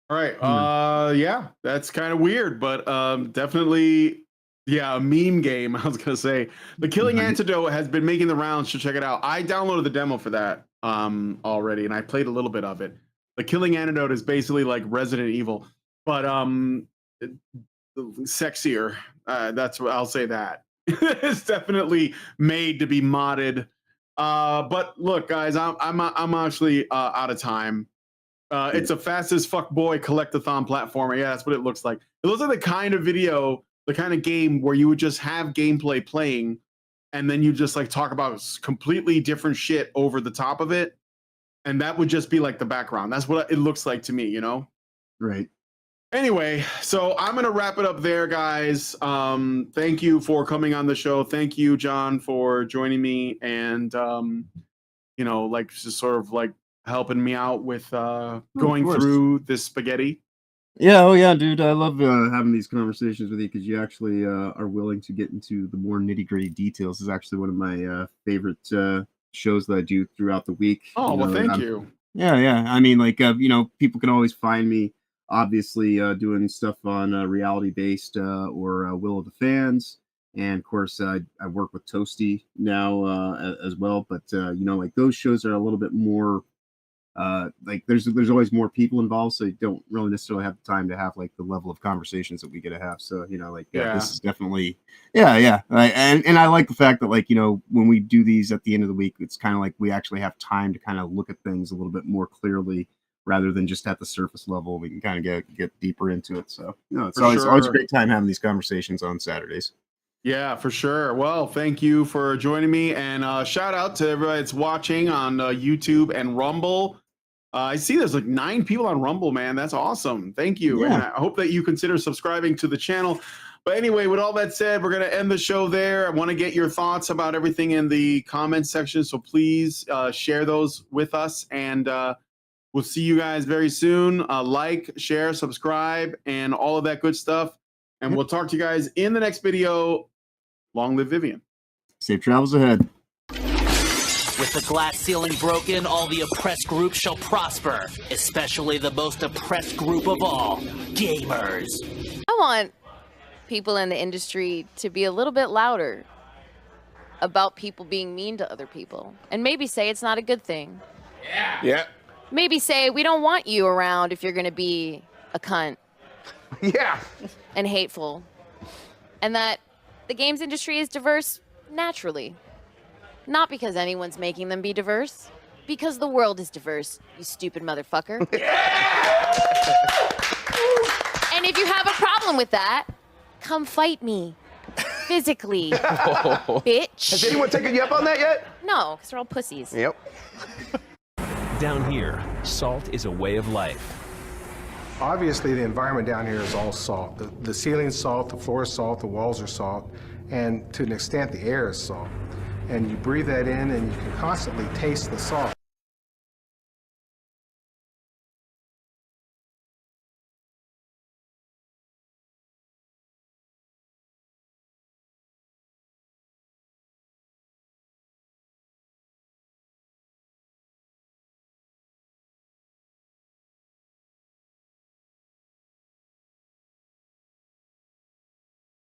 [SPEAKER 5] All right. Yeah, that's kind of weird, but definitely. Yeah, a meme game. I was gonna say the Killing Antidote has been making the rounds. So check it out. I downloaded the demo for that already, and I played a little bit of it. The Killing Antidote is basically like Resident Evil, but sexier. That's what I'll say. That it's definitely made to be modded. But look, guys, I'm actually out of time. It's a fast as fuck boy collectathon platformer. Yeah, that's what it looks like. It looks like the kind of video. The kind of game where you would just have gameplay playing and then you just like talk about completely different shit over the top of it. And that would just be like the background. That's what it looks like to me, you know?
[SPEAKER 6] Right.
[SPEAKER 5] Anyway, so I'm going to wrap it up there, guys. Thank you for coming on the show. Thank you, John, for joining me and, you know, like just sort of like helping me out with going through this spaghetti.
[SPEAKER 6] Yeah, oh yeah, dude. I love having these conversations with you because you actually are willing to get into the more nitty-gritty details. This is actually one of my favorite shows that I do throughout the week.
[SPEAKER 5] Oh, well, thank you.
[SPEAKER 6] Yeah, yeah. I mean, like, people can always find me, obviously, doing stuff on reality-based or Will of the Fans. And, of course, I work with Toasty now as well. But, like, those shows are a little bit more like there's always more people involved, so you don't really necessarily have the time to have like the level of conversations that we get to have. So this is definitely and I like the fact that when we do these at the end of the week, it's kind of like we actually have time to kind of look at things a little bit more clearly rather than just at the surface level. We can kind of get deeper into it. So it's always a great time having these conversations on Saturdays.
[SPEAKER 5] Yeah, for sure. Well, thank you for joining me, and shout out to everybody that's watching on YouTube and Rumble. I see there's like 9 people on Rumble, man. That's awesome. Thank you.
[SPEAKER 6] Yeah.
[SPEAKER 5] And I hope that you consider subscribing to the channel. But anyway, with all that said, we're going to end the show there. I want to get your thoughts about everything in the comments section. So please share those with us. And we'll see you guys very soon. Like, share, subscribe, and all of that good stuff. And we'll talk to you guys in the next video. Long live Vivian.
[SPEAKER 6] Safe travels ahead.
[SPEAKER 13] With the glass ceiling broken, all the oppressed groups shall prosper, especially the most oppressed group of all, gamers.
[SPEAKER 14] I want people in the industry to be a little bit louder about people being mean to other people, and maybe say it's not a good thing.
[SPEAKER 4] Yeah.
[SPEAKER 14] Maybe say we don't want you around if you're going to be a cunt.
[SPEAKER 4] Yeah.
[SPEAKER 14] And hateful. And that the games industry is diverse naturally. Not because anyone's making them be diverse. Because the world is diverse, you stupid motherfucker. And if you have a problem with that, come fight me. Physically. Bitch.
[SPEAKER 4] Has anyone taken you up on that yet?
[SPEAKER 14] No, because they're all pussies.
[SPEAKER 4] Yep.
[SPEAKER 15] Down here, salt is a way of life.
[SPEAKER 16] Obviously, the environment down here is all salt. The ceiling's salt, the floor is salt, the walls are salt, and to an extent, the air is salt. And you breathe that in, and you can constantly taste the salt.